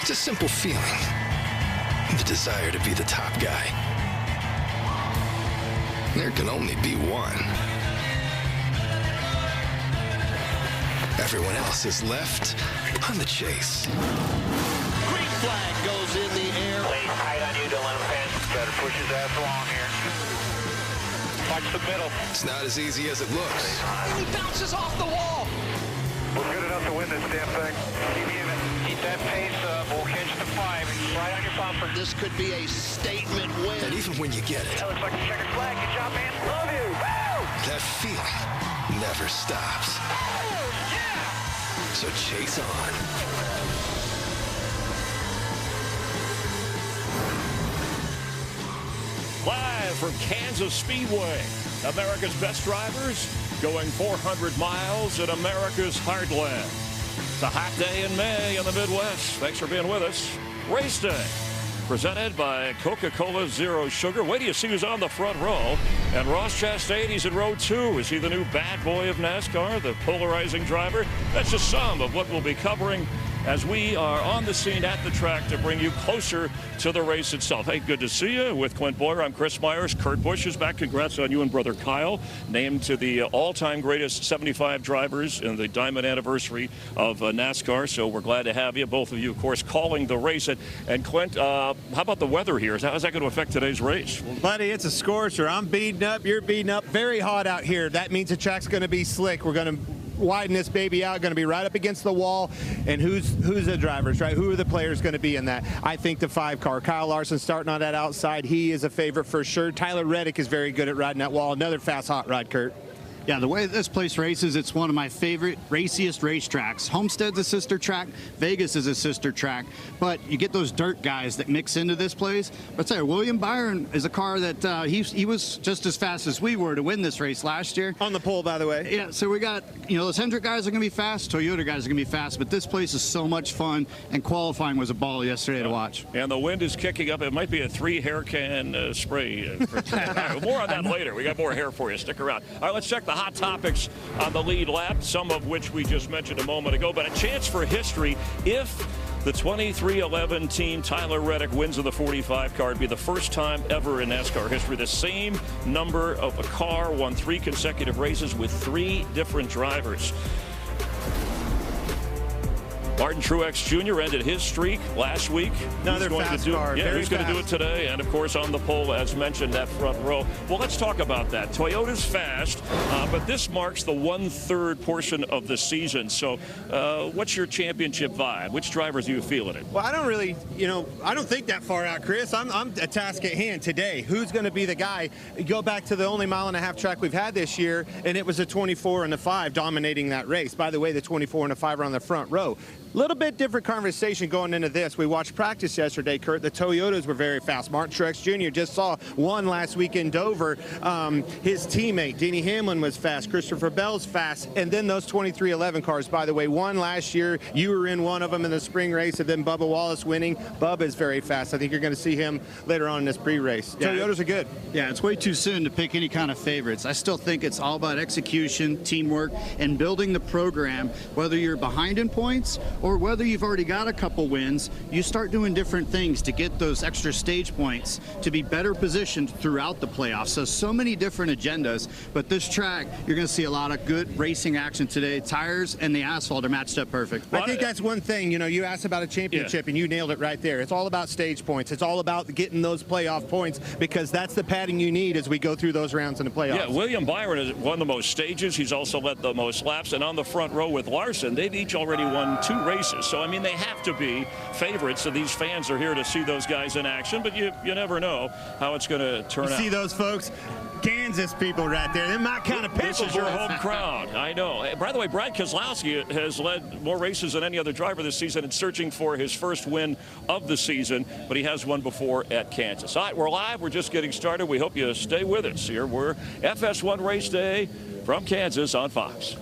It's a simple feeling. The desire to be the top guy. There can only be one. Everyone else is left on the chase. Green flag goes in the air. Lay tight on you, don't let him fence. Try to push his ass along here. Watch the middle. It's not as easy as it looks. He bounces off the wall. We're good enough to win this damn thing. Keep even. Keep that pace up. We'll catch the 5. Right on your bumper. This could be a statement win. And even when you get it, That looks like a checkered flag. Good job, man. Love you. Woo! that feeling never stops. Yeah! So chase on. Live from Kansas Speedway, America's best drivers going 400 miles in America's heartland. It's a hot day in May in the Midwest. Thanks for being with us. Race day, presented by Coca-Cola Zero Sugar. Wait till you see who's on the front row. And Ross Chastain, he's in row 2. Is he the new bad boy of NASCAR, the polarizing driver? That's just some of what we'll be covering as we are on the scene at the track to bring you closer to the race itself. Hey, good to see you. With Clint Boyer, I'm Chris Myers. Kurt Busch is back. Congrats on you and brother Kyle. Named to the all-time greatest 75 drivers in the diamond anniversary of NASCAR. So we're glad to have you. Both of you, of course, calling the race. And Clint, how about the weather here? How's that going to affect today's race? Well, buddy, it's a scorcher. I'm beating up. You're beating up. Very hot out here. That means the track's going to be slick. We're going to widen this baby out, going to be right up against the wall. And who's the drivers, right? Who are the players going to be in that? I think the 5 car. Kyle Larson starting on that outside. He is a favorite for sure. Tyler Reddick is very good at riding that wall. Another fast hot rod, Kurt. Yeah, the way this place races, it's one of my favorite, raciest racetracks. Homestead's a sister track, Vegas is a sister track, but you get those dirt guys that mix into this place. But say, William Byron is a car that he was just as fast as we were to win this race last year. On the pole, by the way. Yeah, so we got, those Hendrick guys are going to be fast, Toyota guys are going to be fast, but this place is so much fun, and qualifying was a ball yesterday to watch. And the wind is kicking up. It might be a 3 hair can spray. All right, more on that later. We got more hair for you. Stick around. All right, let's check the hot topics on the lead lap, some of which we just mentioned a moment ago, but a chance for history if the 2311 team Tyler Reddick wins in the 45 car. It'd be the first time ever in NASCAR history the same number of a car won 3 consecutive races with 3 different drivers. Martin Truex Jr. ended his streak last week. Another fast car. Yeah, he's going to do it today. And, of course, on the pole, as mentioned, that front row. Well, let's talk about that. Toyota's fast, but this marks the 1/3 portion of the season. So what's your championship vibe? Which drivers are you feeling it? Well, I don't really, I don't think that far out, Chris. I'm a task at hand today. Who's going to be the guy? You go back to the only 1.5-mile track we've had this year, and it was a 24 and a 5 dominating that race. By the way, the 24 and a 5 are on the front row. Little bit different conversation going into this. We watched practice yesterday, Kurt. The Toyotas were very fast. Martin Truex Jr. just saw one last week in Dover. His teammate, Denny Hamlin, was fast. Christopher Bell's fast. And then those 2311 cars, by the way, won last year. You were in one of them in the spring race, and then Bubba Wallace winning. Bubba is very fast. I think you're going to see him later on in this pre-race. Yeah. Toyotas are good. Yeah, it's way too soon to pick any kind of favorites. I still think it's all about execution, teamwork, and building the program. Whether you're behind in points or whether you've already got a couple wins, you start doing different things to get those extra stage points to be better positioned throughout the playoffs. So many different agendas, but this track, you're going to see a lot of good racing action today. Tires and the asphalt are matched up perfect. I think that's one thing. You asked about a championship, and you nailed it right there. It's all about stage points. It's all about getting those playoff points, because that's the padding you need as we go through those rounds in the playoffs. Yeah, William Byron has won the most stages. He's also led the most laps. And on the front row with Larson, they've each already won 2 races. So, I mean, they have to be favorites. So these fans are here to see those guys in action. But you never know how it's going to turn out. See those folks? Kansas people right there. They're my kind of people. This is your home crowd. I know. By the way, Brad Keselowski has led more races than any other driver this season and searching for his first win of the season, but he has won before at Kansas. All right, we're live. We're just getting started. We hope you stay with us here. We're FS1 Race Day from Kansas on Fox.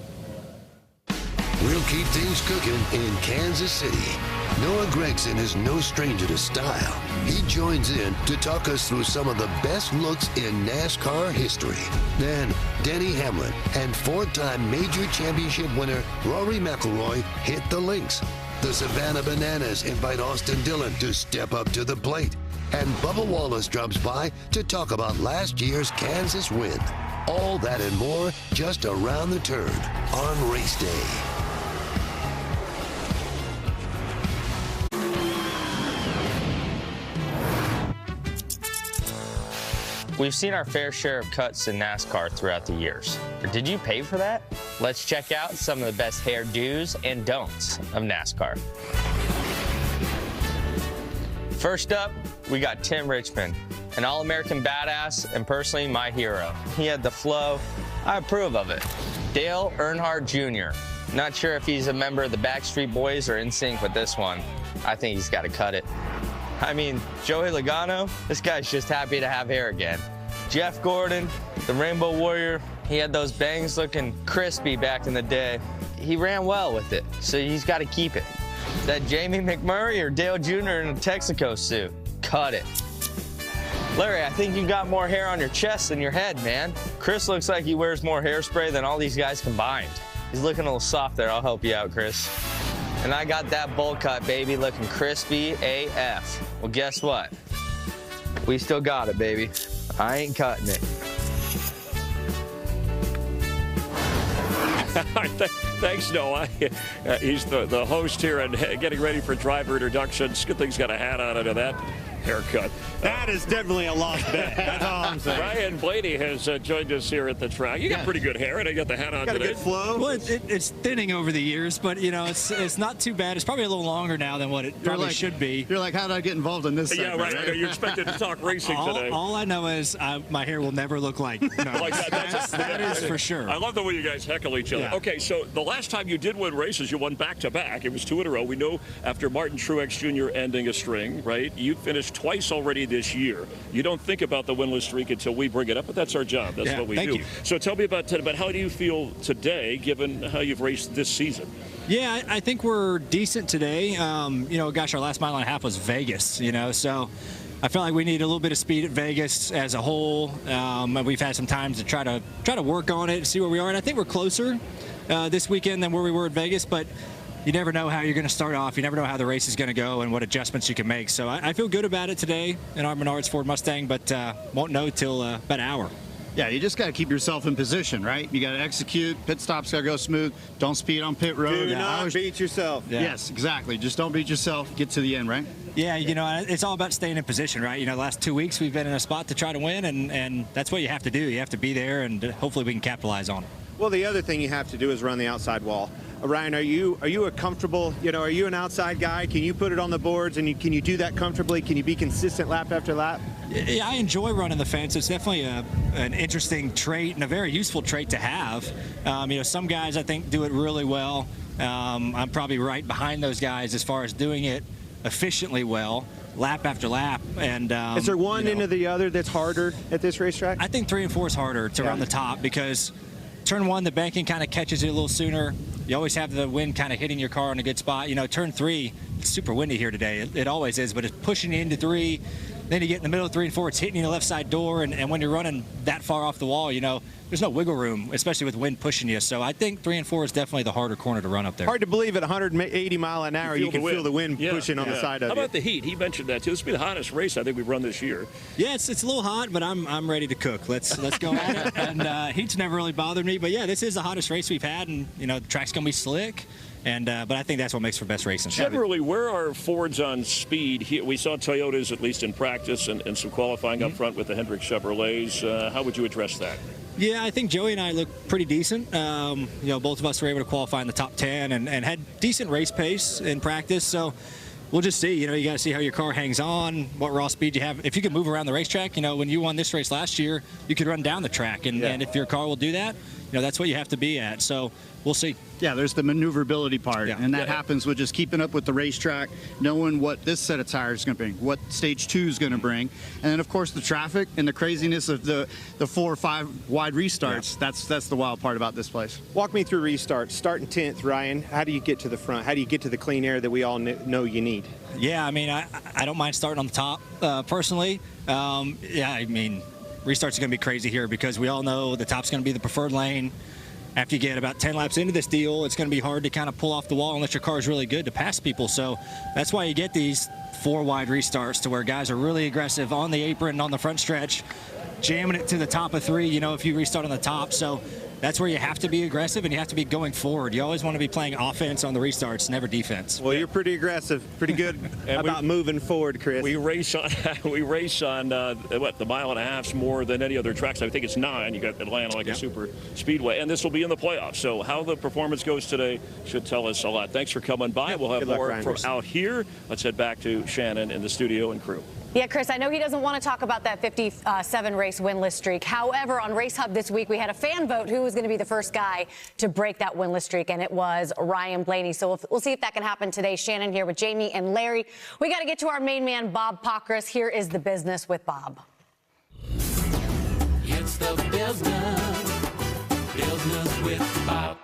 We'll keep things cooking in Kansas City. Noah Gregson is no stranger to style. He joins in to talk us through some of the best looks in NASCAR history. Then, Denny Hamlin and 4-time major championship winner Rory McIlroy hit the links. The Savannah Bananas invite Austin Dillon to step up to the plate. And Bubba Wallace drops by to talk about last year's Kansas win. All that and more just around the turn on race day. We've seen our fair share of cuts in NASCAR throughout the years. Did you pay for that? Let's check out some of the best hair do's and don'ts of NASCAR. First up, we got Tim Richmond, an All-American badass and personally my hero. He had the flow. I approve of it. Dale Earnhardt Jr. Not sure if he's a member of the Backstreet Boys or in sync with this one. I think he's got to cut it. I mean, Joey Logano, this guy's just happy to have hair again. Jeff Gordon, the Rainbow Warrior, he had those bangs looking crispy back in the day. He ran well with it, so he's got to keep it. Is that Jamie McMurray or Dale Jr. in a Texaco suit? Cut it. Larry, I think you got more hair on your chest than your head, man. Chris looks like he wears more hairspray than all these guys combined. He's looking a little soft there. I'll help you out, Chris. And I got that bowl cut, baby, looking crispy AF. Well, guess what? We still got it, baby. I ain't cutting it. Thanks, Noah. He's the host here and getting ready for driver introductions. Good thing he's got a hat on under that haircut. That is definitely a lost bet. That's all I'm saying. Ryan Blaney has joined us here at the track. You got pretty good hair, and I got the hat on got today. a good flow. Well, it's thinning over the years, but you know it's not too bad. It's probably a little longer now than what it probably should be. You're like, how did I get involved in this? Yeah, segment, right. You expected to talk racing today. All I know is my hair will never look like. No, like that is for sure. I love the way you guys heckle each other. Yeah. Okay, so the last time you did win races, you won back-to-back. It was 2 in a row. We know after Martin Truex Jr. ending a string, right? You finished twice already this year. You don't think about the winless streak until we bring it up, but that's our job. That's what we do. You. So tell me about how do you feel today, given how you've raced this season? Yeah, I think we're decent today. You know, gosh, our last mile and a half was Vegas, you know, so I feel like we need a little bit of speed at Vegas as a whole. We've had some time to try to work on it, see where we are, and I think we're closer this weekend than where we were at Vegas, but you never know how you're going to start off. You never know how the race is going to go and what adjustments you can make. So I feel good about it today in our Menards Ford Mustang, but won't know till about an hour. Yeah, you just got to keep yourself in position, right? You got to execute. Pit stops got to go smooth. Don't speed on pit road. Do not beat yourself. Yeah. Yes, exactly. Just don't beat yourself. Get to the end, right? Yeah, you know, it's all about staying in position, right? You know, the last 2 weeks we've been in a spot to try to win, and that's what you have to do. You have to be there, and hopefully we can capitalize on it. Well, the other thing you have to do is run the outside wall. Ryan, are you a comfortable, are you an outside guy? Can you put it on the boards, and can you do that comfortably? Can you be consistent lap after lap? Yeah, I enjoy running the fence. It's definitely an interesting trait and a very useful trait to have. Some guys I think do it really well. I'm probably right behind those guys as far as doing it efficiently well, lap after lap. And is there one into the other that's harder at this racetrack? I think 3 and 4 is harder to run the top because turn 1, the banking kind of catches it a little sooner. You always have the wind kind of hitting your car in a good spot. Turn 3, it's super windy here today. It always is, but it's pushing you into 3. Then you get in the middle of 3 and 4, it's hitting you in the left side door. And when you're running that far off the wall, there's no wiggle room, especially with wind pushing you. So I think 3 and 4 is definitely the harder corner to run up there. Hard to believe at 180 mile an hour you can feel the wind pushing on the side of you. How about the heat? He mentioned that too. This will be the hottest race I think we've run this year. Yeah, it's a little hot, but I'm ready to cook. Let's go at it. And heat's never really bothered me. But yeah, this is the hottest race we've had, and the track's gonna be slick. But I think that's what makes for best racing. Generally, where are Fords on speed? We saw Toyotas, at least in practice, and some qualifying up front with the Hendrick Chevrolets. How would you address that? Yeah, I think Joey and I look pretty decent. Both of us were able to qualify in the top 10 and had decent race pace in practice. So we'll just see. You got to see how your car hangs on, what raw speed you have. If you can move around the racetrack, when you won this race last year, you could run down the track. And if your car will do that, that's what you have to be at. So we'll see. Yeah, there's the maneuverability part, and that happens with just keeping up with the racetrack, knowing what this set of tires is going to bring, what stage 2 is going to bring, and then of course the traffic and the craziness of the 4 or 5 wide restarts. That's the wild part about this place. Walk me through restarts. Starting 10th, Ryan. How do you get to the front? How do you get to the clean air that we all know you need? Yeah, I don't mind starting on the top personally. Restarts are going to be crazy here because we all know the top's going to be the preferred lane. after you get about 10 laps into this deal, it's going to be hard to kind of pull off the wall unless your car is really good to pass people. So that's why you get these 4 wide restarts to where guys are really aggressive on the apron, on the front stretch, jamming it to the top of 3, if you restart on the top. So that's where you have to be aggressive and you have to be going forward. You always want to be playing offense on the restarts, never defense. Well, you're pretty aggressive, pretty good about moving forward, Chris. We race on the mile and a half more than any other tracks. I think it's 9. You got Atlanta like a super speedway, and this will be in the playoffs. So how the performance goes today should tell us a lot. Thanks for coming by. We'll have more from out here. Let's head back to Shannon in the studio and crew. Yeah, Chris, I know he doesn't want to talk about that 57-race winless streak. However, on Race Hub this week, we had a fan vote who was going to be the first guy to break that winless streak, and it was Ryan Blaney. So we'll see if that can happen today. Shannon here with Jamie and Larry. We got to get to our main man, Bob Pockrass. Here is the business with Bob. It's the business with Bob.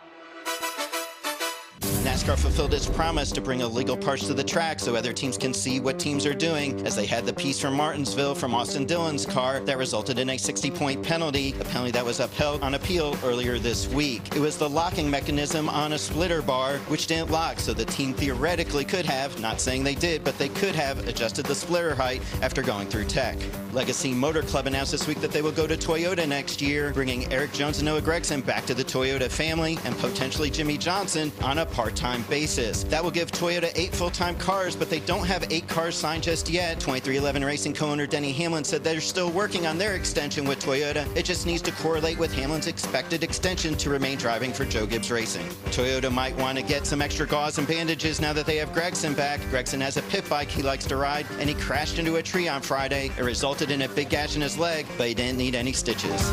NASCAR fulfilled its promise to bring illegal parts to the track so other teams can see what teams are doing, as they had the piece from Martinsville from Austin Dillon's car that resulted in a 60-point penalty, a penalty that was upheld on appeal earlier this week. It was the locking mechanism on a splitter bar, which didn't lock, so the team theoretically could have, not saying they did, but they could have adjusted the splitter height after going through tech. Legacy Motor Club announced this week that they will go to Toyota next year, bringing Eric Jones and Noah Gragson back to the Toyota family and potentially Jimmy Johnson on a part-time basis. That will give Toyota 8 full-time cars, but they don't have 8 cars signed just yet. 2311 Racing co-owner Denny Hamlin said they're still working on their extension with Toyota. It just needs to correlate with Hamlin's expected extension to remain driving for Joe Gibbs Racing. Toyota might want to get some extra gauze and bandages now that they have Gragson back. Gragson has a pit bike he likes to ride, and he crashed into a tree on Friday. It resulted in a big gash in his leg, but he didn't need any stitches.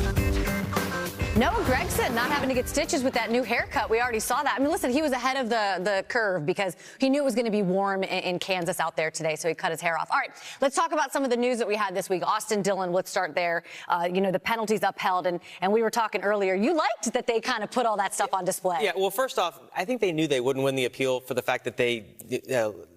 Noah Gragson not having to get stitches with that new haircut. We already saw that. I mean, listen, he was ahead of the curve because he knew it was going to be warm in Kansas out there today, so he cut his hair off. All right, let's talk about some of the news that we had this week. Austin Dillon, let's start there. The penalties upheld, and we were talking earlier. You liked that they kind of put all that stuff on display. Yeah, well, first off, I think they knew they wouldn't win the appeal for the fact that they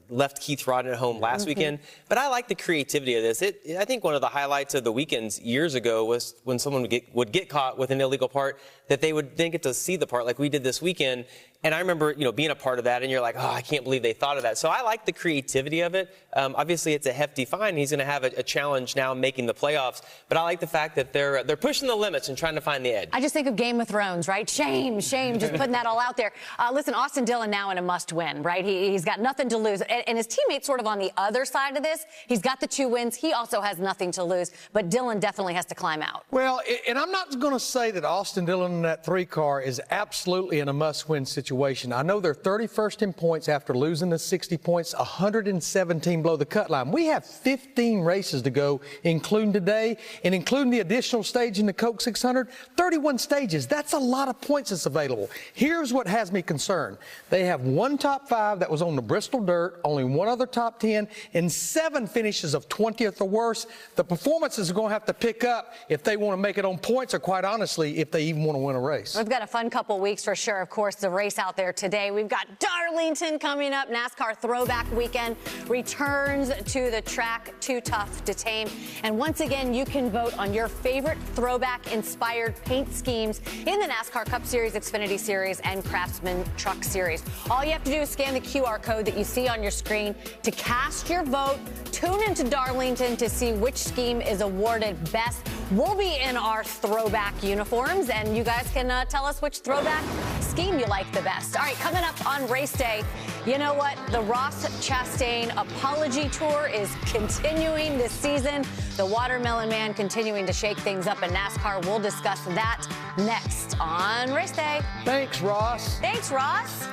left Keith Rodden at home last weekend. But I like the creativity of this. I think one of the highlights of the weekends years ago was when someone would get caught with an illegal part, that they would then get to see the part like we did this weekend. And I remember, being a part of that, and you're like, oh, I can't believe they thought of that. So I like the creativity of it. Obviously, it's a hefty fine. He's going to have a challenge now making the playoffs. But I like the fact that they're pushing the limits and trying to find the edge. I just think of Game of Thrones, right? Shame, just putting that all out there. Listen, Austin Dillon now in a must-win, right? He's got nothing to lose. And his teammate's sort of on the other side of this. He's got the 2 wins. He also has nothing to lose. But Dillon definitely has to climb out. Well, and I'm not going to say that Austin Dillon in that 3 car is absolutely in a must-win situation. I know they're 31st in points after losing the 60 points, 117 below the cut line. We have 15 races to go, including today, and including the additional stage in the Coke 600, 31 stages. That's a lot of points that's available. Here's what has me concerned. They have 1 top 5 that was on the Bristol Dirt, only 1 other top 10, and 7 finishes of 20th or worse. The performances are going to have to pick up if they want to make it on points, or quite honestly, if they even want to win a race. We've got a fun couple weeks for sure. Of course, the race out there today. We've got Darlington coming up. NASCAR Throwback Weekend returns to the track. Too tough to tame. And once again, you can vote on your favorite throwback-inspired paint schemes in the NASCAR Cup Series, Xfinity Series, and Craftsman Truck Series. All you have to do is scan the QR code that you see on your screen to cast your vote. Tune into Darlington to see which scheme is awarded best. We'll be in our throwback uniforms, and you guys can tell us which throwback scheme you like the best. All right, coming up on race day, you know what? The Ross Chastain Apology Tour is continuing this season. The Watermelon Man continuing to shake things up in NASCAR. We'll discuss that next on race day. Thanks, Ross. Thanks, Ross.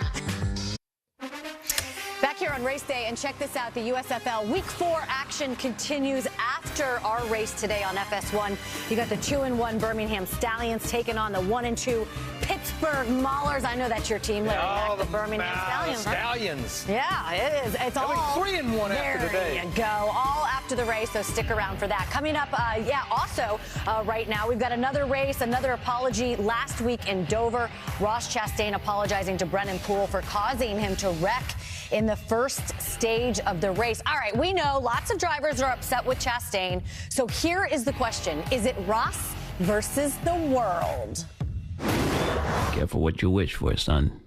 Back here on race day, and check this out. The USFL Week 4 action continues after our race today on FS1. You got the 2-1 Birmingham Stallions taking on the 1-2 Pittsburgh Maulers. I know that's your team, Larry. Oh, the Birmingham Stallions. Stallions. Yeah, it is. It's all 3-1 after today. There you go. All after the race, so stick around for that. Coming up, also right now, we've got another race, another apology last week in Dover. Ross Chastain apologizing to Brennan Poole for causing him to wreck in the first stage of the race. All right, we know lots of drivers are upset with Chastain. So here is the question. Is it Ross versus the world? Careful what you wish for, son.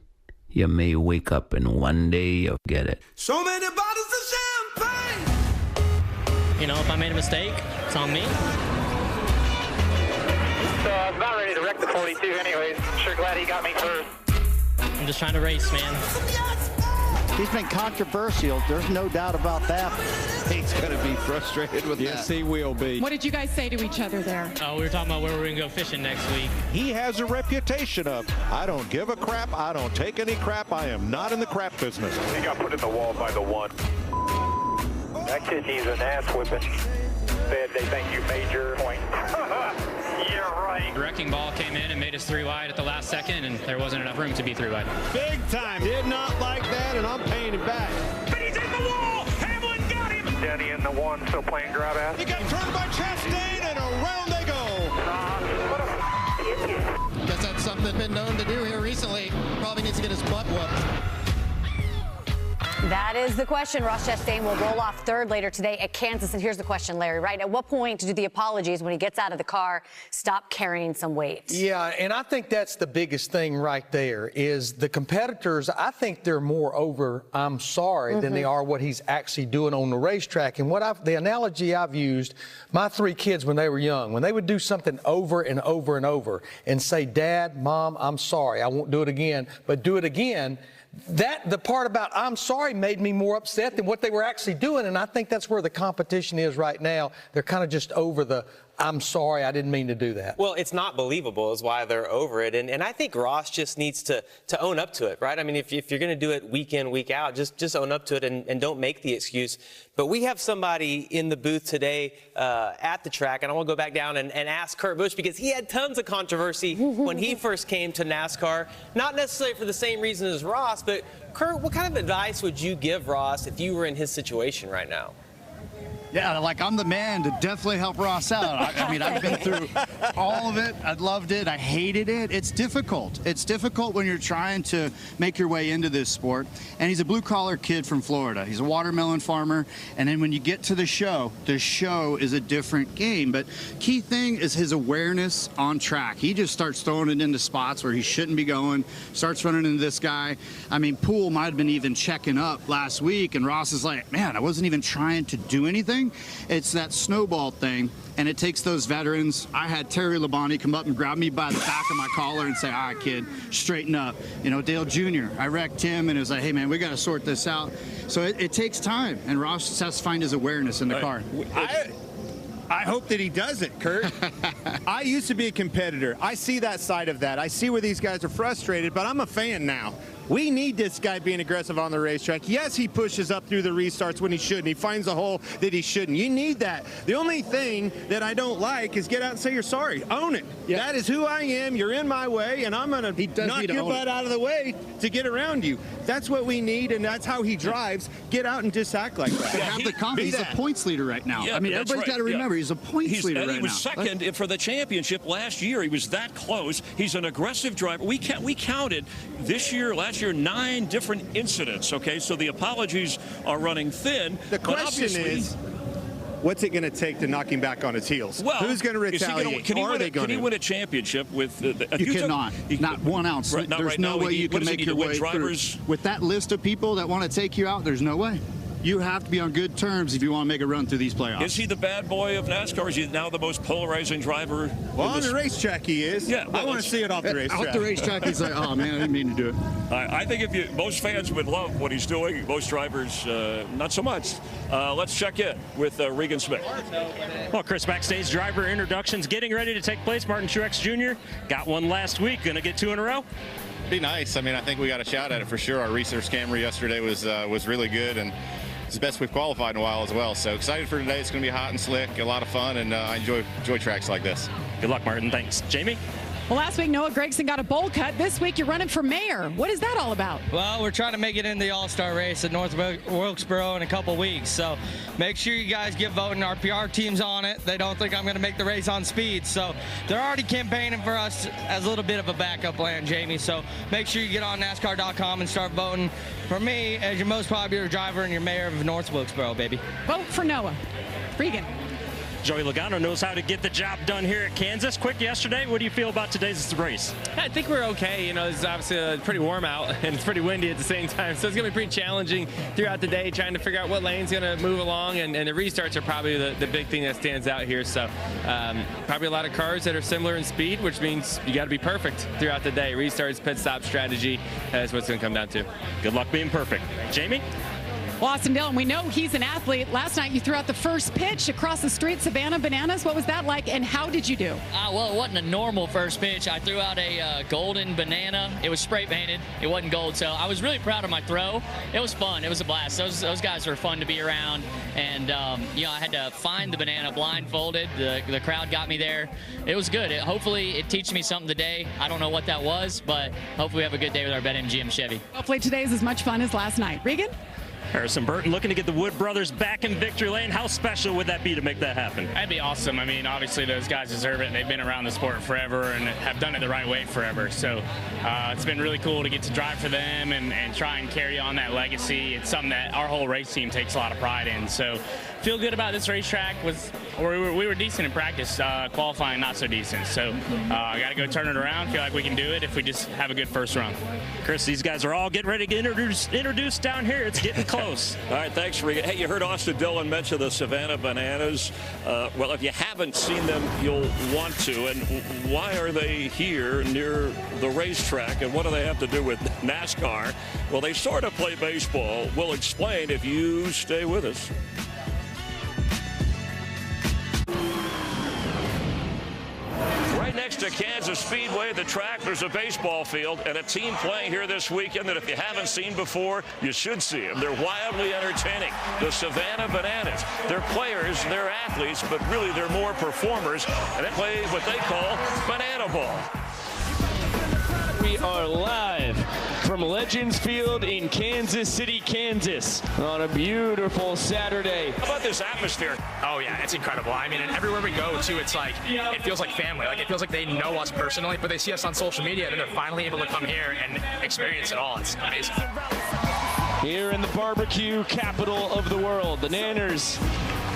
You may wake up and one day you'll get it. So many bottles of champagne. You know, if I made a mistake, it's on me. So I'm about ready to wreck the 42 anyways. Sure glad he got me first. I'm just trying to race, man. He's been controversial. There's no doubt about that. He's going to be frustrated with that. Yes, he will be. What did you guys say to each other there? We were talking about where we're going to go fishing next week. He has a reputation of, I don't give a crap, I don't take any crap, I am not in the crap business. He got put in the wall by the one. That kid needs an ass whipping. They think you made your point. Yeah, right. The wrecking ball came in and made us 3 wide at the last second, and there wasn't enough room to be 3 wide. Big time. Did not like that, and I'm paying it back. But he's in the wall. Hamlin got him. Denny in the one, still playing grab ass. He got turned by Chastain, and around they go. Guess that's something that's been known to do here recently. Probably needs to get his butt whooped. That is the question. Ross Chastain will roll off third later today at Kansas. And here's the question, Larry, right? At what point do the apologies when he gets out of the car stop carrying some weight? Yeah, and I think that's the biggest thing right there is the competitors, I think they're more over I'm sorry than they are what he's actually doing on the racetrack. And the analogy I've used, my 3 kids when they were young, when they would do something over and over and over and say, Dad, Mom, I'm sorry, I won't do it again, but do it again, the part about I'm sorry made me more upset than what they were actually doing, and I think that's where the competition is right now. They're kind of just over the I'm sorry, I didn't mean to do that. Well, it's not believable is why they're over it. And I think Ross just needs to own up to it, right? I mean, if you're going to do it week in, week out, just own up to it and don't make the excuse. But we have somebody in the booth today at the track, and I want to go back down and ask Kurt Busch because he had tons of controversy when he first came to NASCAR, not necessarily for the same reason as Ross, but Kurt, what kind of advice would you give Ross if you were in his situation right now? Yeah, like I'm the man to definitely help Ross out. I mean, I've been through all of it. I loved it. I hated it. It's difficult. It's difficult when you're trying to make your way into this sport. And he's a blue-collar kid from Florida. He's a watermelon farmer. And then when you get to the show is a different game. But key thing is his awareness on track. He just starts throwing it into spots where he shouldn't be going, starts running into this guy. I mean, Poole might have been even checking up last week, and Ross is like, man, I wasn't even trying to do anything. It's that snowball thing, and it takes those veterans. I had Terry Labonte come up and grab me by the back of my collar and say, all right, kid, straighten up. You know, Dale Jr., I wrecked him, and it was like, hey, man, we got to sort this out. So it takes time, and Ross just has to find his awareness in the car. I hope that he does it, Kurt. I used to be a competitor. I see that side of that. I see where these guys are frustrated, but I'm a fan now. We need this guy being aggressive on the racetrack. Yes, he pushes up through the restarts when he shouldn't. He finds a hole that he shouldn't. You need that. The only thing that I don't like is get out and say you're sorry. Own it. Yeah. That is who I am. You're in my way, and I'm going to knock your butt out of the way to get around you. That's what we need, and that's how he drives. Get out and just act like that. Yeah, have the confidence. He's a points leader right now. Yeah, I mean, everybody's got to remember he's a points leader right now. He was second for the championship last year. He was that close. He's an aggressive driver. We counted this year, last year, 9 different incidents. Okay, so the apologies are running thin. The question is, what's it going to take to knock him back on his heels? Well, who's going to retaliate? Can he win a championship with? You cannot. Not 1 ounce. Right, there's right no now. way you can make your way drivers through. With that list of people that want to take you out, there's no way. You have to be on good terms if you want to make a run through these playoffs. Is he the bad boy of NASCAR? Is he now the most polarizing driver? Well, on the racetrack he is. Yeah, I want to see it off the racetrack. Off the racetrack, he's like, oh man, I didn't mean to do it. I think most fans would love what he's doing. Most drivers, not so much. Let's check in with Regan Smith. Well, Chris, backstage driver introductions getting ready to take place. Martin Truex Jr. got one last week. Going to get 2 in a row? Be nice. I mean, I think we got a shot at it for sure. Our research camera yesterday was really good, and it's the best we've qualified in a while as well. So excited for today. It's going to be hot and slick, a lot of fun, and I enjoy tracks like this. Good luck, Martin. Thanks. Jamie? Well, last week, Noah Gragson got a bowl cut. This week, you're running for mayor. What is that all about? Well, we're trying to make it in the All-Star race at North Wilkesboro in a couple weeks. So make sure you guys get voting. Our PR team's on it. They don't think I'm going to make the race on speed. So they're already campaigning for us as a little bit of a backup plan, Jamie. So make sure you get on NASCAR.com and start voting for me as your most popular driver and your mayor of North Wilkesboro, baby. Vote for Noah. Regan. Joey Logano knows how to get the job done here at Kansas. Quick yesterday. What do you feel about today's race? I think we're okay. You know, it's obviously pretty warm out and it's pretty windy at the same time. So it's going to be pretty challenging throughout the day trying to figure out what lane's going to move along. And the restarts are probably the big thing that stands out here. So probably a lot of cars that are similar in speed, which means you got to be perfect throughout the day. Restarts, pit stop strategy is what's going to come down to. Good luck being perfect. Jamie? Well, Austin Dillon, we know he's an athlete. Last night you threw out the first pitch across the street, Savannah Bananas. What was that like, and how did you do? Well, it wasn't a normal first pitch. I threw out a golden banana. It was spray painted. It wasn't gold, so I was really proud of my throw. It was fun. It was a blast. Those guys were fun to be around, and you know, I had to find the banana blindfolded. The crowd got me there. It was good. Hopefully, it teaches me something today. I don't know what that was, but hopefully we have a good day with our BetMGM Chevy. Hopefully today's as much fun as last night. Regan? Harrison Burton looking to get the Wood brothers back in victory lane. How special would that be to make that happen? That'd be awesome. I mean, obviously those guys deserve it. They've been around the sport forever and have done it the right way forever. So it's been really cool to get to drive for them and try and carry on that legacy. It's something that our whole race team takes a lot of pride in. So feel good about this racetrack. We were decent in practice, qualifying not so decent. So I got to go turn it around. Feel like we can do it if we just have a good first run. Chris, these guys are all getting ready to get introduced down here. It's getting close. All right, thanks, Regan. Hey, you heard Austin Dillon mention the Savannah Bananas. Well, if you haven't seen them, you'll want to. And why are they here near the racetrack, and what do they have to do with NASCAR? Well, they sort of play baseball. We'll explain if you stay with us. Right next to Kansas Speedway, the track, there's a baseball field and a team playing here this weekend that if you haven't seen before, you should see them. They're wildly entertaining. The Savannah Bananas. They're players, they're athletes, but really they're more performers, and they play what they call banana ball. We are live from Legends Field in Kansas City, Kansas on a beautiful Saturday. How about this atmosphere? Oh yeah, it's incredible. I mean, and everywhere we go too, it's like, it feels like family. Like it feels like they know us personally, but they see us on social media and then they're finally able to come here and experience it all. It's amazing. Here in the barbecue capital of the world, the Nanners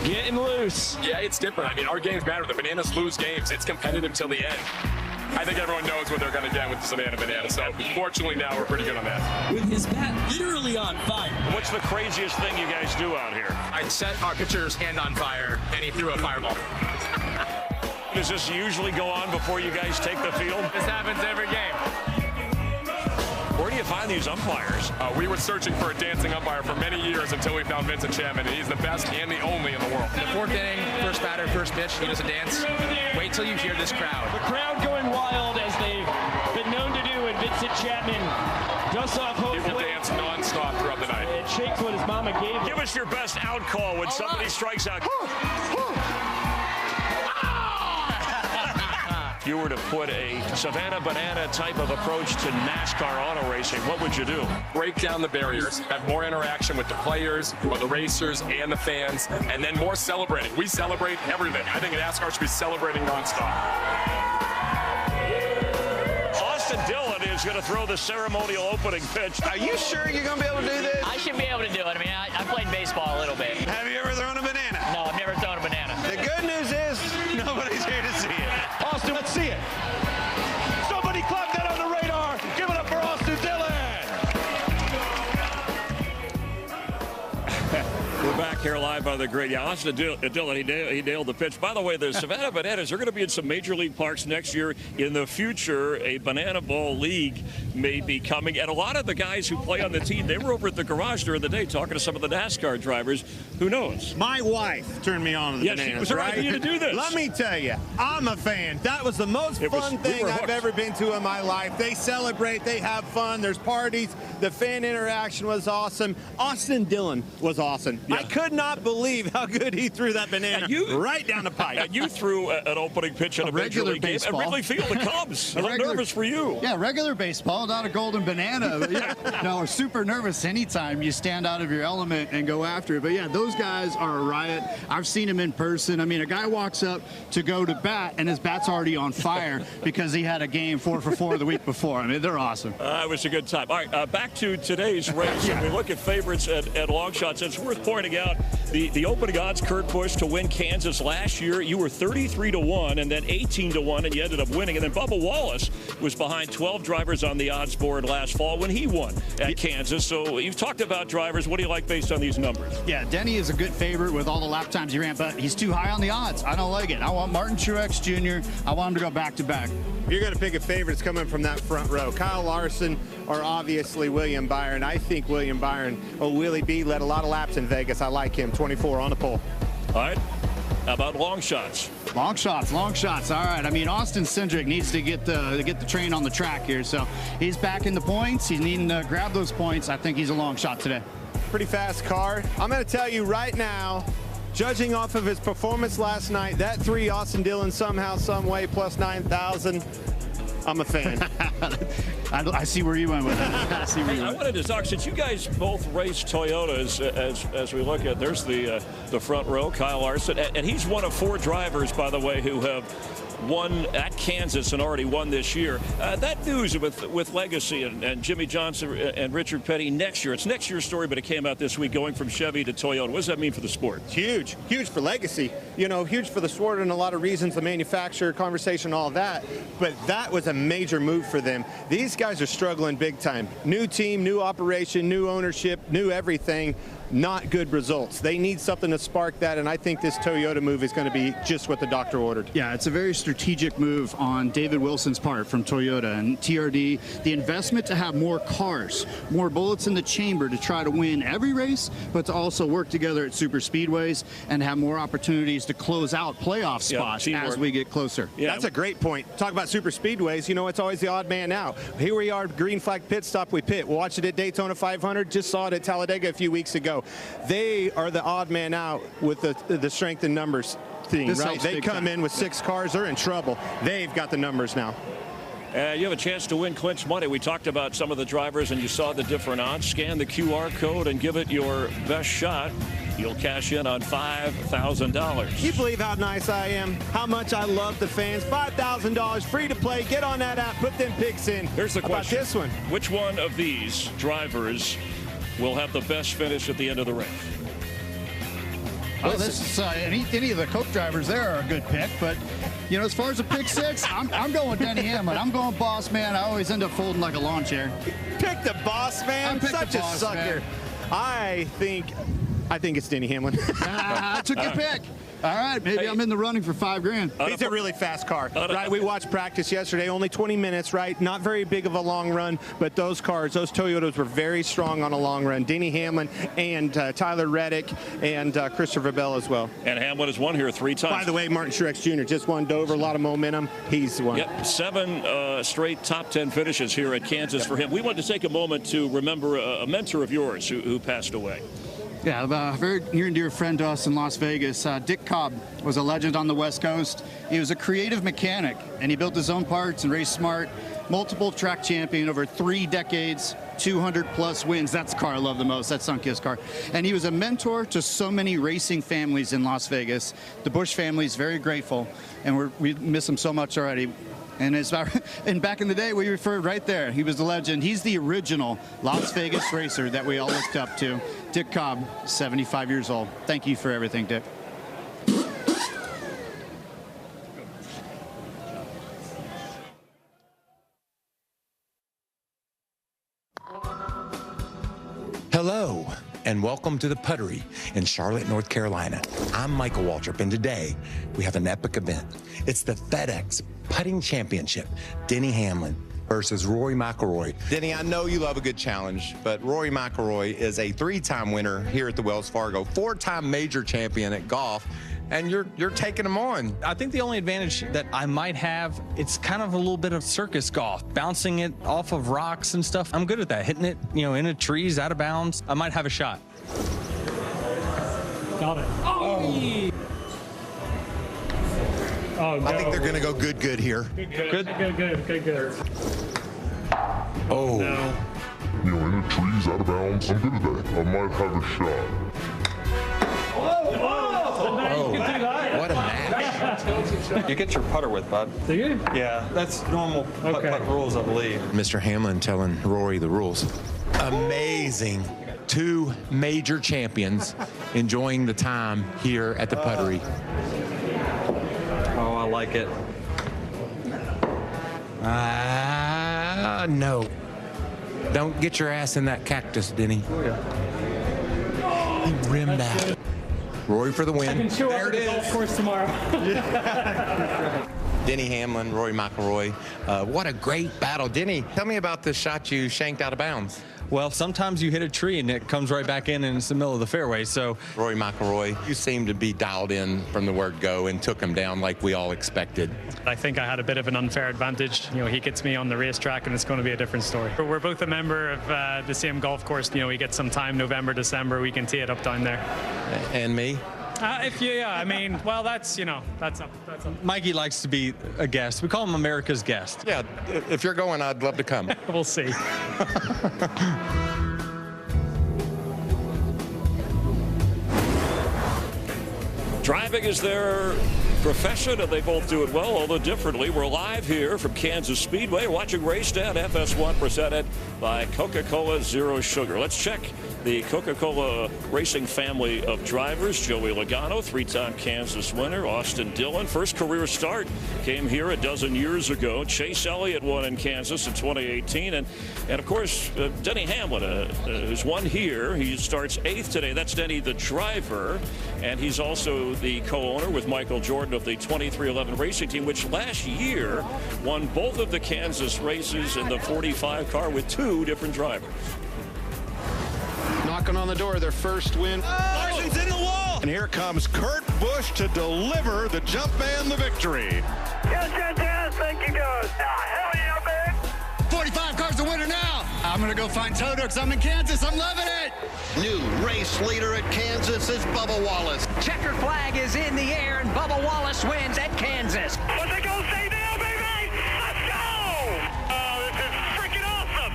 getting loose. Yeah, it's different. I mean, our games matter. The Bananas lose games. It's competitive till the end. I think everyone knows what they're going to get with the Savannah Banana, so fortunately now we're pretty good on that. With his bat literally on fire. What's the craziest thing you guys do out here? I set our pitcher's hand on fire, and he threw a fireball. Does this usually go on before you guys take the field? This happens every game. Where do you find these umpires? We were searching for a dancing umpire for many years until we found Vincent Chapman, and he's the best and the only in the world. The fourth inning, first batter, first pitch, he does a dance. Wait till you hear this crowd. The crowd going wild as they've been known to do, and Vincent Chapman dusts off home. He will dance nonstop throughout the night. It shakes what his mama gave him. Give us your best out call when somebody strikes out. If you were to put a Savannah Banana type of approach to NASCAR auto racing, what would you do? Break down the barriers, have more interaction with the players, or the racers, and the fans, and then more celebrating. We celebrate everything. I think NASCAR should be celebrating nonstop. Austin Dillon is going to throw the ceremonial opening pitch. Are you sure you're going to be able to do this? I should be able to do it. I mean, I played baseball a little bit. Have you ever thrown a banana? No, I've never thrown a banana. The good news is nobody's here to see it. Austin, let's see it. Somebody clap that on the radar. Give it up for Austin Dillon. We're back here live on the grid. Yeah, Austin Dillon, he nailed the pitch. By the way, the Savannah Bananas are going to be in some major league parks next year. In the future, a banana ball league may be coming. And a lot of the guys who play on the team, they were over at the garage during the day talking to some of the NASCAR drivers. Who knows? My wife turned me on to the bananas. Yes, it was her idea to do this. Let me tell you, I'm a fan. That was the most fun thing I've ever been to in my life. They celebrate, they have fun, there's parties. The fan interaction was awesome. Austin Dillon was awesome. Yeah. I could not believe how good he threw that banana right down the pipe. You threw an opening pitch in a major league game at Wrigley Field, the Cubs. I'm nervous for you. Yeah, regular baseball, not a golden banana. Yeah, no, we're super nervous anytime you stand out of your element and go after it. But yeah, those guys are a riot. I've seen them in person. I mean, a guy walks up to go to bat, and his bat's already on fire because he had a game 4 for 4 the week before. I mean, they're awesome. It was a good time. All right, back to today's race. When we look at favorites at long shots, it's worth pointing out out the opening odds. Kurt Busch to win Kansas last year. You were 33-1 and then 18-1, and you ended up winning. And then Bubba Wallace was behind 12 drivers on the odds board last fall when he won at Kansas. So you've talked about drivers. What do you like based on these numbers? Yeah, Denny is a good favorite with all the lap times he ran, but he's too high on the odds. I don't like it. I want Martin Truex Jr. I want him to go back-to-back. If you're going to pick a favorite, it's coming from that front row. Kyle Larson or obviously William Byron. I think William Byron, Willie B, led a lot of laps in Vegas. I like him. 24 on the pole. All right. How about long shots? Long shots. All right. I mean, Austin Cindric needs to get the train on the track here. So he's back in the points. He's needing to grab those points. I think he's a long shot today. Pretty fast car. I'm going to tell you right now, judging off of his performance last night, that 3 Austin Dillon somehow, some way, plus 9,000. I'm a fan. I see where you went with it. I wanted to talk, since you guys both race Toyotas, as we look at, there's the front row, Kyle Larson, and he's one of 4 drivers, by the way, who have won at Kansas and already won this year. That news with Legacy and Jimmy Johnson and Richard Petty next year. It's next year's story, but it came out this week, going from Chevy to Toyota. What does that mean for the sport? Huge for Legacy. You know, huge for the sport and a lot of reasons, the manufacturer, conversation, all that. But that was a major move for them. These guys are struggling big time. New team, new operation, new ownership, new everything. Not good results. They need something to spark that, and I think this Toyota move is going to be just what the doctor ordered. Yeah, it's a very strategic move on David Wilson's part from Toyota and TRD. The investment to have more cars, more bullets in the chamber to try to win every race, but to also work together at super speedways and have more opportunities to close out playoff spots as we get closer. Yeah, that's a great point. Talk about super speedways. You know, it's always the odd man out. Here we are, green flag pit stop. We pit. We'll watch it at Daytona 500. Just saw it at Talladega a few weeks ago. They are the odd man out with the strength in numbers thing, right? They come in with 6 cars, they're in trouble. They've got the numbers now. You have a chance to win clinch money. We talked about some of the drivers, and you saw the different odds. Scan the QR code and give it your best shot. You'll cash in on $5,000. You believe how nice I am, how much I love the fans. $5,000 free to play. Get on that app, put them picks in. Here's the question. About this one. Which one of these drivers will have the best finish at the end of the race? Well, this is any of the Coke drivers there are a good pick, but you know, as far as a pick 6, I'm going Denny Hamlin. I'm going boss man. I always end up folding like a lawn chair. Pick the boss man. Such a sucker. Man. I think it's Denny Hamlin. That's a good pick. All right, maybe I'm in the running for $5,000. He's a really fast car, right? We watched practice yesterday, only 20 minutes, right? Not very big of a long run, but those cars, those Toyotas were very strong on a long run. Denny Hamlin and Tyler Reddick and Christopher Bell as well. And Hamlin has won here 3 times. By the way, Martin Truex Jr. just won Dover, a lot of momentum. He's won. Yep, 7 straight top 10 finishes here at Kansas for him. We want to take a moment to remember a mentor of yours who passed away. Yeah, a very near and dear friend to us in Las Vegas. Dick Cobb was a legend on the West Coast. He was a creative mechanic, and he built his own parts and raced smart. Multiple track champion over 3 decades, 200-plus wins. That's the car I love the most. That's Sunkist's car. And he was a mentor to so many racing families in Las Vegas. The Busch family is very grateful, and we miss him so much already. And back in the day, we referred right there. He was the legend. He's the original Las Vegas racer that we all looked up to. Dick Cobb, 75 years old. Thank you for everything, Dick. Hello, and welcome to the Puttery in Charlotte, North Carolina. I'm Michael Waltrip, and today we have an epic event. It's the FedEx Putting Championship. Denny Hamlin versus Rory McIlroy. Denny, I know you love a good challenge, but Rory McIlroy is a 3-time winner here at the Wells Fargo, 4-time major champion at golf, and you're taking him on. I think the only advantage that I might have, it's kind of a little bit of circus golf, bouncing it off of rocks and stuff. I'm good at that, hitting it, into trees, out of bounds. I might have a shot. Got it. Oh. Oh, no. I think they're going to go good here. Good. Oh. No. In the trees, out of bounds. I'm good at that. I might have a shot. What a match. You get your putter with, bud. Do you? Yeah, that's normal putt rules, I believe. Mr. Hamlin telling Rory the rules. Amazing. two major champions enjoying the time here at the Puttery. Oh, I like it. No. Don't get your ass in that cactus, Denny. Oh, yeah. He rimmed that. Rory for the win. I can show up at the golf course tomorrow. Denny Hamlin, Rory McIlroy. What a great battle. Denny, tell me about the shot you shanked out of bounds. Well, sometimes you hit a tree and it comes right back in and it's the middle of the fairway. So, Rory McIlroy, you seem to be dialed in from the word go and took him down like we all expected. I think I had a bit of an unfair advantage. You know, he gets me on the racetrack and it's going to be a different story. We're both a member of the same golf course. You know, we get some time, November, December, we can tee it up down there. And me? I mean, well, that's up. Mikey likes to be a guest. We call him America's guest. Yeah, if you're going, I'd love to come. We'll see. Driving is their profession, and they both do it well, although differently. We're live here from Kansas Speedway, watching Race Day on FS1, presented by Coca-Cola Zero Sugar. Let's check the Coca-Cola racing family of drivers. Joey Logano, three-time Kansas winner. Austin Dillon, first career start, came here a dozen years ago. Chase Elliott won in Kansas in 2018. And of course, Denny Hamlin, who's won here. He starts 8th today. That's Denny, the driver. And he's also the co-owner with Michael Jordan of the 2311 racing team, which last year won both of the Kansas races in the 45 car with two different drivers. Knocking on the door, their first win. Larson's in the wall. And here comes Kurt Busch to deliver the jump man the victory. Yes, thank you guys. Hell yeah, man. 45 cars the winner now. I'm going to go find Toto because I'm in Kansas. I'm loving it. New race leader at Kansas is Bubba Wallace. Checker flag is in the air, and Bubba Wallace wins at Kansas. What's it going to say now, baby? Let's go! Oh, this is freaking awesome.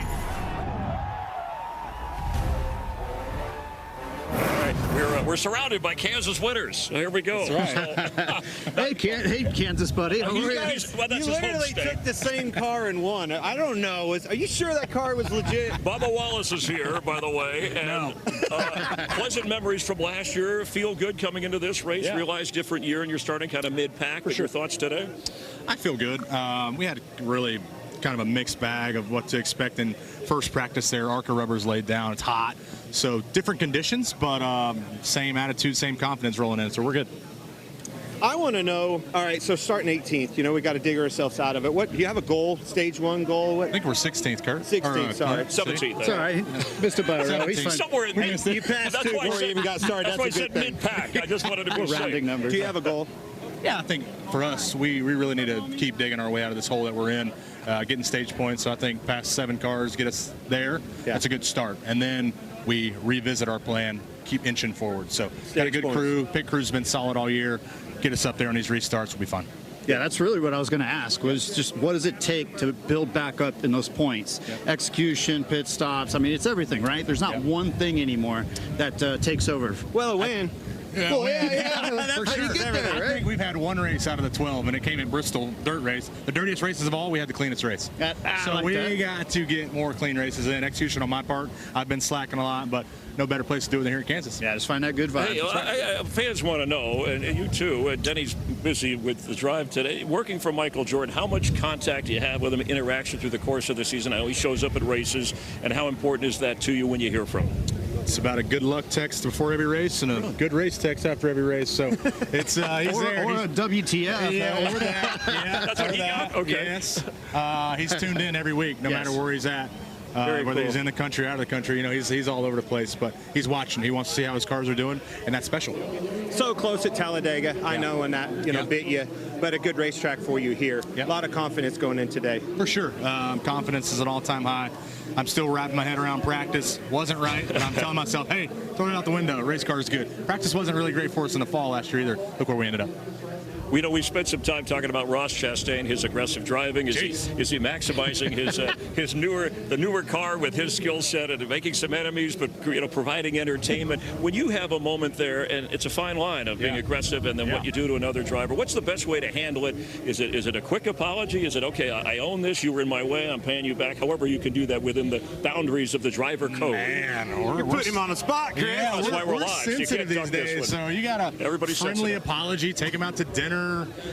All right, we're surrounded by Kansas winners. Here we go. That's right. hey, Kansas, buddy. You literally took the same car and won. I don't know. Are you sure that car was legit? Bubba Wallace is here, by the way. And pleasant memories from last year. Feel good coming into this race. Yeah. Realize different year, and you're starting kind of mid-pack. But your thoughts today? I feel good. We had really kind of a mixed bag of what to expect in first practice there. ARCA rubber's laid down. It's hot. So different conditions, but same attitude, same confidence rolling in. So we're good. I want to know, all right, so starting 18th, we got to dig ourselves out of it. What do you have a goal, stage one goal? I think we're 16th, Kurt. 16th, sorry. 17th. It's all right. Mr. Barrow, he's fine. Somewhere in there. You passed two before you even got started. That's why I said mid-pack. I just wanted to be rounding numbers. Do you have a goal? Yeah, I think for us, we really need to keep digging our way out of this hole that we're in, getting stage points. So I think past 7 cars get us there. Yeah. That's a good start. And then we revisit our plan, keep inching forward. So got a good crew. Pit crew's been solid all year. Get us up there on these restarts will be fun. Yeah, that's really what I was going to ask, was just what does it take to build back up in those points? Yeah. Execution, pit stops. I mean, it's everything, right? There's not one thing anymore that takes over. Well, a win. That's for sure. I think we've had one race out of the 12, and it came in Bristol, dirt race. The dirtiest races of all, we had the cleanest race. So we got to get more clean races in. Execution on my part, I've been slacking a lot, but no better place to do it than here in Kansas. Yeah, just find that good vibe. Hey, fans want to know, and you too, Denny's busy with the drive today. Working for Michael Jordan, how much contact do you have with him, interaction through the course of the season? I know he shows up at races, and how important is that to you when you hear from him? It's about a good luck text before every race and a good race text after every race. So it's he's there. Or a WTF. Yeah, or that. Yeah, that's what he got. Okay. Yes. He's tuned in every week, no matter where he's at. Whether he's in the country or out of the country, he's all over the place. But he's watching. He wants to see how his cars are doing, and that's special. So close at Talladega, I know, and that bit you, but a good racetrack for you here. A lot of confidence going in today. For sure. Confidence is at an all-time high. I'm still wrapping my head around practice. Wasn't right, but I'm telling myself, hey, throw it out the window. Race car is good. Practice wasn't really great for us in the fall last year either. Look where we ended up. We spent some time talking about Ross Chastain, his aggressive driving. Is he maximizing his newer car with his skill set and making some enemies, but providing entertainment? When you have a moment there, and it's a fine line of being aggressive and then what you do to another driver, what's the best way to handle it? Is it a quick apology? Is it, okay, I own this, you were in my way, I'm paying you back? However you can do that within the boundaries of the driver code. Man, you're putting him on the spot, Chris. Yeah, that's why we're live. Sensitive these days, so you got a friendly apology, take him out to dinner.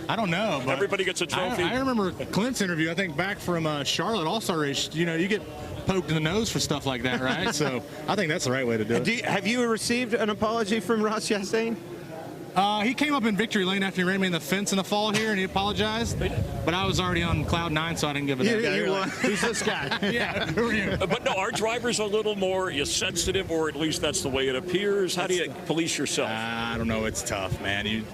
I don't know. But everybody gets a trophy. I remember Clint's interview, I think back from Charlotte All-Star race, you get poked in the nose for stuff like that, right? So I think that's the right way to do it. Have you received an apology from Ross Chastain? He came up in victory lane after he ran me in the fence in the fall here, and he apologized. But I was already on cloud 9, so I didn't give a damn. Who's this guy? Yeah, who are you? But no, our drivers are a little more sensitive, or at least that's the way it appears. How do you police yourself? I don't know. It's tough, man.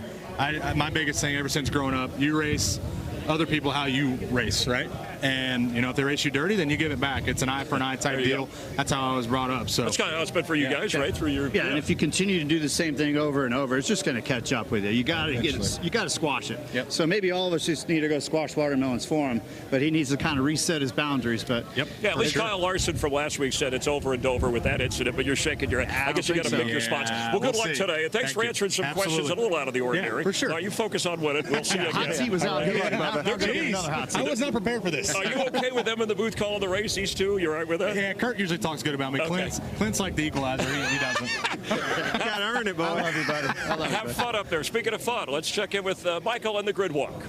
My biggest thing ever since growing up, you race other people how you race, right? And if they race you dirty, then you give it back. It's an eye for an eye type deal. Go. That's how I was brought up. So that's kind of how it's been for you guys, right? Through your and if you continue to do the same thing over and over, it's just going to catch up with you. You got to squash it. Yep. So maybe all of us just need to go squash watermelons for him, but he needs to kind of reset his boundaries. But at least Kyle Larson from last week said it's over and over with that incident. But you're shaking your head. I guess you got to pick your spots. Well, good luck today, and thanks for answering some questions a little out of the ordinary. Yeah, for sure. You focus on winning. We'll see you again. Hot seat was out here. I was not prepared for this. Are you okay with them in the booth calling the race? These two, you all right with that? Yeah, Kurt usually talks good about me. Okay. Clint's like the equalizer. He doesn't. Gotta earn it, boy. I love you, buddy. Have fun up there. Speaking of fun, let's check in with Michael and the grid walk.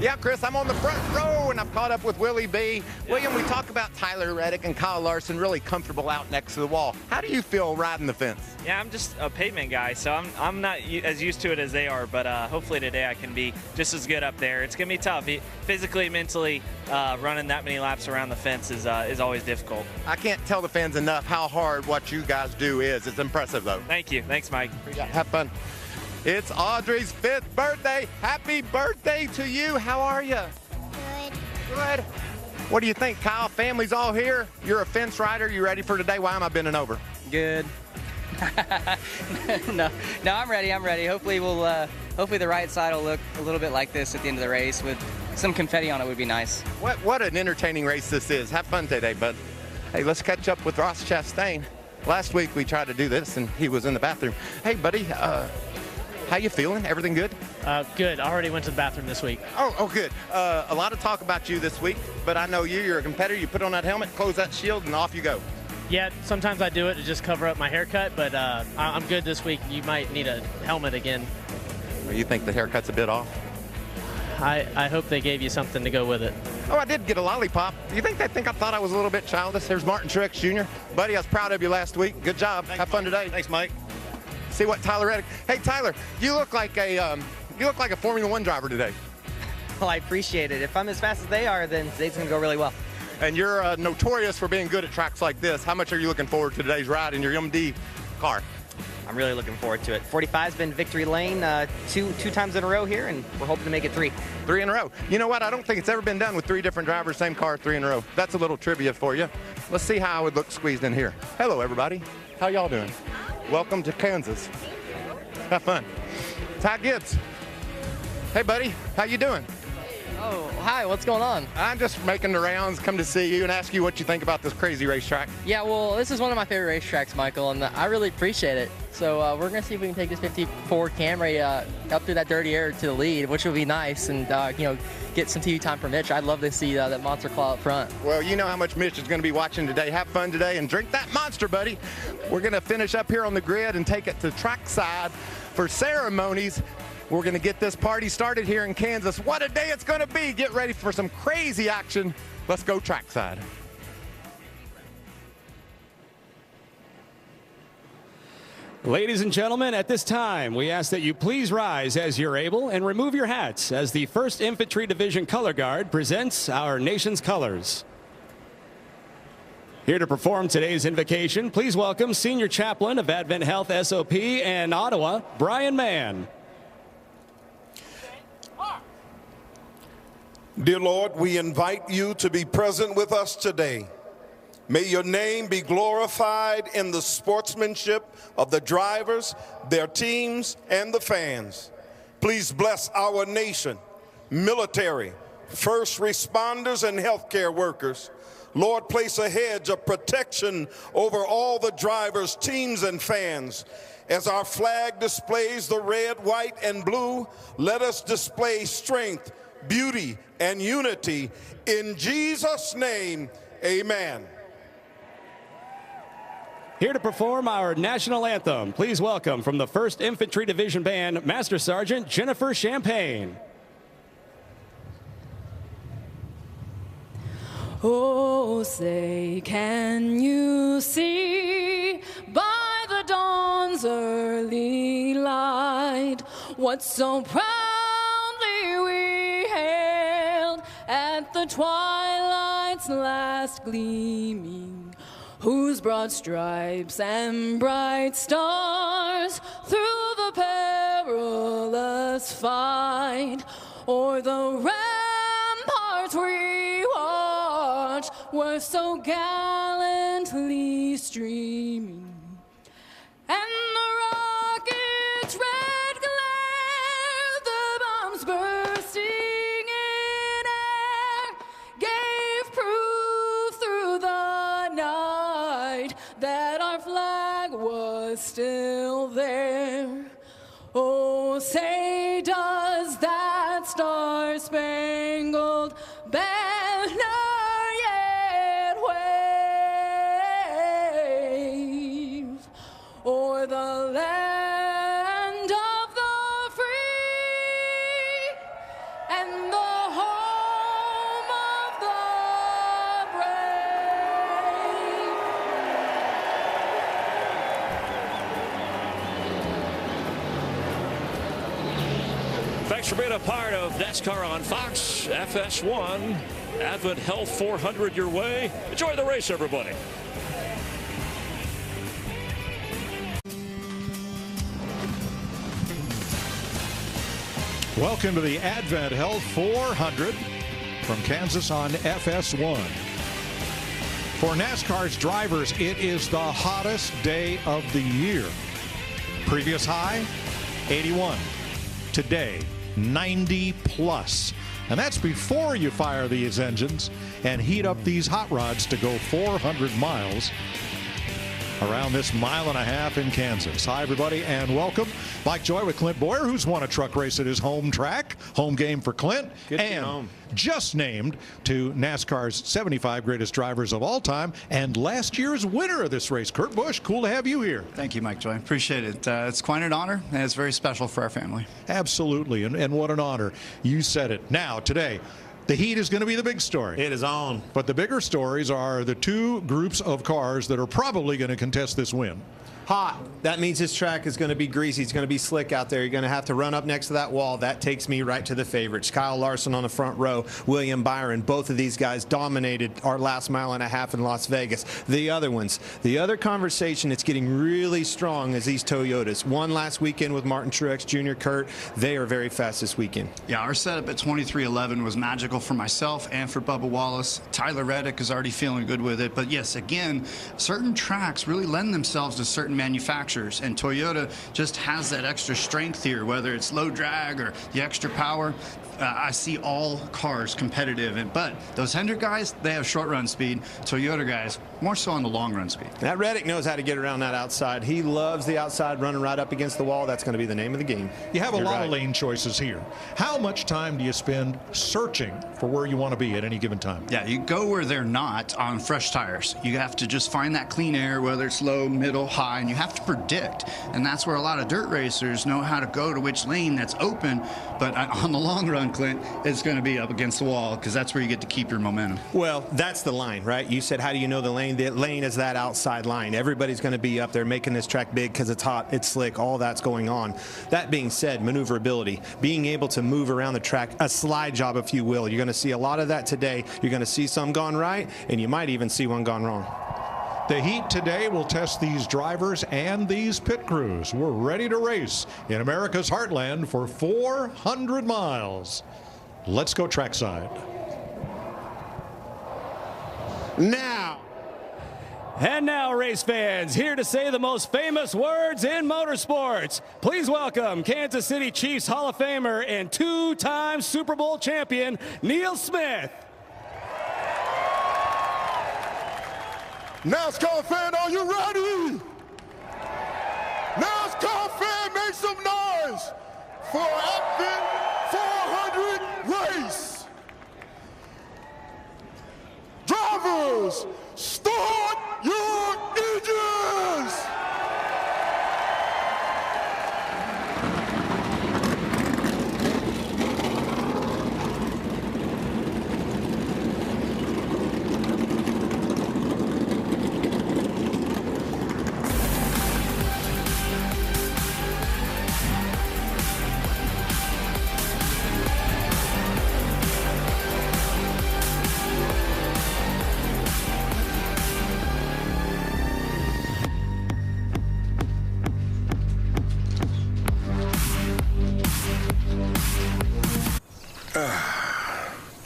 Yeah, Chris, I'm on the front row, and I've caught up with Willie B. William, we talk about Tyler Reddick and Kyle Larson really comfortable out next to the wall. How do you feel riding the fence? Yeah, I'm just a pavement guy, so I'm not as used to it as they are, but hopefully today I can be just as good up there. It's going to be tough. Physically, mentally, running that many laps around the fence is always difficult. I can't tell the fans enough how hard what you guys do is. It's impressive, though. Thank you. Thanks, Mike. Have fun. It's Audrey's 5th birthday. Happy birthday to you. How are you? Good. What do you think, Kyle? Family's all here. You're a fence rider. You ready for today? Why am I bending over? Good. No, I'm ready. Hopefully hopefully the right side will look a little bit like this at the end of the race with some confetti on it would be nice. What an entertaining race this is. Have fun today, bud. Hey, let's catch up with Ross Chastain. Last week we tried to do this and he was in the bathroom. Hey, buddy, how you feeling? Everything good? Good. I already went to the bathroom this week. Oh, good. A lot of talk about you this week, but I know you're a competitor. You put on that helmet, close that shield, and off you go. Yeah, sometimes I do it to just cover up my haircut, but I'm good this week. You might need a helmet again. You think the haircut's a bit off? I hope they gave you something to go with it. Oh, I did get a lollipop. Do you think they think I thought I was a little bit childish? There's Martin Truex Jr. Buddy, I was proud of you last week. Good job. Have fun today. Thanks, Mike. See what Tyler Reddick. Hey, Tyler, you look like a Formula One driver today. Well, I appreciate it. If I'm as fast as they are, then today's going to go really well. And you're notorious for being good at tracks like this. How much are you looking forward to today's ride in your MD car? I'm really looking forward to it. 45's been victory lane two times in a row here, and we're hoping to make it 3. 3 in a row. You know what? I don't think it's ever been done with 3 different drivers, same car, 3 in a row. That's a little trivia for you. Let's see how I would look squeezed in here. Hello, everybody. How y'all doing? Welcome to Kansas. Have fun. Ty Gibbs. Hey, buddy. How you doing? Oh, hi. What's going on? I'm just making the rounds, come to see you and ask you what you think about this crazy racetrack. Yeah, well, this is one of my favorite racetracks, Michael, and I really appreciate it. So we're going to see if we can take this 54 Camry up through that dirty air to the lead, which would be nice, and get some TV time for Mitch. I'd love to see that monster claw up front. Well, you know how much Mitch is going to be watching today. Have fun today and drink that monster, buddy. We're going to finish up here on the grid and take it to trackside for ceremonies. We're going to get this party started here in Kansas. What a day it's going to be. Get ready for some crazy action. Let's go trackside. Ladies and gentlemen, at this time, we ask that you please rise as you're able and remove your hats as the 1st Infantry Division Color Guard presents our nation's colors. Here to perform today's invocation, please welcome Senior Chaplain of Advent Health SOP and Ottawa, Brian Mann. Dear Lord, we invite you to be present with us today. May your name be glorified in the sportsmanship of the drivers, their teams, and the fans. Please bless our nation, military, first responders, and healthcare workers. Lord, place a hedge of protection over all the drivers, teams, and fans. As our flag displays the red, white, and blue, let us display strength, beauty, and unity. In Jesus' name, amen. Here to perform our national anthem, please welcome from the 1st Infantry Division Band, Master Sergeant Jennifer Champagne. Oh, say, can you see by the dawn's early light what so proudly we hailed at the twilight's last gleaming, whose broad stripes and bright stars through the perilous fight o'er the ramparts we watched were so gallantly streaming, and the rocket's red glare, the bombs bursting in air, gave proof through the night that our flag was still there. Oh, say, does that star-spangled banner yet wave o'er the land of the free and the home of the brave? Thanks for being a part of NASCAR on Fox, FS1, Advent Health 400 your way. Enjoy the race, everybody. Welcome to the Advent Health 400 from Kansas on FS1. For NASCAR's drivers, it is the hottest day of the year. Previous high, 81. Today, 90 plus. And that's before you fire these engines and heat up these hot rods to go 400 miles around this 1.5 miles in Kansas. Hi, everybody, and welcome. Mike Joy with Clint Boyer, who's won a truck race at his home track. Home game for Clint. Good to be and home. Just named to NASCAR's 75 greatest drivers of all time and last year's winner of this race. Kurt Busch, cool to have you here. Thank you, Mike Joy. Appreciate it. It's quite an honor, and it's very special for our family. Absolutely, and what an honor. You said it. Now, today, the heat is going to be the big story. It is on. But the bigger stories are the two groups of cars that are probably going to contest this win. Hot. That means this track is going to be greasy. It's going to be slick out there. You're going to have to run up next to that wall. That takes me right to the favorites. Kyle Larson on the front row. William Byron. Both of these guys dominated our last 1.5 miles in Las Vegas. The other ones. The other conversation that's getting really strong is these Toyotas. One last weekend with Martin Truex Jr., Kurt. They are very fast this weekend. Yeah, our setup at 2311 was magical for myself and for Bubba Wallace. Tyler Reddick is already feeling good with it. But yes, again, certain tracks really lend themselves to certain manufacturers, and Toyota just has that extra strength here, whether it's low drag or the extra power. I see all cars competitive, but those Hendrick guys, they have short run speed. Toyota guys, more so on the long run speed. That Reddick knows how to get around that outside. He loves the outside, running right up against the wall. That's going to be the name of the game. You have a lot of lane choices here. How much time do you spend searching for where you want to be at any given time? Yeah, you go where they're not on fresh tires. You have to just find that clean air, whether it's low, middle, high, and you have to predict. And that's where a lot of dirt racers know how to go to which lane that's open. But on the long run, Clint, it's going to be up against the wall, because that's where you get to keep your momentum. Well, that's the line, right? You said, how do you know the lane? The lane is that outside line. Everybody's going to be up there making this track big because it's hot, it's slick, all that's going on. That being said, maneuverability, being able to move around the track, a slide job, if you will. You're going to see a lot of that today. You're going to see some gone right, and you might even see one gone wrong. The heat today will test these drivers and these pit crews. We're ready to race in America's heartland for 400 miles. Let's go trackside. Now, And now, race fans, here to say the most famous words in motorsports. Please welcome Kansas City Chiefs Hall of Famer and two-time Super Bowl champion, Neil Smith. NASCAR fan, are you ready? NASCAR fan, make some noise for Advent 400 race. Drivers, start your engines!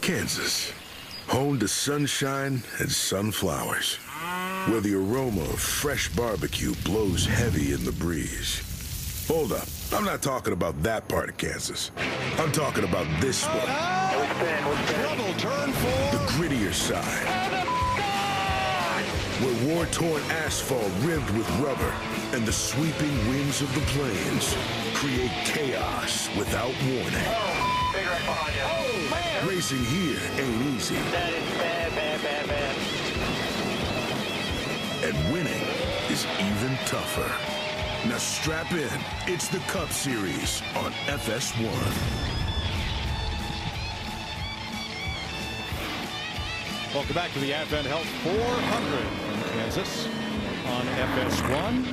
Kansas, home to sunshine and sunflowers, where the aroma of fresh barbecue blows heavy in the breeze. Hold up, I'm not talking about that part of Kansas. I'm talking about this one. Trouble, turn 4. The grittier side. Where war-torn asphalt ribbed with rubber and the sweeping winds of the plains create chaos without warning. Racing here ain't easy. That is bad. And winning is even tougher. Now strap in. It's the Cup Series on FS1. Welcome back to the Advent Health 400 from Kansas on FS1.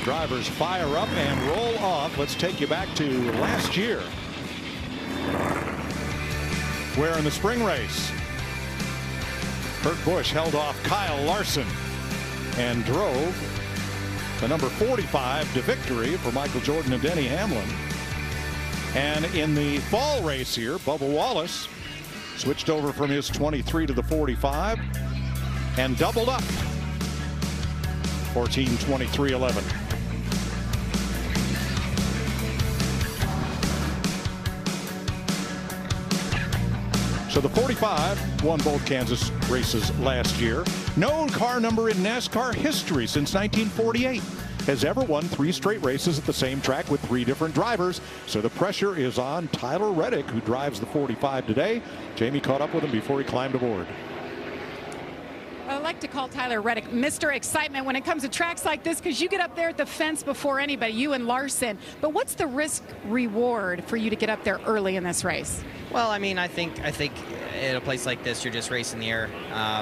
Drivers fire up and roll off. Let's take you back to last year, where in the spring race, Kurt Busch held off Kyle Larson and drove the number 45 to victory for Michael Jordan and Denny Hamlin. And in the fall race here, Bubba Wallace switched over from his 23 to the 45 and doubled up for Team 2311. So the 45 won both Kansas races last year. No car number in NASCAR history since 1948 has ever won 3 straight races at the same track with 3 different drivers. So the pressure is on Tyler Reddick, who drives the 45 today. Jamie caught up with him before he climbed aboard. I like to call Tyler Reddick Mr. Excitement when it comes to tracks like this, because you get up there at the fence before anybody, you and Larson. But what's the risk reward for you to get up there early in this race? Well, I mean, I think at a place like this, you're just racing the air.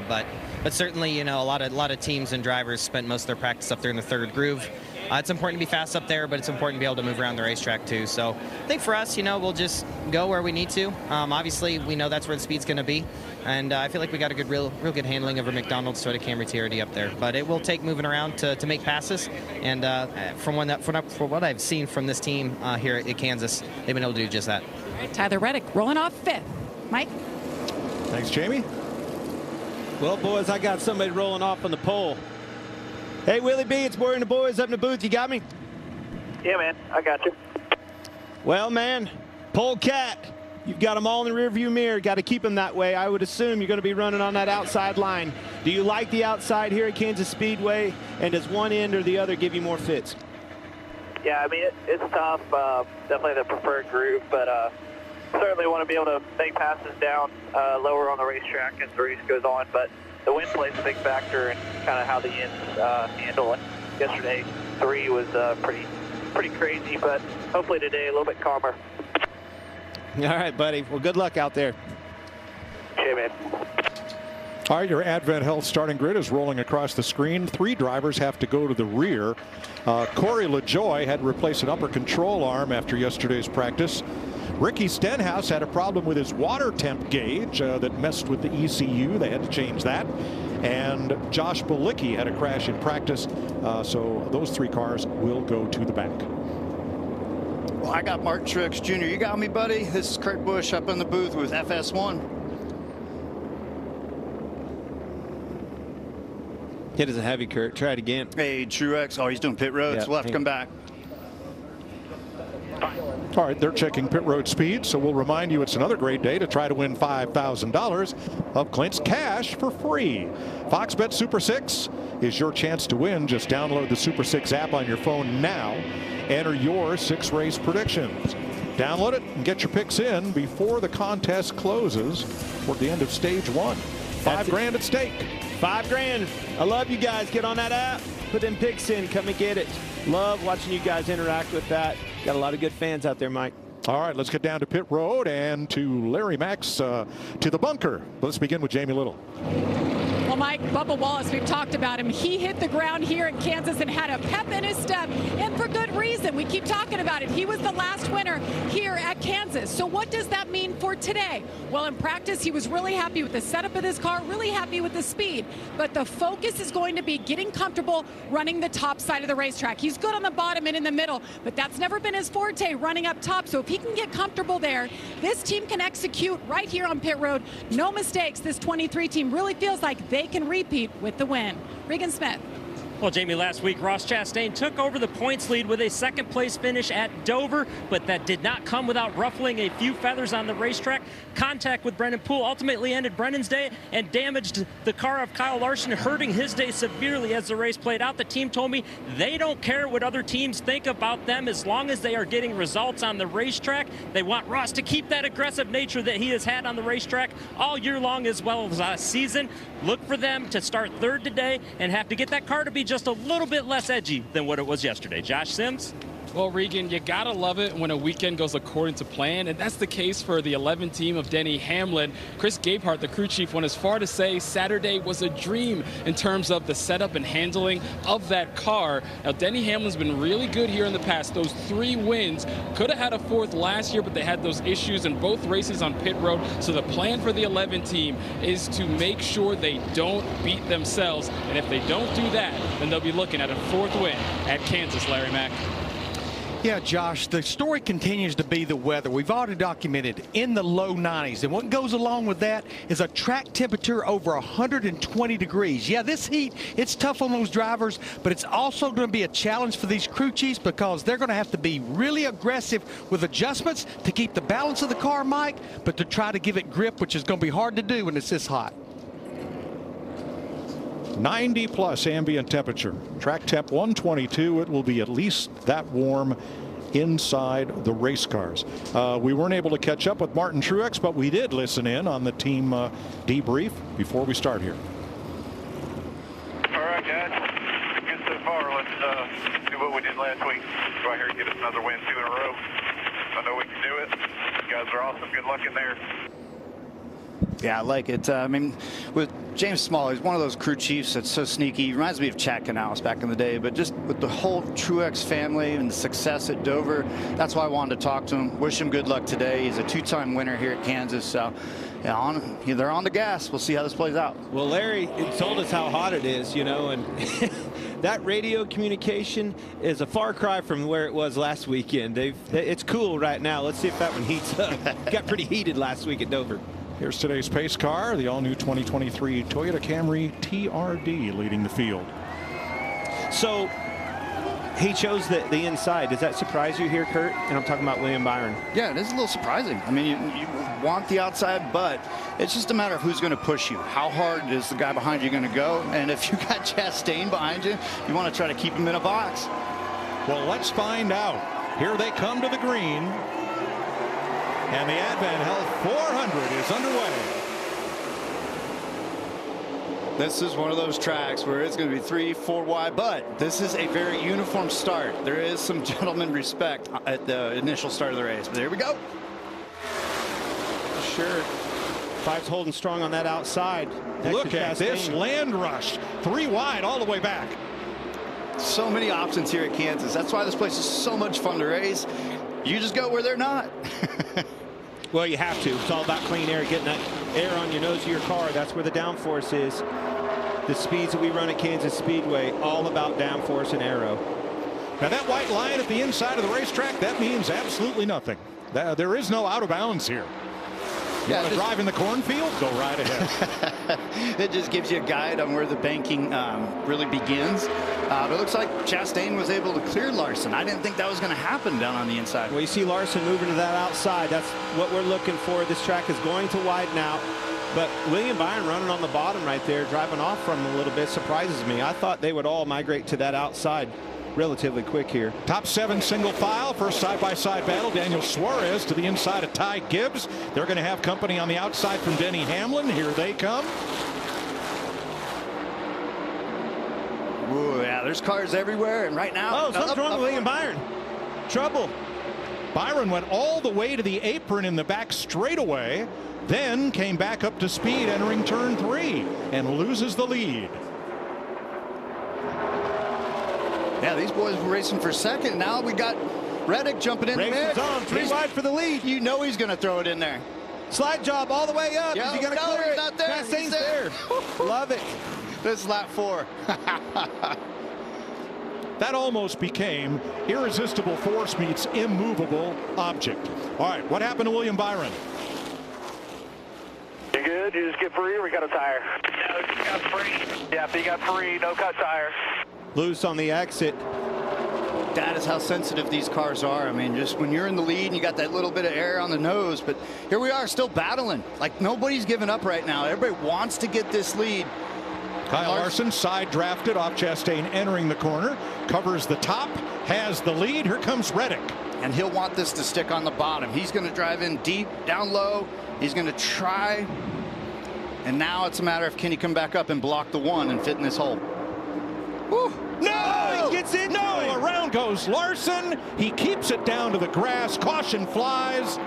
But certainly, you know, a lot of teams and drivers spent most of their practice up there in the third groove. It's important to be fast up there, but it's important to be able to move around the racetrack too. So I think for us, you know, we'll just go where we need to. Obviously, we know that's where the speed's going to be, and I feel like we got a good, real good handling of a McDonald's Toyota Camry TRD up there. But it will take moving around to make passes. And from what I've seen from this team here at Kansas, they've been able to do just that. All right, Tyler Reddick rolling off 5th. Mike. Thanks, Jamie. Well, boys, I got somebody rolling off on the pole. Hey, Willie B, it's Boy and the boys up in the booth. You got me? Yeah, man, I got you. Well, man, pole cat, you've got them all in the rearview mirror. Got to keep them that way. I would assume you're going to be running on that outside line. Do you like the outside here at Kansas Speedway? And does one end or the other give you more fits? Yeah, I mean, it's tough. Definitely the preferred groove, but certainly want to be able to make passes down lower on the racetrack as the race goes on. But the wind plays a big factor in kind of how the ends handle it. Yesterday, 3 was pretty crazy, but hopefully today a little bit calmer. All right, buddy. Well, good luck out there. Okay, man. All right, your Advent Health starting grid is rolling across the screen. 3 drivers have to go to the rear. Corey LaJoy had to replace an upper control arm after yesterday's practice. Ricky Stenhouse had a problem with his water temp gauge that messed with the ECU. They had to change that. And Josh Balicki had a crash in practice. So those 3 cars will go to the back. Well, I got Martin Truex Jr. You got me, buddy? This is Kurt Busch up in the booth with FS1. Hit as a heavy, Kurt. Try it again. Hey, Truex. Oh, he's doing pit roads. Yep. We'll have to come back. All right, they're checking pit road speed, so we'll remind you it's another great day to try to win $5,000 of Clint's cash for free. Fox Bet Super 6 is your chance to win. Just download the Super 6 app on your phone now. Enter your 6 race predictions. Download it and get your picks in before the contest closes toward the end of stage 1. $5,000 at stake. $5,000. I love you guys. Get on that app. Put them picks in. Come and get it. Love watching you guys interact with that. Got a lot of good fans out there, Mike. All right, let's get down to pit road and to Larry Max to the bunker. Let's begin with Jamie Little. Well, Mike, Bubba Wallace, we've talked about him. He hit the ground here in Kansas and had a pep in his step, and for good reason. We keep talking about it. He was the last winner here at Kansas. So what does that mean for today? Well, in practice, he was really happy with the setup of this car, really happy with the speed. But the focus is going to be getting comfortable running the top side of the racetrack. He's good on the bottom and in the middle, but that's never been his forte, running up top. So if he can get comfortable there, this team can execute right here on pit road. No mistakes. This 23 team really feels like they can repeat with the win. Regan Smith. Well, Jamie, last week, Ross Chastain took over the points lead with a second-place finish at Dover, but that did not come without ruffling a few feathers on the racetrack. Contact with Brennan Poole ultimately ended Brennan's day and damaged the car of Kyle Larson, hurting his day severely as the race played out. The team told me they don't care what other teams think about them as long as they are getting results on the racetrack. They want Ross to keep that aggressive nature that he has had on the racetrack all year long as well as last season. Look for them to start third today and have to get that car to be just a little bit less edgy than what it was yesterday. Josh Sims? Well, Regan, you gotta love it when a weekend goes according to plan, and that's the case for the 11 team of Denny Hamlin. Chris Gabehart, the crew chief, went as far to say Saturday was a dream in terms of the setup and handling of that car. Now, Denny Hamlin's been really good here in the past. Those 3 wins, could have had a 4th last year, but they had those issues in both races on pit road. So the plan for the 11 team is to make sure they don't beat themselves, and if they don't do that, then they'll be looking at a 4th win at Kansas. Larry Mack. Yeah, Josh, the story continues to be the weather. We've already documented in the low 90s. And what goes along with that is a track temperature over 120 degrees. Yeah, this heat, it's tough on those drivers, but it's also going to be a challenge for these crew chiefs because they're going to have to be really aggressive with adjustments to keep the balance of the car, Mike, but to try to give it grip, which is going to be hard to do when it's this hot. 90+ ambient temperature. Track temp 122. It will be at least that warm inside the race cars. We weren't able to catch up with Martin Truex, but we did listen in on the team debrief before we start here. All right, guys. Good so far. Let's do what we did last week. Go out here and get us another win, 2 in a row. I know we can do it. You guys are awesome. Good luck in there. Yeah, I like it. I mean, with James Small, he's one of those crew chiefs that's so sneaky. He reminds me of Chad Canales back in the day, but just with the whole Truex family and the success at Dover, that's why I wanted to talk to him. Wish him good luck today. He's a 2-time winner here at Kansas, so yeah, they're on the gas. We'll see how this plays out. Well, Larry told us how hot it is, you know, and that radio communication is a far cry from where it was last weekend. It's cool right now. Let's see if that one heats up. Got pretty heated last week at Dover. Here's today's pace car, the all-new 2023 Toyota Camry TRD leading the field. So he chose the inside. Does that surprise you here, Kurt? And I'm talking about William Byron. Yeah, it is a little surprising. I mean, you want the outside, but it's just a matter of who's going to push you. How hard is the guy behind you going to go? And if you got Chastain behind you, you want to try to keep him in a box. Well, let's find out. Here they come to the green. And the Advent Health 400 is underway. This is one of those tracks where it's going to be 3-4 wide, but this is a very uniform start. There is some gentleman respect at the initial start of the race. But there we go. Sure. Five's holding strong on that outside. Look at this land rush. 3 wide all the way back. So many options here at Kansas. That's why this place is so much fun to race. You just go where they're not. Well, you have to. It's all about clean air, getting that air on your nose of your car. That's where the downforce is. The speeds that we run at Kansas Speedway, all about downforce and aero. Now that white line at the inside of the racetrack, that means absolutely nothing. There is no out of bounds here. You want to drive in the cornfield? Go right ahead. It just gives you a guide on where the banking really begins. But it looks like Chastain was able to clear Larson. I didn't think that was going to happen down on the inside. Well, you see Larson moving to that outside. That's what we're looking for. This track is going to widen out. But William Byron running on the bottom right there, driving off from him a little bit, surprises me. I thought they would all migrate to that outside relatively quick here. Top 7 single file, first side-by-side battle. Daniel Suarez to the inside of Ty Gibbs. They're going to have company on the outside from Denny Hamlin. Here they come. Ooh, yeah, there's cars everywhere, and right now... Oh, something's wrong with William Byron. Trouble. Byron went all the way to the apron in the back straightaway, then came back up to speed entering turn 3 and loses the lead. Yeah, these boys were racing for second. Now we got Reddick jumping in the mix. On, 3 wide for the lead. You know he's going to throw it in there. Slide job all the way up. Yeah, Is he going to clear he's it? not there. Chastain's there. Love it. This is lap 4. That almost became irresistible force meets immovable object. All right, what happened to William Byron? You good? You just get free or we got a tire? No, you got free. Yeah, if you got free, no cut tire. Loose on the exit. That is how sensitive these cars are. I mean, just when you're in the lead and you got that little bit of air on the nose, but here we are still battling. Like nobody's giving up right now. Everybody wants to get this lead. Kyle Larson side drafted off Chastain entering the corner, covers the top, has the lead. Here comes Reddick. And he'll want this to stick on the bottom. He's going to drive in deep, down low. He's going to try. And now it's a matter of can he come back up and block the one and fit in this hole. Woo. No! He gets in. No! Around goes Larson. He keeps it down to the grass. Caution flies.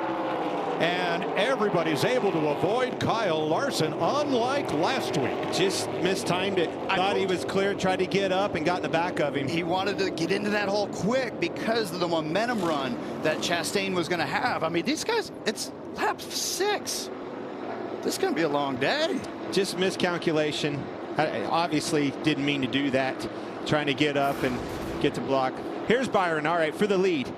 And everybody's able to avoid Kyle Larson, unlike last week. Just mistimed it. Thought he was clear, tried to get up and got in the back of him. He wanted to get into that hole quick because of the momentum run that Chastain was going to have. I mean, these guys, it's lap 6. This is going to be a long day. Just miscalculation. I obviously didn't mean to do that. Trying to get up and get to block. Here's Byron, all right, for the lead.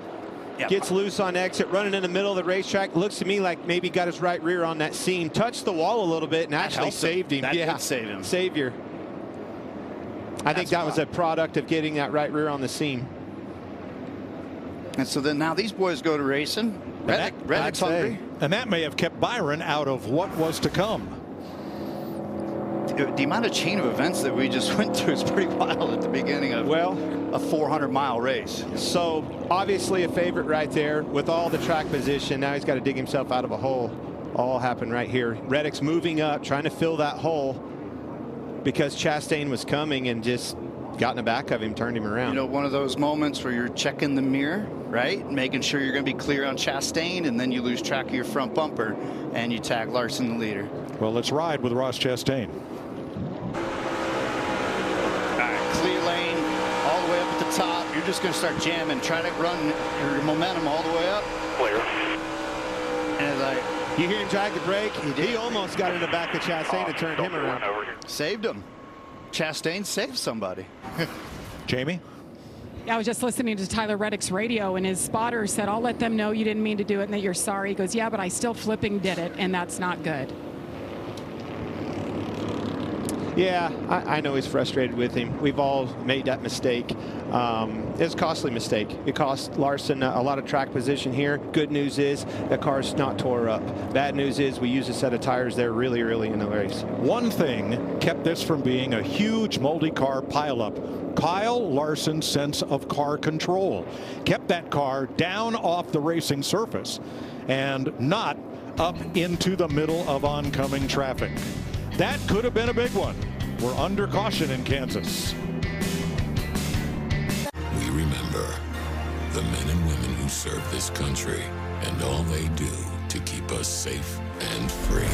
Yep. Gets loose on exit, running in the middle of the racetrack. Looks to me like maybe got his right rear on that seam. Touched the wall a little bit and actually saved him. That did save him. Savior. I think that was a product of getting that right rear on the seam. And so then now these boys go to racing. Reddick's hungry. And that may have kept Byron out of what was to come. The amount of chain of events that we just went through is pretty wild at the beginning of a 400-mile race. So obviously a favorite right there with all the track position. Now he's got to dig himself out of a hole. All happened right here. Reddick's moving up, trying to fill that hole because Chastain was coming and just got in the back of him, turned him around. You know, one of those moments where you're checking the mirror, right? Making sure you're going to be clear on Chastain, and then you lose track of your front bumper and you tag Larson, the leader. Well, let's ride with Ross Chastain. Clear lane all the way up at the top. You're just going to start jamming, trying to run your momentum all the way up. Clear. And like you hear him drag the brake. He almost got in the back of Chastain and turned him around. Saved him. Chastain saved somebody. Jamie? Yeah, I was just listening to Tyler Reddick's radio, and his spotter said, I'll let them know you didn't mean to do it and that you're sorry. He goes, yeah, but I still flipping did it, and that's not good. Yeah, I know he's frustrated with him. We've all made that mistake. It's a costly mistake. It cost Larson a lot of track position here. Good news is the car's not tore up. Bad news is we used a set of tires there really early in the race. One thing kept this from being a huge multi-car pileup. Kyle Larson's sense of car control kept that car down off the racing surface and not up into the middle of oncoming traffic. That could have been a big one. We're under caution in Kansas. We remember the men and women who serve this country and all they do to keep us safe and free.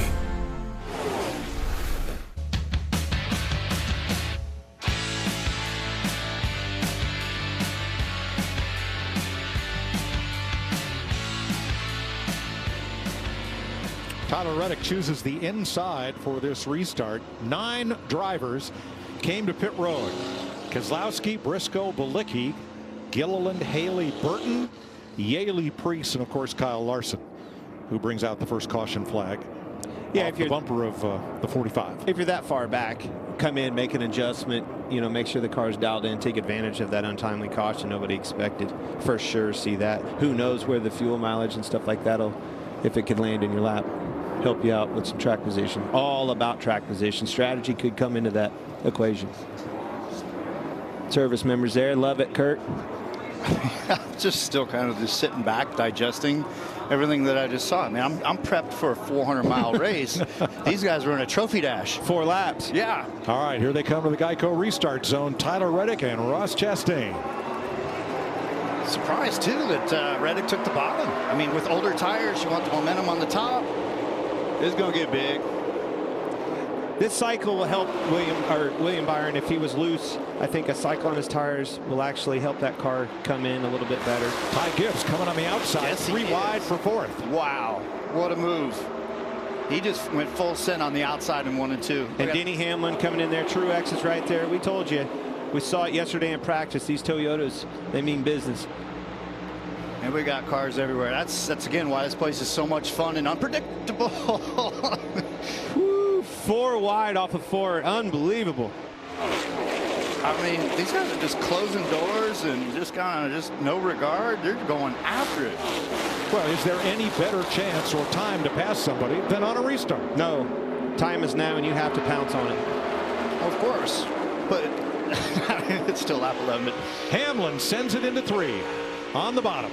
Tyler Reddick chooses the inside for this restart. 9 drivers came to pit road. Keselowski, Briscoe, Balicki, Gilliland, Haley, Burton, Yaley, Priest, and of course Kyle Larson, who brings out the first caution flag. Yeah, off the bumper of the 45. If you're that far back, come in, make an adjustment, make sure the car's dialed in, take advantage of that untimely caution nobody expected. For sure, see that. Who knows where the fuel mileage and stuff like that'll, if it could land in your lap, help you out with some track position. All about track position. Strategy could come into that equation. Service members there, love it, Kurt. Just still kind of just sitting back, digesting everything that I just saw. I mean, I'm prepped for a 400-mile race. These guys are in a trophy dash. 4 laps. Yeah. All right, here they come to the Geico restart zone. Tyler Reddick and Ross Chastain. Surprised, too, that Reddick took the bottom. I mean, with older tires, you want the momentum on the top. It's going to get big. This cycle will help William Byron if he was loose. I think a cycle on his tires will actually help that car come in a little bit better. Ty Gibbs coming on the outside, yes, 3 wide for 4th. Wow, what a move. He just went full send on the outside in 1 and 2. And Denny Hamlin coming in there. Truex is right there. We told you. We saw it yesterday in practice. These Toyotas, they mean business. And we got cars everywhere. That's again why this place is so much fun and unpredictable. Woo, 4 wide off of 4. Unbelievable. I mean, these guys are just closing doors and just kind of just no regard. They're going after it. Well, is there any better chance or time to pass somebody than on a restart? No. Time is now, and you have to pounce on it. Of course. But it's still lap 11. Hamlin sends it into 3 on the bottom.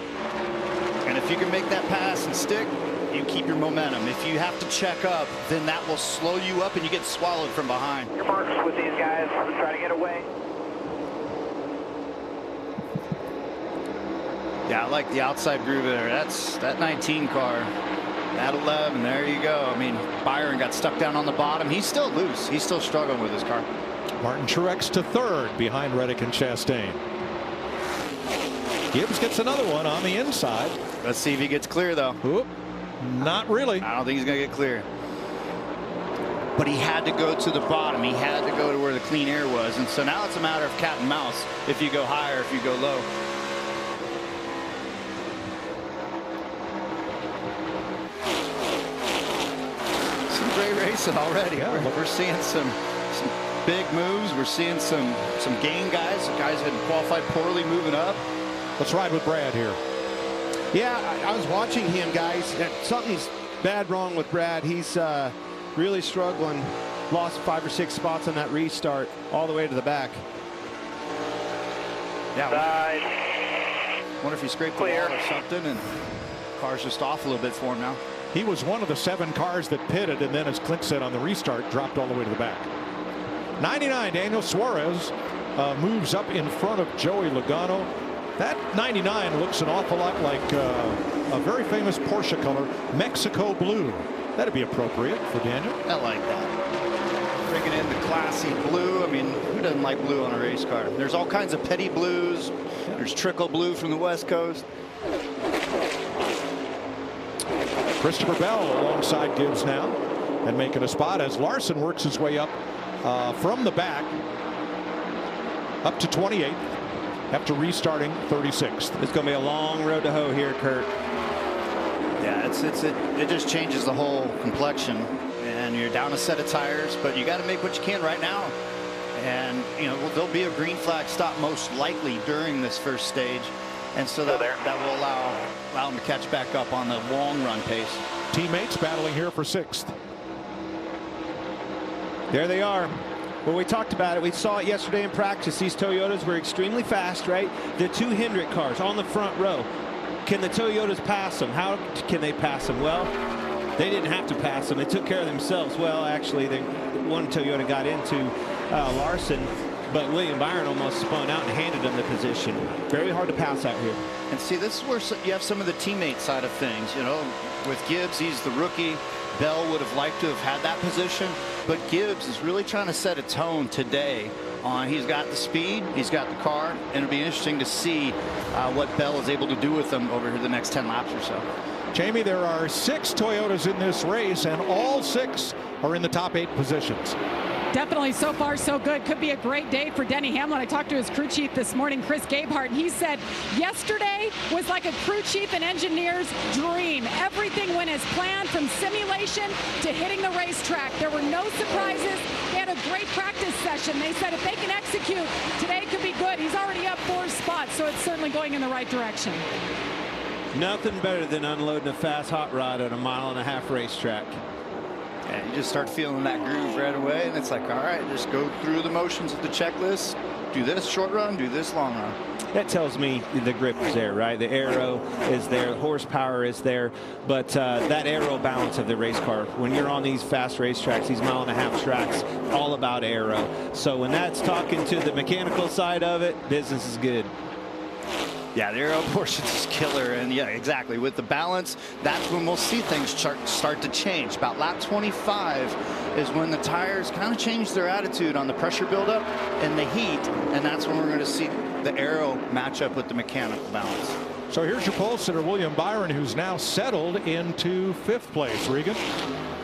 And if you can make that pass and stick, you keep your momentum. If you have to check up, then that will slow you up and you get swallowed from behind. Your marks with these guys to try to get away. Yeah, I like the outside groove there. That's that 19 car. That 11, there you go. I mean, Byron got stuck down on the bottom. He's still loose. He's still struggling with his car. Martin Truex to 3rd behind Reddick and Chastain. Gibbs gets another one on the inside. Let's see if he gets clear, though. Oop, not really. I don't think he's going to get clear. But he had to go to the bottom. He had to go to where the clean air was. And so now it's a matter of cat and mouse. If you go high or if you go low. Some great racing already. Yeah. We're seeing some big moves. We're seeing some gain guys. Some guys that qualified poorly moving up. Let's ride with Brad here. Yeah, I was watching him, guys. Something's bad wrong with Brad. He's really struggling. Lost 5 or 6 spots on that restart all the way to the back. Yeah. Wonder if he scraped the wall or something, and car's just off a little bit for him now. He was one of the 7 cars that pitted, and then, as Clint said on the restart, dropped all the way to the back. 99, Daniel Suarez moves up in front of Joey Logano. That 99 looks an awful lot like a very famous Porsche color, Mexico blue. That'd be appropriate for Daniel. I like that. Bringing in the classy blue. I mean, who doesn't like blue on a race car? There's all kinds of petty blues. There's trickle blue from the West Coast. Christopher Bell alongside Gibbs now and making a spot as Larson works his way up from the back up to 28th after restarting 36th. It's going to be a long road to hoe here, Kurt. Yeah, it just changes the whole complexion, and you're down a set of tires, but you got to make what you can right now. And there'll be a green flag stop most likely during this first stage, and so that will allow them to catch back up on the long run pace. Teammates battling here for 6th. There they are. Well, we talked about it. We saw it yesterday in practice. These Toyotas were extremely fast, right? The 2 Hendrick cars on the front row. Can the Toyotas pass them? How can they pass them? Well, they didn't have to pass them. They took care of themselves. Well, actually, one Toyota got into Larson, but William Byron almost spun out and handed him the position. Very hard to pass out here. And see, this is where you have some of the teammate side of things. With Gibbs, he's the rookie. Bell would have liked to have had that position, but Gibbs is really trying to set a tone today. He's got the speed, he's got the car, and it'll be interesting to see what Bell is able to do with them over here the next 10 laps or so. Jamie, there are 6 Toyotas in this race, and all 6 are in the top 8 positions. Definitely, so far so good. Could be a great day for Denny Hamlin. I talked to his crew chief this morning, Chris Gabehart, and he said yesterday was like a crew chief and engineer's dream. Everything went as planned, from simulation to hitting the racetrack. There were no surprises. They had a great practice session. They said if they can execute, today could be good. He's already up 4 spots, so it's certainly going in the right direction. Nothing better than unloading a fast hot rod on a 1.5-mile racetrack. Yeah, you just start feeling that groove right away, and it's like, all right, just go through the motions of the checklist. Do this short run, do this long run. That tells me the grip is there, right? The aero is there, the horsepower is there, but that aero balance of the race car, when you're on these fast racetracks, these 1.5-mile tracks, all about aero. So when that's talking to the mechanical side of it, business is good. Yeah, the aero portion is killer, and yeah, exactly. With the balance, that's when we'll see things start to change. About lap 25 is when the tires kind of change their attitude on the pressure buildup and the heat, and that's when we're going to see the aero match up with the mechanical balance. So here's your pole sitter, William Byron, who's now settled into 5th place. Regan?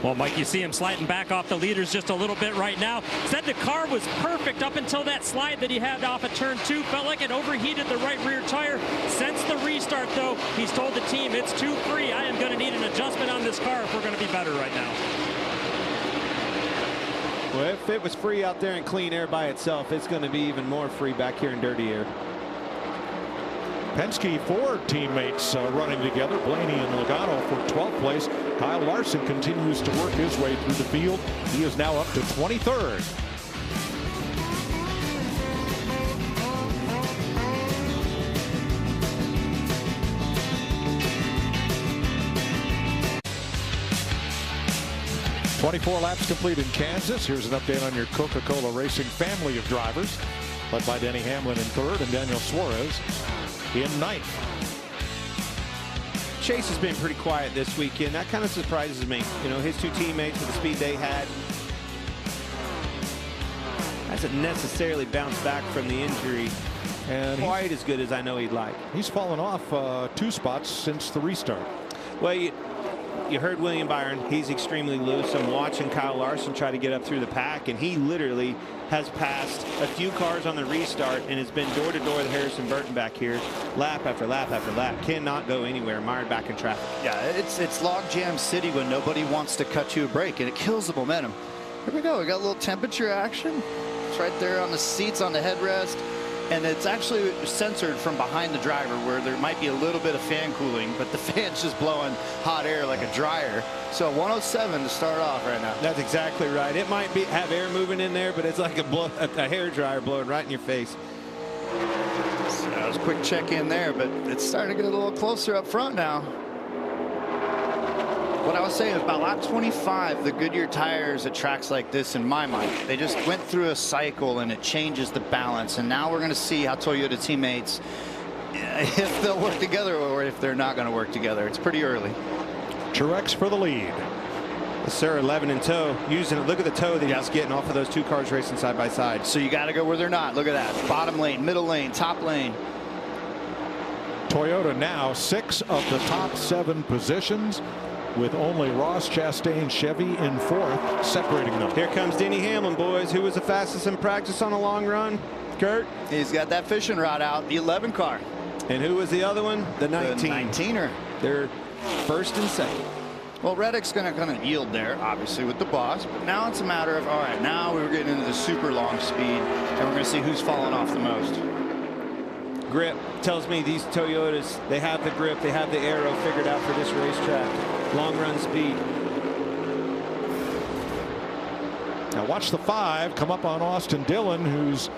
Well, Mike, you see him sliding back off the leaders just a little bit right now. Said the car was perfect up until that slide that he had off of turn 2. Felt like it overheated the right rear tire. Since the restart, though, he's told the team it's too free. I am going to need an adjustment on this car if we're going to be better right now. Well, if it was free out there in clean air by itself, it's going to be even more free back here in dirty air. Penske 4 teammates running together, Blaney and Logano for 12th place. Kyle Larson continues to work his way through the field. He is now up to 23rd. "24 laps complete in Kansas." Here's an update on your Coca-Cola Racing family of drivers, led by Denny Hamlin in 3rd and Daniel Suarez in 9th. Chase has been pretty quiet this weekend. That kind of surprises me. You know, his 2 teammates with the speed they had hasn't necessarily bounced back from the injury and quite as good as I know he'd like. He's fallen off 2 spots since the restart. Well, you heard William Byron. He's extremely loose. I'm watching Kyle Larson try to get up through the pack, and he literally has passed a few cars on the restart and has been door to door with Harrison Burton back here, lap after lap after lap. Cannot go anywhere, mired back in traffic. Yeah, it's log jam city when nobody wants to cut you a break, and it kills the momentum. Here we go. We got a little temperature action. It's right there on the seats, on the headrest. And it's actually censored from behind the driver, where there might be a little bit of fan cooling, but the fan's just blowing hot air like a dryer. So 107 to start off right now. That's exactly right. It might have air moving in there, but it's like a hair dryer blowing right in your face. So that was a quick check in there, but it's starting to get a little closer up front now. What I was saying is about lap 25, the Goodyear tires at tracks like this, in my mind, they just went through a cycle and it changes the balance. And now we're going to see how Toyota teammates, if they'll work together or if they're not going to work together. It's pretty early. Truex for the lead. Yes, sir, 11 in tow. Using it. Look at the tow that he's getting off of those 2 cars racing side by side. So you got to go where they're not. Look at that. Bottom lane, middle lane, top lane. Toyota now 6 of the top 7 positions, with only Ross Chastain Chevy in 4th separating them. Here comes Denny Hamlin, boys. Who was the fastest in practice on a long run? Kurt? He's got that fishing rod out, the 11 car. And who was the other one? The 19. The 19er. They're 1st and 2nd. Well, Reddick's going to kind of yield there, obviously, with the boss. But now it's a matter of, all right, now we're getting into the super long speed, and we're going to see who's falling off the most. Grip tells me these Toyotas, they have the grip, they have the aero figured out for this racetrack. Long run speed. Now watch the 5 come up on Austin Dillon, who's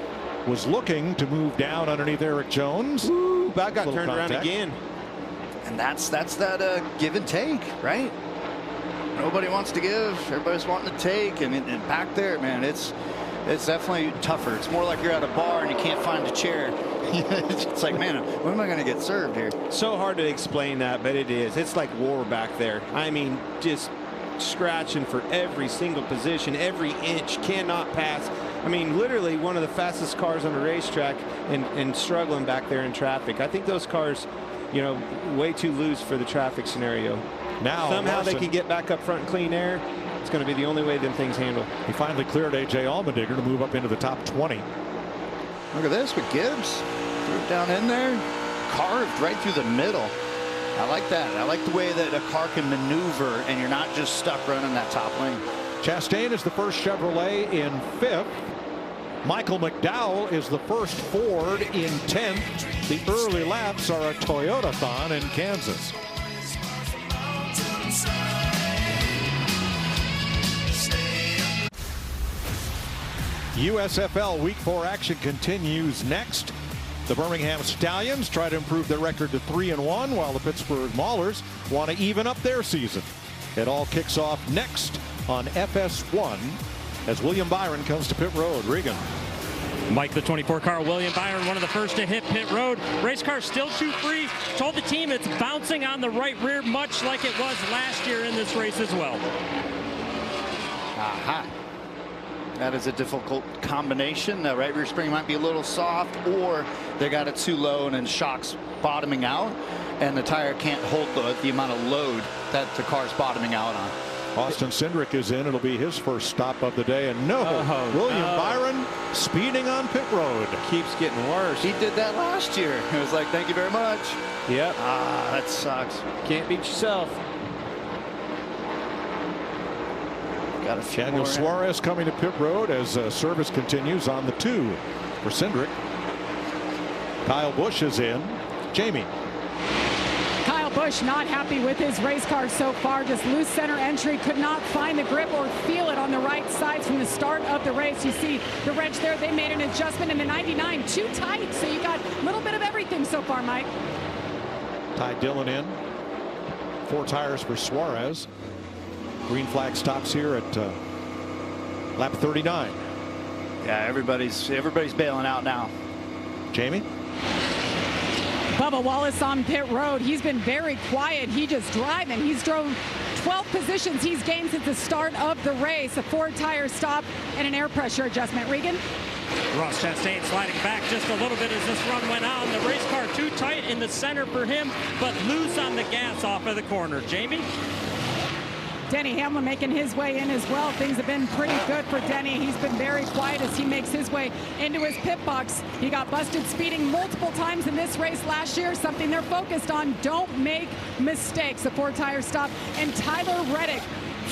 was looking to move down underneath Eric Jones. Ooh, that got turned around again. And that's that give and take, right? Nobody wants to give, everybody's wanting to take, and back there, man, it's definitely tougher. It's more like you're at a bar and you can't find a chair. It's like, man, when am I going to get served here? So hard to explain that, but it is. It's like war back there. I mean, just scratching for every single position, every inch, cannot pass. I mean, literally one of the fastest cars on the racetrack and struggling back there in traffic. I think those cars, you know, way too loose for the traffic scenario. Now somehow Larson, they can get back up front in clean air. It's going to be the only way them things handle. He finally cleared A.J. Allmendinger to move up into the top 20. Look at this with Gibbs. Threw it down in there. Carved right through the middle. I like that. I like the way that a car can maneuver and you're not just stuck running that top lane. Chastain is the first Chevrolet in 5th. Michael McDowell is the first Ford in 10th. The early laps are a Toyota-thon in Kansas. USFL Week 4 action continues next. The Birmingham Stallions try to improve their record to 3-1, while the Pittsburgh Maulers want to even up their season. It all kicks off next on FS1 as William Byron comes to pit road. Regan. Mike, the 24 car, William Byron, one of the first to hit pit road. Race car still too free. Told the team it's bouncing on the right rear, much like it was last year in this race as well. Aha. That is a difficult combination. The right rear spring might be a little soft, or they got it too low and then shocks bottoming out, and the tire can't hold the amount of load that the car's bottoming out on. Austin Cindric is in. It'll be his first stop of the day. And William Byron speeding on pit road. Keeps getting worse. He did that last year. It was like, thank you very much. Yep. Ah, that sucks. Can't beat yourself. Got a few Daniel more Suarez coming to pit road as service continues on the 2 for Cindric. Kyle Busch is in. Jamie. Kyle Busch not happy with his race car so far. Just loose center entry. Could not find the grip or feel it on the right side from the start of the race. You see the wrench there. They made an adjustment in the 99. Too tight. So you got a little bit of everything so far, Mike. Ty Dillon in. 4 tires for Suarez. Green flag stops here at lap 39. Yeah, everybody's bailing out now. Jamie. Bubba Wallace on pit road. He's been very quiet. He just driving. He's drove 12 positions he's gained since the start of the race. A 4-tire stop and an air pressure adjustment. Regan. Ross Chastain sliding back just a little bit as this run went on. The race car too tight in the center for him, but loose on the gas off of the corner. Jamie. Denny Hamlin making his way in as well. Things have been pretty good for Denny. He's been very quiet as he makes his way into his pit box. He got busted speeding multiple times in this race last year, something they're focused on. Don't make mistakes. A 4-tire stop. And Tyler Reddick,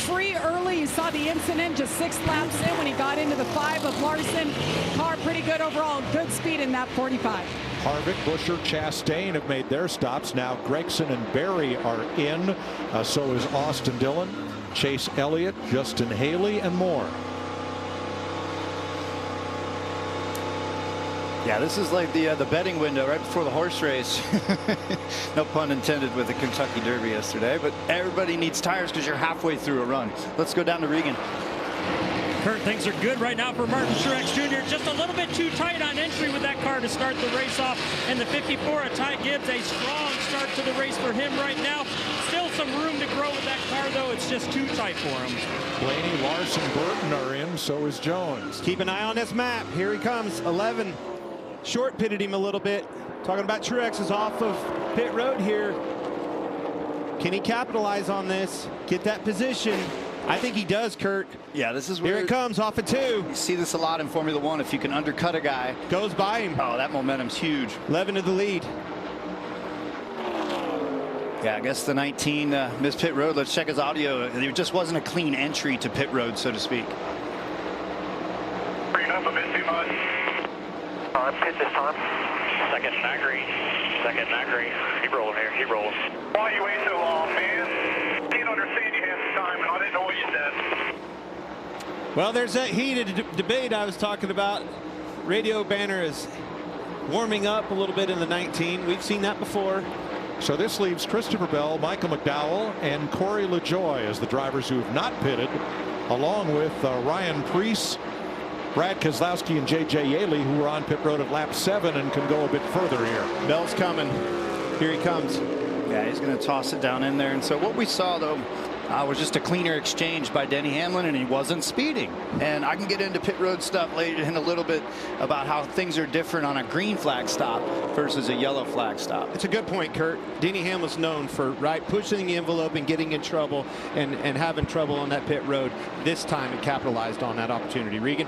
free early. You saw the incident just 6 laps in when he got into the 5 of Larson. Car pretty good overall. Good speed in that 45. Harvick, Buescher, Chastain have made their stops. Now Gregson and Berry are in. So is Austin Dillon, Chase Elliott, Justin Haley, and more. Yeah, this is like the betting window right before the horse race. No pun intended with the Kentucky Derby yesterday, but everybody needs tires because you're halfway through a run. Let's go down to Regan. Kurt, things are good right now for Martin Truex Jr. Just a little bit too tight on entry with that car to start the race off. And the 54 of Ty Gibbs, a strong start to the race for him right now. Still some room to grow with that car, though. It's just too tight for him. Blaney, Larson, Burton are in. So is Jones. Keep an eye on this map. Here he comes. 11. Short pitted him a little bit. Talking about Truex is off of pit road here. Can he capitalize on this? Get that position? I think he does, Kurt. Yeah, this is where here it comes off of 2. You see this a lot in Formula 1. If you can undercut a guy, goes by him. Oh, that momentum's huge. 11 to the lead. Yeah, I guess the 19 missed pit road. Let's check his audio. It just wasn't a clean entry to pit road, so to speak. Bring up a bit too much. Pit this time. Second, not green. Second, not green. Keep rolling here. Keep rolling. Why you wait so long, man? Can't understand you half the time, and I didn't know what you said. Well, there's that heated debate I was talking about. Radio banner is warming up a little bit in the 19. We've seen that before. So this leaves Christopher Bell, Michael McDowell, and Corey LaJoie as the drivers who have not pitted, along with Ryan Preece, Brad Keselowski, and J.J. Yaley, who were on pit road at lap 7 and can go a bit further here. Bell's coming. Here he comes. Yeah, he's going to toss it down in there. And so what we saw, though, was just a cleaner exchange by Denny Hamlin, and he wasn't speeding. And I can get into pit road stuff later in a little bit about how things are different on a green flag stop versus a yellow flag stop. It's a good point, Kurt. Denny Hamlin's known for pushing the envelope and getting in trouble and having trouble on that pit road. This time it capitalized on that opportunity. Regan?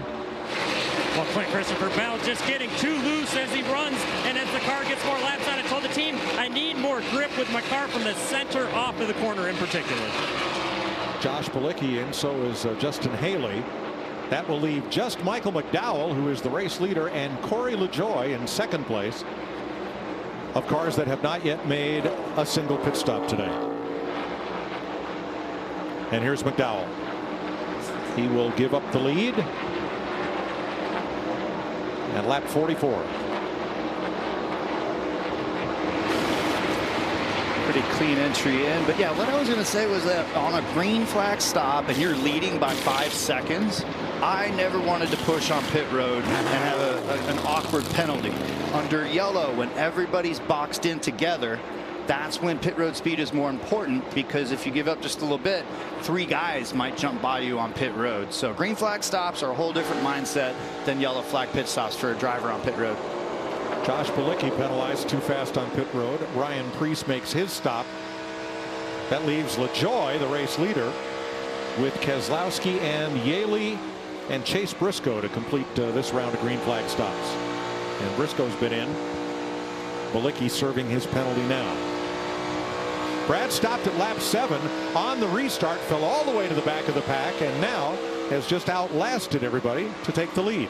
Well, Clint Christopher Bell just getting too loose as he runs, and as the car gets more laps on it, told the team, I need more grip with my car from the center off of the corner in particular. Josh Bilicki, and so is Justin Haley. That will leave just Michael McDowell, who is the race leader, and Corey LaJoie in second place of cars that have not yet made a single pit stop today. And here's McDowell. He will give up the lead. And lap 44. Pretty clean entry in. But yeah, what I was going to say was that on a green flag stop and you're leading by 5 seconds, I never wanted to push on pit road and have an awkward penalty. Under yellow, when everybody's boxed in together, that's when pit road speed is more important, because if you give up just a little bit, 3 guys might jump by you on pit road. So green flag stops are a whole different mindset than yellow flag pit stops for a driver on pit road. Josh Bilicki penalized too fast on pit road. Ryan Preece makes his stop. That leaves LaJoie, the race leader, with Keselowski and Yaley and Chase Briscoe to complete this round of green flag stops. And Briscoe's been in. Bilicki serving his penalty now. Brad stopped at lap 7 on the restart, fell all the way to the back of the pack, and now has just outlasted everybody to take the lead.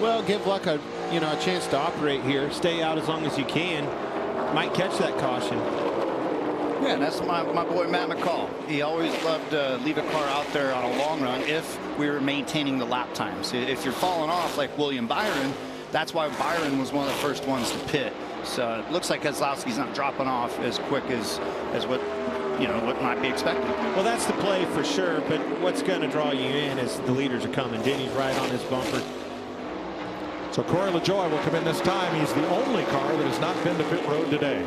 Well, give Luck a chance to operate here. Stay out as long as you can. Might catch that caution. Yeah, that's my boy Matt McCall. He always loved to leave a car out there on a long run if we were maintaining the lap times. If you're falling off like William Byron, that's why Byron was one of the first ones to pit. So it looks like Keselowski's not dropping off as quick as what what might be expected. Well, that's the play for sure, but what's going to draw you in is the leaders are coming. Denny's right on his bumper. So Corey LaJoie will come in this time. He's the only car that has not been to pit road today.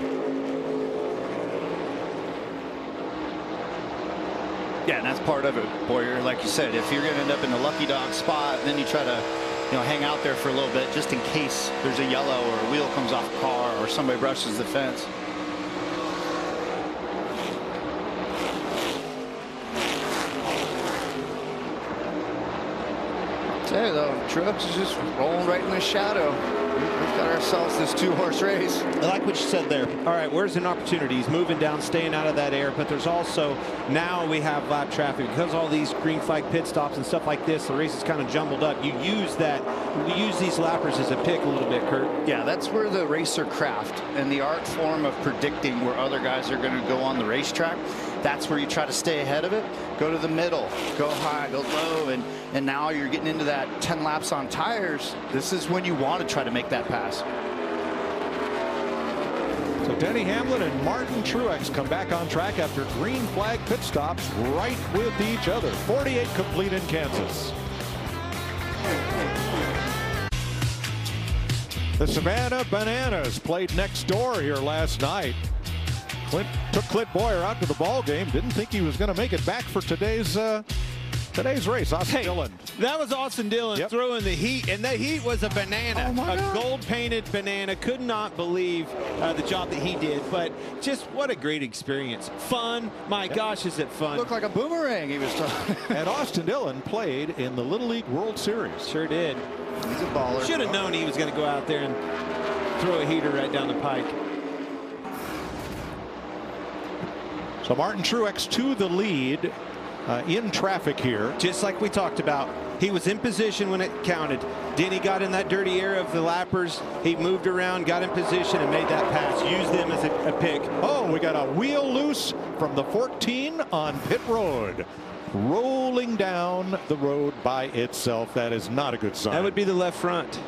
Yeah, and that's part of it, Boyer. Like you said, if you're going to end up in the lucky dog spot, then you try to hang out there for a little bit just in case there's a yellow or a wheel comes off a car or somebody brushes the fence. I'll tell you though, Truex is just rolling right in the shadow. We've got ourselves this 2-horse race. I like what you said there. All right, where's an opportunity? He's moving down, staying out of that air, but there's also, now we have lap traffic. Because all these green flag pit stops and stuff like this, the race is kind of jumbled up. You use these lappers as a pick a little bit, Kurt. Yeah, that's where the racer craft and the art form of predicting where other guys are going to go on the racetrack. That's where you try to stay ahead of it. Go to the middle, go high, go low, and now you're getting into that 10 laps on tires. This is when you want to try to make that pass. So Denny Hamlin and Martin Truex come back on track after green flag pit stops right with each other. 48 complete in Kansas. The Savannah Bananas played next door here last night. Clint took Clint Boyer out to the ball game. Didn't think he was going to make it back for today's race. Austin Dillon. That was Austin Dillon throwing the heat, and the heat was a banana, a gold-painted banana. Could not believe the job that he did, but just what a great experience. Fun. My gosh, is it fun. Looked like a boomerang he was talking. And Austin Dillon played in the Little League World Series. Sure did. He's a baller. Should have known he was going to go out there and throw a heater right down the pike. So Martin Truex to the lead in traffic here. Just like we talked about, he was in position when it counted. Denny got in that dirty air of the lappers. He moved around, got in position, and made that pass. Used them as a pick. Oh, we got a wheel loose from the 14 on pit road. Rolling down the road by itself. That is not a good sign. That would be the left front.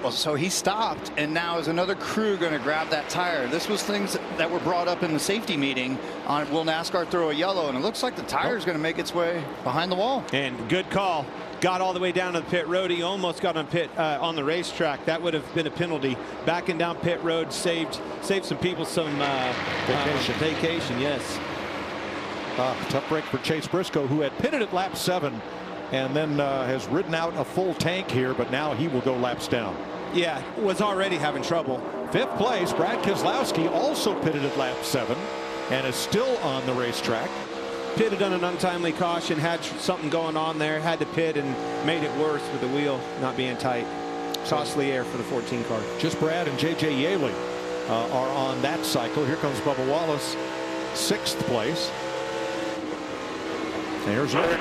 Well, so he stopped, and now is another crew going to grab that tire? This was things that were brought up in the safety meeting on will NASCAR throw a yellow, and it looks like the tire is going to make its way behind the wall. And good call. Got all the way down to the pit road. He almost got on the racetrack. That would have been a penalty. Backing down pit road saved some people some vacation. Yes. Tough break for Chase Briscoe, who had pitted at lap 7 and then has ridden out a full tank here, but now he will go laps down. Yeah, was already having trouble. 5th place, Brad Keselowski, also pitted at lap 7 and is still on the racetrack. Pitted on an untimely caution, had something going on there, had to pit and made it worse with the wheel not being tight. Costly air for the 14 car. Just Brad and J.J. Yaley are on that cycle. Here comes Bubba Wallace, 6th place. There's Rick.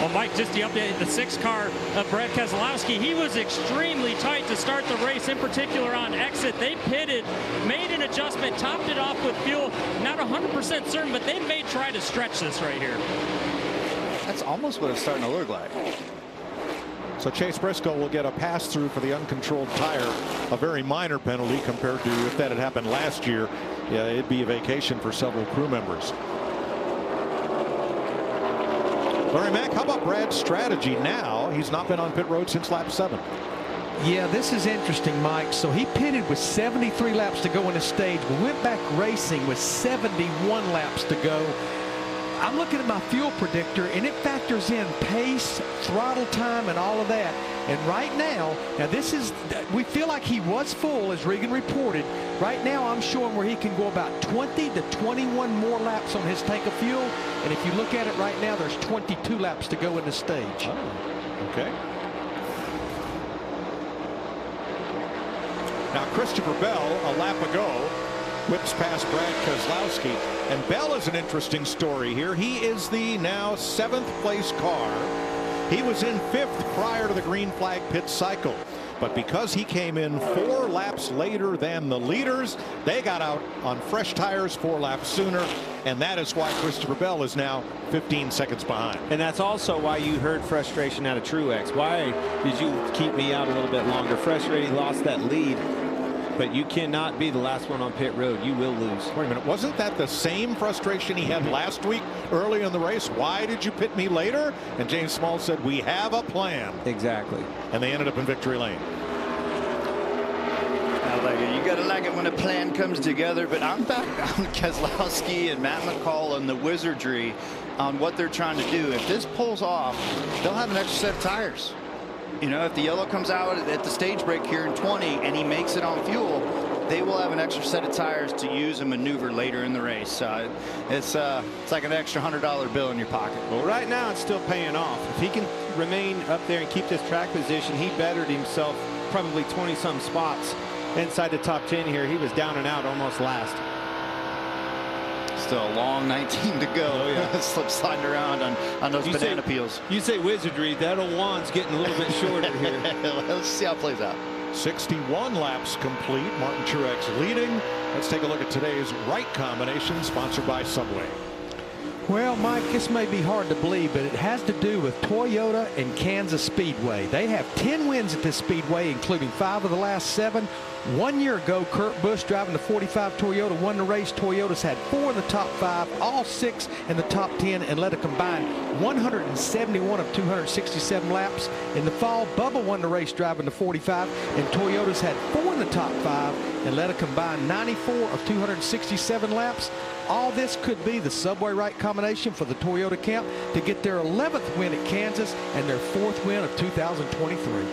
Well, Mike, just the update, the 6th car of Brad Keselowski, he was extremely tight to start the race, in particular on exit. They pitted, made an adjustment, topped it off with fuel. Not 100% certain, but they may try to stretch this right here. That's almost what it's starting to look like. So Chase Briscoe will get a pass through for the uncontrolled tire, a very minor penalty compared to if that had happened last year. Yeah, it'd be a vacation for several crew members. Larry Mack, how about Brad's strategy now? He's not been on pit road since lap 7. Yeah, this is interesting, Mike. So he pitted with 73 laps to go in the stage. We went back racing with 71 laps to go. I'm looking at my fuel predictor, and it factors in pace, throttle time, and all of that. And right now this is, we feel like he was full, as Regan reported. Right now, I'm showing where he can go about 20 to 21 more laps on his tank of fuel. And if you look at it right now, there's 22 laps to go in the stage. Oh, okay. Now, Christopher Bell, a lap ago, whips past Brad Keselowski. And Bell is an interesting story here. He is the now 7th place car. He was in 5th prior to the green flag pit cycle. But because he came in 4 laps later than the leaders, they got out on fresh tires 4 laps sooner. And that is why Christopher Bell is now 15 seconds behind. And that's also why you heard frustration out of Truex. Why did you keep me out a little bit longer? Frustrated, he lost that lead. But you cannot be the last one on pit road. You will lose. Wait a minute. Wasn't that the same frustration he had last week early in the race? Why did you pit me later? And James Small said, we have a plan. Exactly. And they ended up in victory lane. I like it. You got to like it when a plan comes together. But I'm back on Keselowski and Matt McCall and the wizardry on what they're trying to do. If this pulls off, they'll have an extra set of tires. You know, if the yellow comes out at the stage break here in 20 and he makes it on fuel, they will have an extra set of tires to use and maneuver later in the race. It's like an extra $100 bill in your pocket. Well, right now it's still paying off. If he can remain up there and keep this track position, he bettered himself probably 20-some spots inside the top 10 here. He was down and out almost last. Still a long 19 to go. Oh, yeah. Slip sliding around on those banana peels. You say wizardry, that old wand's getting a little bit shorter here. Let's see how it plays out. 61 laps complete. Martin Truex leading. Let's take a look at today's right combination, sponsored by Subway. Well, Mike, this may be hard to believe, but it has to do with Toyota and Kansas Speedway. They have 10 wins at this speedway, including 5 of the last 7. 1 year ago, Kurt Busch, driving the 45 Toyota, won the race. Toyotas had 4 in the top 5, all 6 in the top 10, and led a combined 171 of 267 laps. In the fall, Bubba won the race driving the 45, and Toyotas had 4 in the top 5 and led a combined 94 of 267 laps. All this could be the Subway right combination for the Toyota camp to get their 11th win at Kansas and their 4th win of 2023.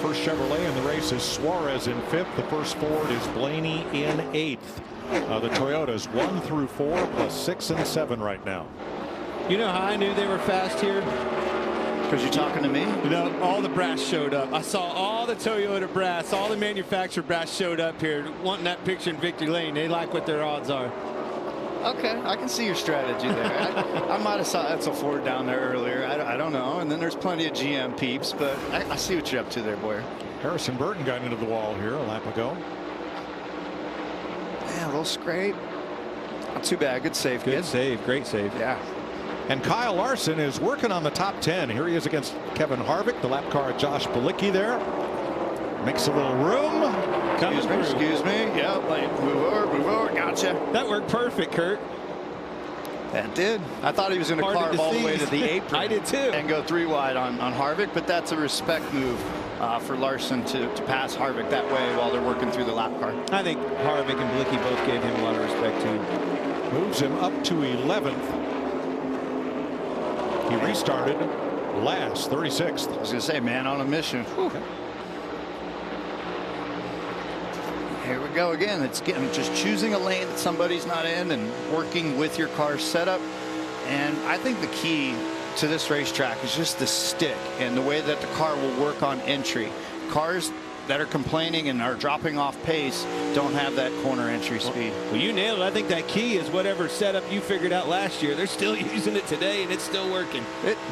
First Chevrolet in the race is Suarez in 5th. The first Ford is Blaney in 8th. The Toyotas 1 through 4 plus 6 and 7 right now. You know how I knew they were fast here? Because you're talking to me? You know, all the brass showed up. I saw all the Toyota brass, all the manufacturer brass showed up here wanting that picture in victory lane. They like what their odds are. Okay, I can see your strategy there. I might have saw that's a Ford down there earlier. I don't know. And then there's plenty of GM peeps, but I see what you're up to there, Boyer. Harrison Burton got into the wall here a lap ago. Yeah, a little scrape. Not too bad. Good save. Good save. Great save. Yeah. And Kyle Larson is working on the top 10. Here he is against Kevin Harvick, the lap car of Josh Bilicki there. Makes a little room. Excuse me. Yep. Move over. Gotcha. That worked perfect, Kurt. That did. I thought he was going to carve all the way to the apron. I did too. And go 3 wide on Harvick, but that's a respect move for Larson to pass Harvick that way while they're working through the lap car. I think Harvick and Blicky both gave him a lot of respect too. Moves him up to 11th. He restarted last, 36th. I was going to say, man on a mission. Whew. Here we go again. It's getting just choosing a lane that somebody's not in and working with your car's setup. And I think the key to this racetrack is just the stick and the way that the car will work on entry. Cars that are complaining and are dropping off pace don't have that corner entry speed. Well, you nailed it. I think that key is whatever setup you figured out last year. They're still using it today, and it's still working.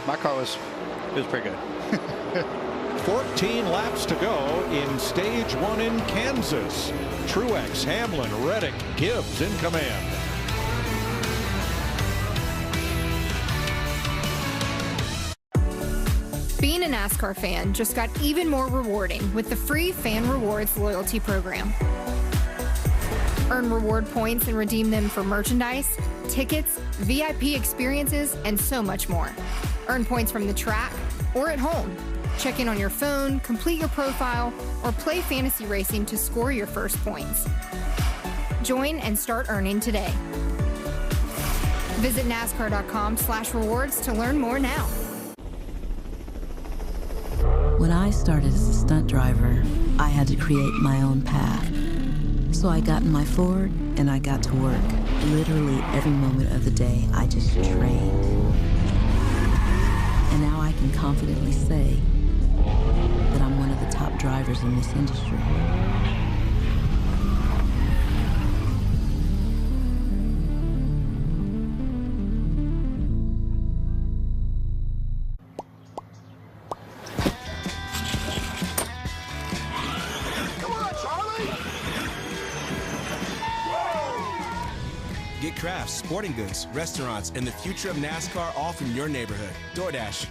My car was pretty good. 14 laps to go in stage 1 in Kansas. Truex, Hamlin, Reddick, Gibbs in command. Being a NASCAR fan just got even more rewarding with the free Fan Rewards loyalty program. Earn reward points and redeem them for merchandise, tickets, VIP experiences, and so much more. Earn points from the track or at home. Check in on your phone, complete your profile, or play fantasy racing to score your first points. Join and start earning today. Visit NASCAR.com/rewards to learn more now. When I started as a stunt driver, I had to create my own path. So I got in my Ford and I got to work. Literally every moment of the day, I just trained. And now I can confidently say that I'm one of the top drivers in this industry. Get crafts, sporting goods, restaurants, and the future of NASCAR all from your neighborhood. DoorDash.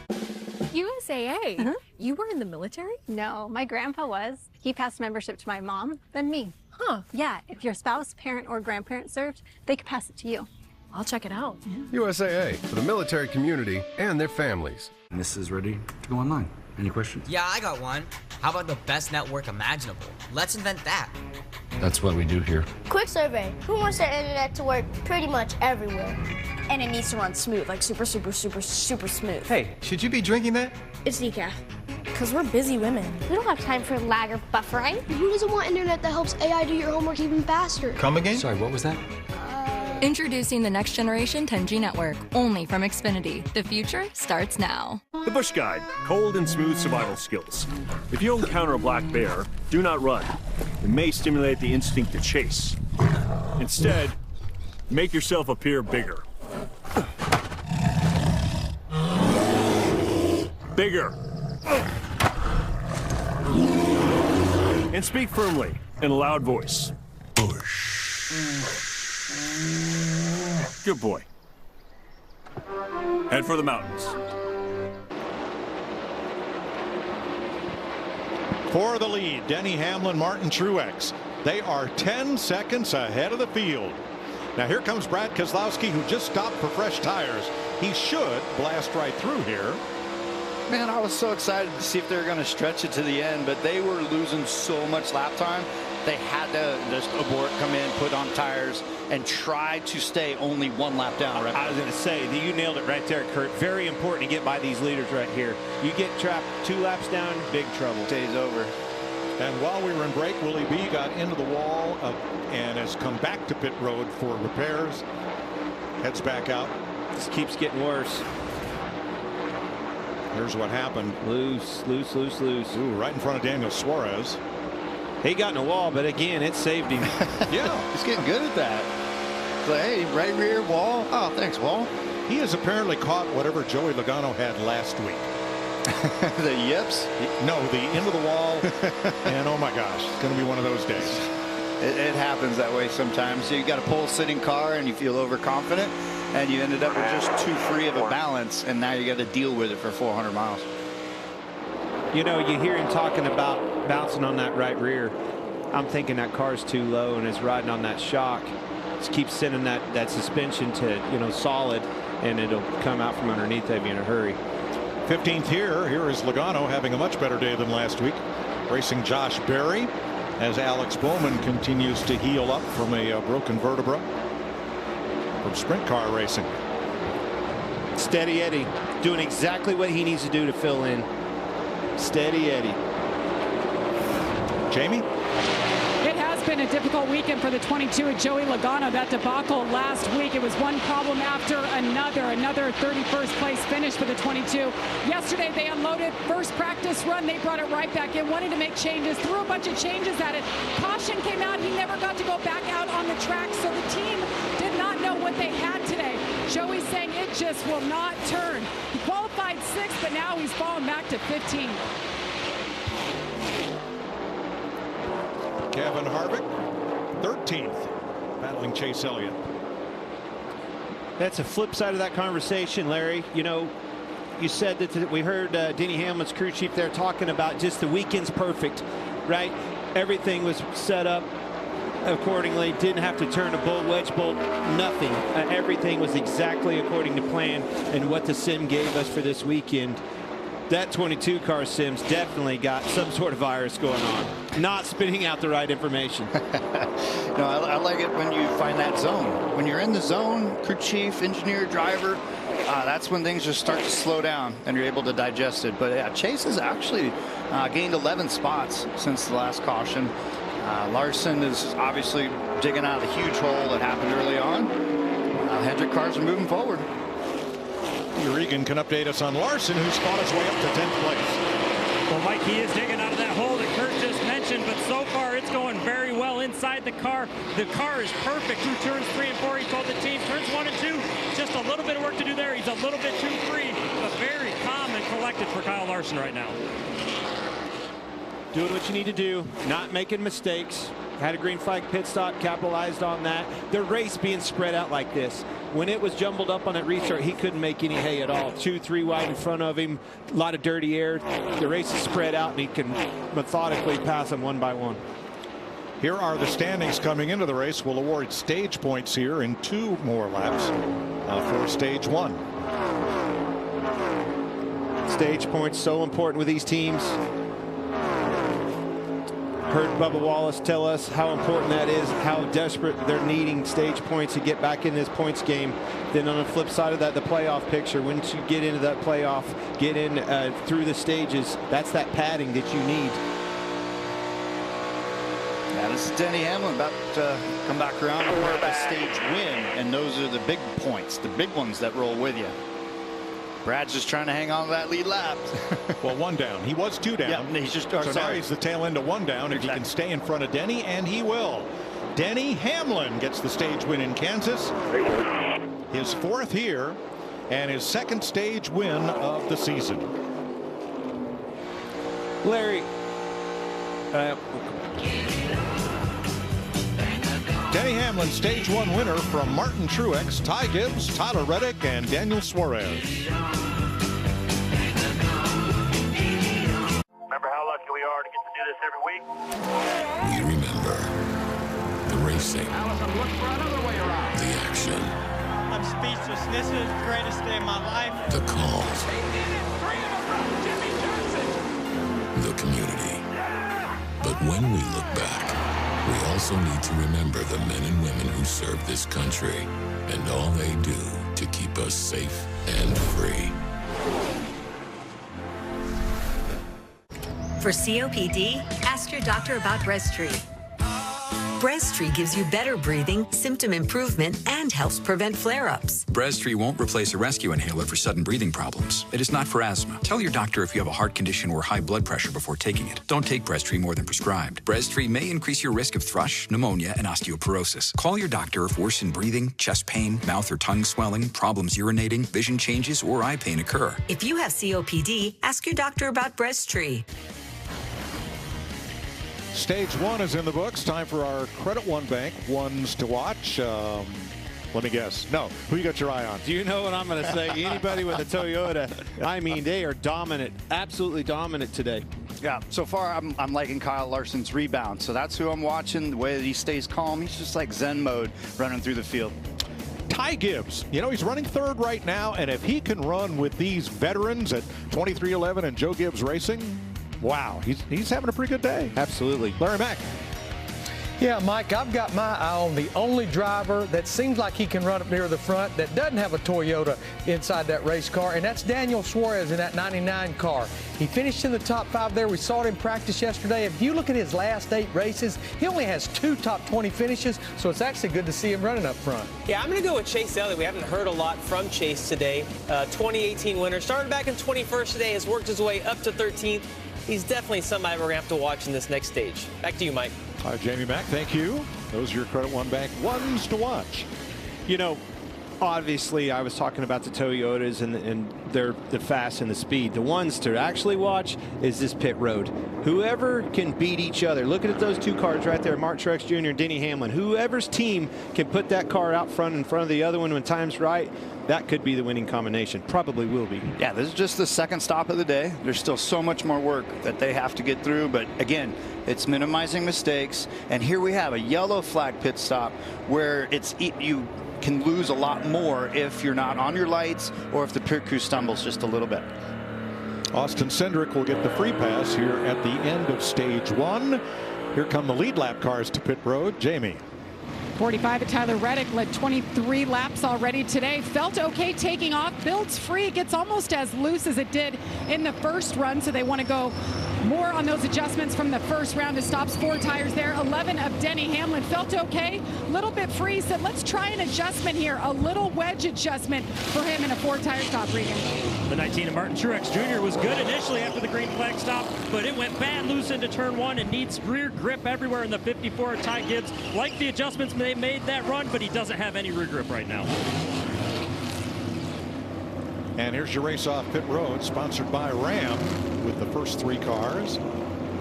USAA? You were in the military? No, my grandpa was. He passed membership to my mom, then me. Huh. Yeah, if your spouse, parent, or grandparent served, they could pass it to you. I'll check it out. USAA, for the military community and their families. This is ready to go online. Any questions? Yeah, I got one. How about the best network imaginable? Let's invent that. That's what we do here. Quick survey. Who wants their internet to work pretty much everywhere? And it needs to run smooth, like super smooth. Hey, should you be drinking that? It's decaf. Because we're busy women. We don't have time for lag or buffering. Who doesn't want internet that helps AI do your homework even faster? Come again? Sorry, what was that? Introducing the next generation 10G network, only from Xfinity. The future starts now. The Bush Guide, cold and smooth survival skills. If you encounter a black bear, do not run. It may stimulate the instinct to chase. Instead, make yourself appear bigger. Bigger. And speak firmly in a loud voice. Bush. Good boy. Head for the mountains. For the lead, Denny Hamlin, Martin Truex. They are 10 seconds ahead of the field. Now here comes Brad Keselowski, who just stopped for fresh tires. He should blast right through here. Man, I was so excited to see if they were going to stretch it to the end, but they were losing so much lap time. They had to just abort, come in, put on tires, and try to stay only one lap down. Right? I was going to say, you nailed it right there, Kurt. Very important to get by these leaders right here. You get trapped 2 laps down, big trouble. Day's over. And while we were in break, Willie B got into the wall and has come back to pit road for repairs. Heads back out. This keeps getting worse. Here's what happened. Loose. Ooh, right in front of Daniel Suarez. He got in a wall, but again, it saved him. Yeah, he's getting good at that. So, hey, right rear wall. Oh, thanks, Wall. He has apparently caught whatever Joey Logano had last week. The yips? No, the end of the wall. And oh my gosh, it's going to be one of those days. It happens that way sometimes. So you got a pole sitting car and you feel overconfident, and you ended up with just too free of a balance, and now you got to deal with it for 400 miles. You know, you hear him talking about bouncing on that right rear. I'm thinking that car's too low and it's riding on that shock. Just keep sending that suspension to, solid, and it'll come out from underneath of you in a hurry. 15th here. Here is Logano having a much better day than last week, racing Josh Berry as Alex Bowman continues to heal up from a broken vertebra from sprint car racing. Steady Eddie doing exactly what he needs to do to fill in. Steady Eddie. Jamie? It has been a difficult weekend for the 22 at Joey Logano. That debacle last week, it was one problem after another 31st place finish for the 22. Yesterday they unloaded, first practice run, they brought it right back in, wanted to make changes, threw a bunch of changes at it. Caution came out, he never got to go back out on the track, so the team did not know what they had today. Joey's saying it just will not turn. He qualified 6th, but now he's fallen back to 15. Kevin Harvick, 13th, battling Chase Elliott. That's a flip side of that conversation, Larry. You know, you said that we heard Denny Hamlin's crew chief there talking about just the weekend's perfect, right? Everything was set up accordingly, didn't have to turn a bull, wedge bolt, nothing. Everything was exactly according to plan and what the sim gave us for this weekend. That 22 car sims definitely got some sort of virus going on, not spitting out the right information. No, I like it when you find that zone. When you're in the zone, crew chief, engineer, driver, that's when things just start to slow down and you're able to digest it. But yeah, Chase has actually gained 11 spots since the last caution. Larson is obviously digging out of the huge hole that happened early on. Hendrick cars are moving forward. Regan can update us on Larson, who's fought his way up to 10th place. Well, Mike, he is digging out of that hole that Kurt just mentioned, but so far it's going very well inside the car. The car is perfect through turns 3 and 4. He told the team turns 1 and 2, just a little bit of work to do there. He's a little bit too free, but very calm and collected for Kyle Larson right now. Doing what you need to do, not making mistakes. Had a green flag pit stop, capitalized on that. The race being spread out like this. When it was jumbled up on that restart, he couldn't make any hay at all. 2, 3 wide in front of him, a lot of dirty air. The race is spread out, and he can methodically pass them one by one. Here are the standings coming into the race. We'll award stage points here in 2 more laps for stage 1. Stage points so important with these teams. Heard Bubba Wallace tell us how important that is, how desperate they're needing stage points to get back in this points game. Then on the flip side of that, the playoff picture, once you get into that playoff, get in through the stages, that's that padding that you need. Yeah, this is Denny Hamlin about to come back around and grab a stage win, and those are the big points, the big ones that roll with you. Brad's just trying to hang on to that lead lap. Well, 1 down. He was 2 down. Yeah, he's just, so now he's the tail end of 1 down. Exactly. If he can stay in front of Denny, and he will. Denny Hamlin gets the stage win in Kansas. His 4th here, and his 2nd stage win of the season. Larry. Denny Hamlin, stage 1 winner from Martin Truex, Ty Gibbs, Tyler Reddick, and Daniel Suarez. Remember how lucky we are to get to do this every week? We remember the racing, Allison, look for another way around. the action, I'm speechless. This is the greatest day of my life. the calls, They did it! 3 in a row, Jimmy Johnson! the community. But when we look back, we also need to remember the men and women who serve this country and all they do to keep us safe and free. For COPD, ask your doctor about Breztri. Breztri gives you better breathing, symptom improvement, and helps prevent flare-ups. Breztri won't replace a rescue inhaler for sudden breathing problems. It is not for asthma. Tell your doctor if you have a heart condition or high blood pressure before taking it. Don't take Breztri more than prescribed. Breztri may increase your risk of thrush, pneumonia, and osteoporosis. Call your doctor if worsened breathing, chest pain, mouth or tongue swelling, problems urinating, vision changes, or eye pain occur. If you have COPD, ask your doctor about Breztri. Stage 1 is in the books. Time for our Credit One Bank ones to watch. Let me guess. No. Who you got your eye on? Do you know what I'm going to say? Anybody with a Toyota, I mean, they are dominant, absolutely dominant today. Yeah, so far I'm liking Kyle Larson's rebound. So that's who I'm watching. The way that he stays calm, he's just like Zen mode running through the field. Ty Gibbs, you know, he's running third right now, and if he can run with these veterans at 2311 and Joe Gibbs Racing, wow, he's having a pretty good day. Absolutely. Larry Mack. Yeah, Mike, I've got my eye on the only driver that seems like he can run up near the front that doesn't have a Toyota inside that race car, and that's Daniel Suarez in that 99 car. He finished in the top 5 there. We saw it in practice yesterday. If you look at his last 8 races, he only has 2 top 20 finishes, so it's actually good to see him running up front. Yeah, I'm going to go with Chase Elliott. We haven't heard a lot from Chase today. 2018 winner. Started back in 21st today, has worked his way up to 13th. He's definitely somebody we're going to have to watch in this next stage. Back to you, Mike. Jamie Mack, thank you. Those are your Credit One Bank ones to watch. You know, obviously I was talking about the Toyotas and they're the fast and the speed. The ones to actually watch is this pit road. Whoever can beat each other. Looking at those 2 cars right there, Mark Truex Jr. and Denny Hamlin. Whoever's team can put that car out front in front of the other one when time's right, that could be the winning combination. Probably will be. Yeah, this is just the second stop of the day. There's still so much more work that they have to get through. But again, it's minimizing mistakes. And here we have a yellow flag pit stop where you can lose a lot more if you're not on your lights or if the pit crew stumbles just a little bit. Austin Cindric will get the free pass here at the end of stage 1. Here come the lead lap cars to pit road. Jamie. 45 at Tyler Reddick led 23 laps already today. Felt okay taking off. Builds free. It gets almost as loose as it did in the first run. So they want to go more on those adjustments from the first round. It stops 4 tires there. 11 of Denny Hamlin. Felt okay. Little bit free. Said, let's try an adjustment here. A little wedge adjustment for him in a 4-tire stop region. The 19 of Martin Truex Jr. was good initially after the green flag stop, but it went bad loose into turn 1 and needs rear grip everywhere in the 54. Ty Gibbs liked the adjustments they made that run, but he doesn't have any rear grip right now. And here's your race off pit road, sponsored by Ram, with the first 3 cars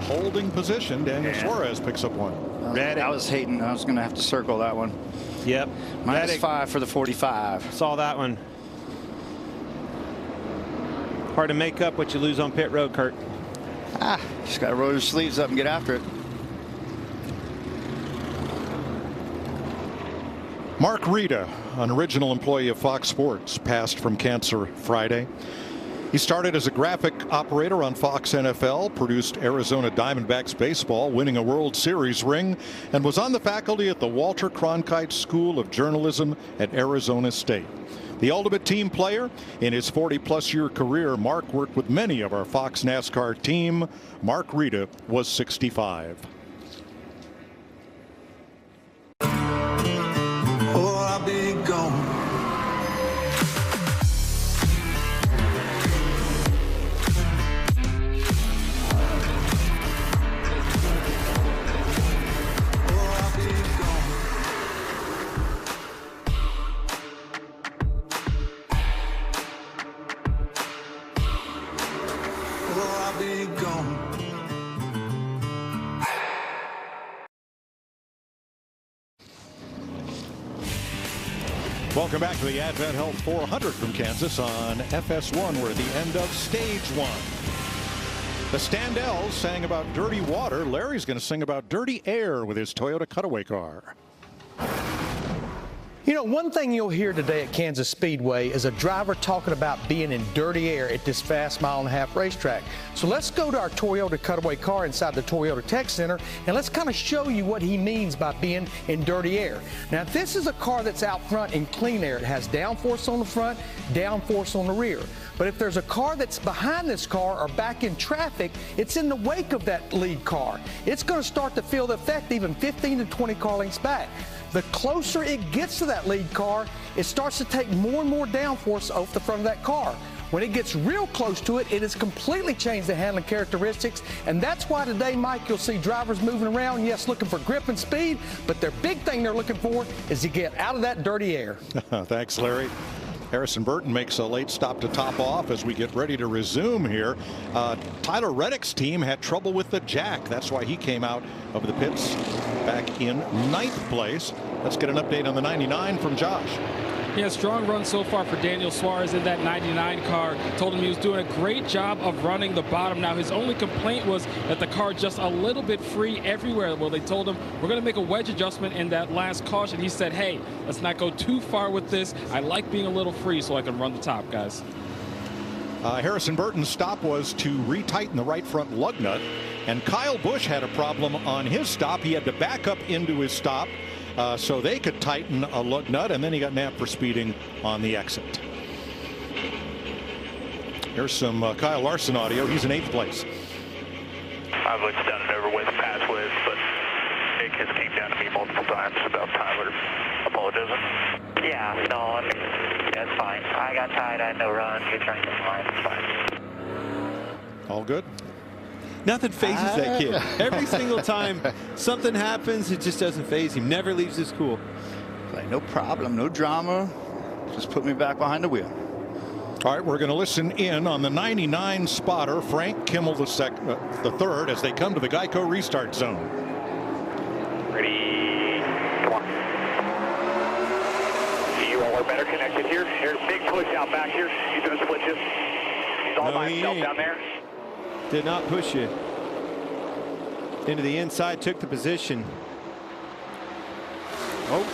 holding position. Daniel Suarez picks up 1. I was hating. I was going to have to circle that one. Yep. -5 for the 45. Saw that one. Hard to make up what you lose on pit road, Kurt. Just got to roll your sleeves up and get after it. Mark Rita, an original employee of Fox Sports, passed from cancer Friday. He started as a graphic operator on Fox NFL, produced Arizona Diamondbacks baseball, winning a World Series ring, and was on the faculty at the Walter Cronkite School of Journalism at Arizona State. The ultimate team player, in his 40-plus year career, Mark worked with many of our Fox NASCAR team. Mark Rita was 65. Oh, I'll be gone. Welcome back to the Advent Health 400 from Kansas on FS1. We're at the end of stage 1. The Standells sang about dirty water. Larry's going to sing about dirty air with his Toyota Cutaway car. You know, one thing you'll hear today at Kansas Speedway is a driver talking about being in dirty air at this fast mile-and-a-half racetrack. So let's go to our Toyota Cutaway car inside the Toyota Tech Center, and let's kind of show you what he means by being in dirty air. Now, this is a car that's out front in clean air. It has downforce on the front, downforce on the rear. But if there's a car that's behind this car or back in traffic, it's in the wake of that lead car. It's going to start to feel the effect even 15 to 20 car lengths back. The closer it gets to that lead car, it starts to take more and more downforce off the front of that car. When it gets real close to it, it has completely changed the handling characteristics, and that's why today, Mike, you'll see drivers moving around, yes, looking for grip and speed, but their big thing they're looking for is to get out of that dirty air. Thanks, Larry. Harrison Burton makes a late stop to top off as we get ready to resume here. Tyler Reddick's team had trouble with the jack. That's why he came out of the pits back in 9th place. Let's get an update on the 99 from Josh. Yeah, strong run so far for Daniel Suarez in that 99 car. Told him he was doing a great job of running the bottom. Now, his only complaint was that the car just a little bit free everywhere. Well, they told him, we're going to make a wedge adjustment in that last caution. He said, hey, let's not go too far with this. I like being a little free so I can run the top, guys. Harrison Burton's stop was to retighten the right front lug nut, and Kyle Busch had a problem on his stop. He had to back up into his stop so they could tighten a lug nut, and then he got nabbed for speeding on the exit. Here's some Kyle Larson audio. He's in 8th place. I've looked down and over with, pass with, but Nick has came down to me multiple times about Tyler apologizing. Yeah, no, I mean, that's fine. I got tied, I had no run. You're trying to line, it's fine. All good? Nothing phases that kid. Every single time something happens, it just doesn't faze him. Never leaves his cool. Like, no problem, no drama. Just put me back behind the wheel. All right, we're going to listen in on the 99 spotter, Frank Kimmel the third, as they come to the Geico restart zone. Ready, come on. You all are better connected here. Here's a big push out back here. He's going to split you. He's all by himself down there. Did not push you. Into the inside, took the position. Oh,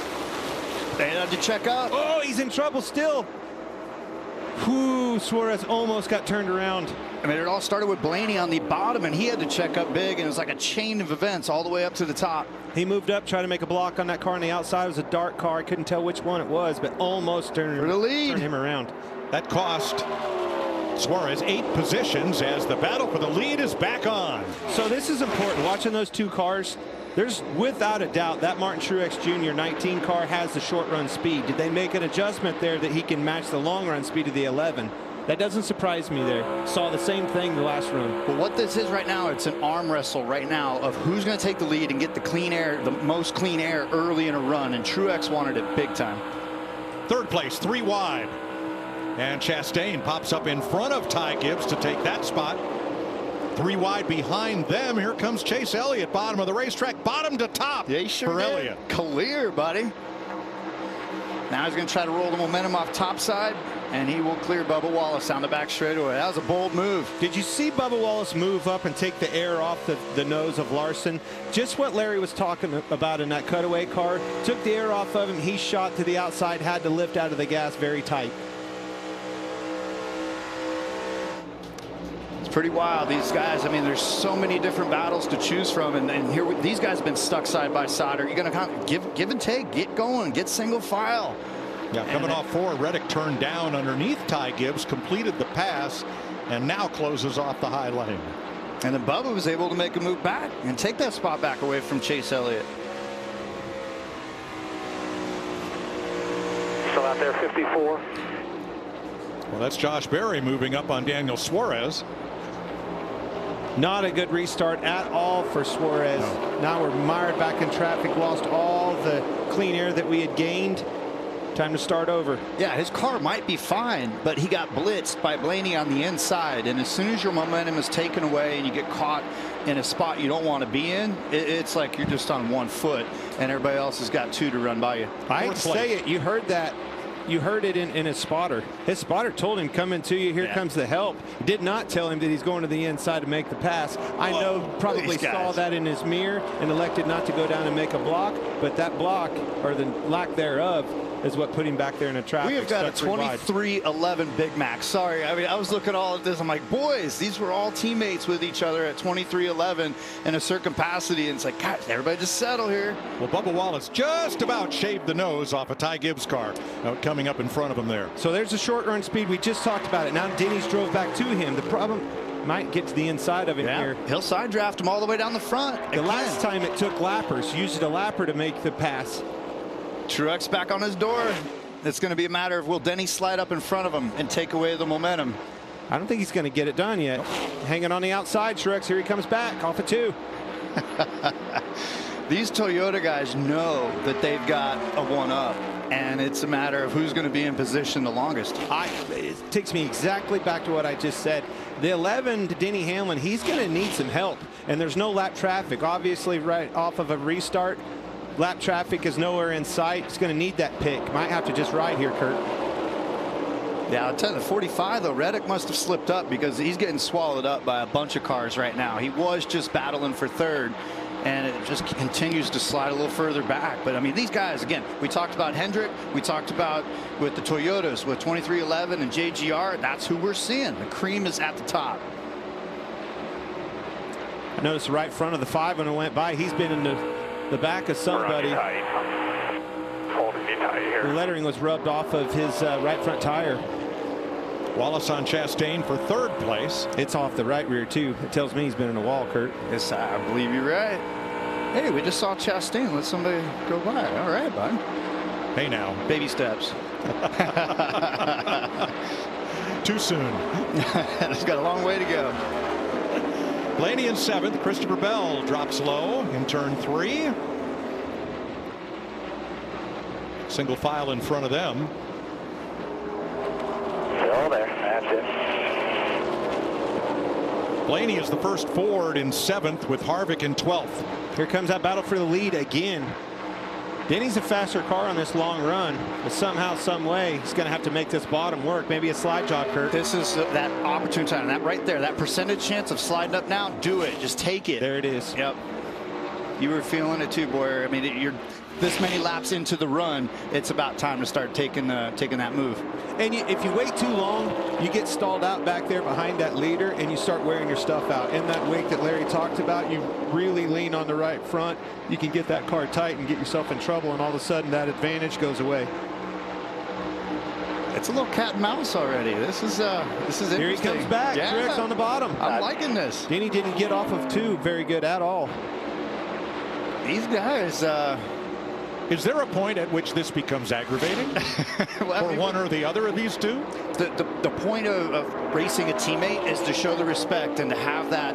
they had to check up. Oh, he's in trouble still. Whew, Suarez almost got turned around. I mean, it all started with Blaney on the bottom, and he had to check up big, and it was like a chain of events all the way up to the top. He moved up, tried to make a block on that car on the outside. It was a dark car. I couldn't tell which one it was, but almost turned him around. That cost Suarez 8 positions as the battle for the lead is back on. So this is important. Watching those two cars, there's without a doubt that Martin Truex Jr. 19 car has the short run speed. Did they make an adjustment there that he can match the long run speed of the 11? That doesn't surprise me there. Saw the same thing the last run. But what this is right now, it's an arm wrestle right now of who's going to take the lead and get the clean air, the most clean air early in a run, and Truex wanted it big time. 3rd place, 3 wide. And Chastain pops up in front of Ty Gibbs to take that spot. 3 wide behind them. Here comes Chase Elliott, bottom of the racetrack, bottom to top. Yeah, he sure for did. Elliott. Clear, buddy. Now he's going to try to roll the momentum off top side, and he will clear Bubba Wallace down the back straightaway. That was a bold move. Did you see Bubba Wallace move up and take the air off the nose of Larson? Just what Larry was talking about in that cutaway car. Took the air off of him. He shot to the outside, had to lift out of the gas very tight. Pretty wild, these guys. I mean, there's so many different battles to choose from, and here these guys have been stuck side by side. Are you going to kind of give and take, get going, get single file? Yeah, coming off 4, Reddick turned down underneath Ty Gibbs, completed the pass, and now closes off the high lane. And then Bubba was able to make a move back and take that spot back away from Chase Elliott. Still out there, 54. Well, that's Josh Berry moving up on Daniel Suarez. Not a good restart at all for Suarez. No. Now we're mired back in traffic, lost all the clean air that we had gained. Time to start over. Yeah, his car might be fine, but he got blitzed by Blaney on the inside, and as soon as your momentum is taken away and you get caught in a spot you don't want to be in, it's like you're just on 1 foot and everybody else has got 2 to run by you. I hate to say it, you heard that. You heard it in his spotter. His spotter told him, coming to you, here comes the help. Did not tell him that he's going to the inside to make the pass. I know probably saw that in his mirror and elected not to go down and make a block, but that block, or the lack thereof, is what put him back there in a traffic. We have got a 23-11 Big Mac. Sorry, I mean, I was looking all at this. I'm like, boys, these were all teammates with each other at 23-11 in a certain capacity. And it's like, God, everybody just settle here. Well, Bubba Wallace just about shaved the nose off a Ty Gibbs car coming up in front of him there. So there's a short run speed. We just talked about it. Now Denny's drove back to him. The problem might get to the inside of him here. He'll side draft him all the way down the front. The last time it took lappers, used a lapper to make the pass. Truex back on his door. It's going to be a matter of will Denny slide up in front of him and take away the momentum. I don't think he's going to get it done yet. Hanging on the outside, Truex. Here he comes back off of 2. These Toyota guys know that they've got a 1-up, and it's a matter of who's going to be in position the longest. It takes me exactly back to what I just said. The 11 to Denny Hamlin, he's going to need some help, and there's no lap traffic. Obviously, right off of a restart, Lap traffic is nowhere in sight. He's going to need that pick. Might have to just ride here, Kurt. Yeah, I'll tell you, the 45, though, Reddick must have slipped up because he's getting swallowed up by a bunch of cars right now. He was just battling for third, and it just continues to slide a little further back. But, I mean, these guys, again, we talked about Hendrick. We talked about with the Toyotas, with 2311 and JGR. That's who we're seeing. The cream is at the top. I noticed the right front of the 5 when it went by. He's been in the back of somebody. The lettering was rubbed off of his right front tire. Wallace on Chastain for third place. It's off the right rear, too. It tells me he's been in a wall, Kurt. Yes, I believe you're right. Hey, we just saw Chastain. Let somebody go by. All right, bud. Hey, now. Baby steps. Too soon. It's got a long way to go. Blaney in 7th. Christopher Bell drops low in turn 3. Single file in front of them. Still there. That's it. Blaney is the first Ford in 7th with Harvick in 12th. Here comes that battle for the lead again. Denny's a faster car on this long run, but somehow, some way, he's going to have to make this bottom work. Maybe a slide job, Kurt. This is that opportune time. That right there, that percentage chance of sliding up now, do it. Just take it. There it is. Yep. You were feeling it too, Boyer. I mean, you're this many laps into the run. It's about time to start taking that move. And if you wait too long, you get stalled out back there behind that leader, and you start wearing your stuff out. In that wake that Larry talked about, you really lean on the right front. You can get that car tight and get yourself in trouble, and all of a sudden that advantage goes away. It's a little cat and mouse already. This is interesting. Here he comes back. Yeah. Truex on the bottom. I'm liking this. Denny didn't get off of 2 very good at all. These guys. Is there a point at which this becomes aggravating for one or the other of these two? The point of racing a teammate is to show the respect and to have that,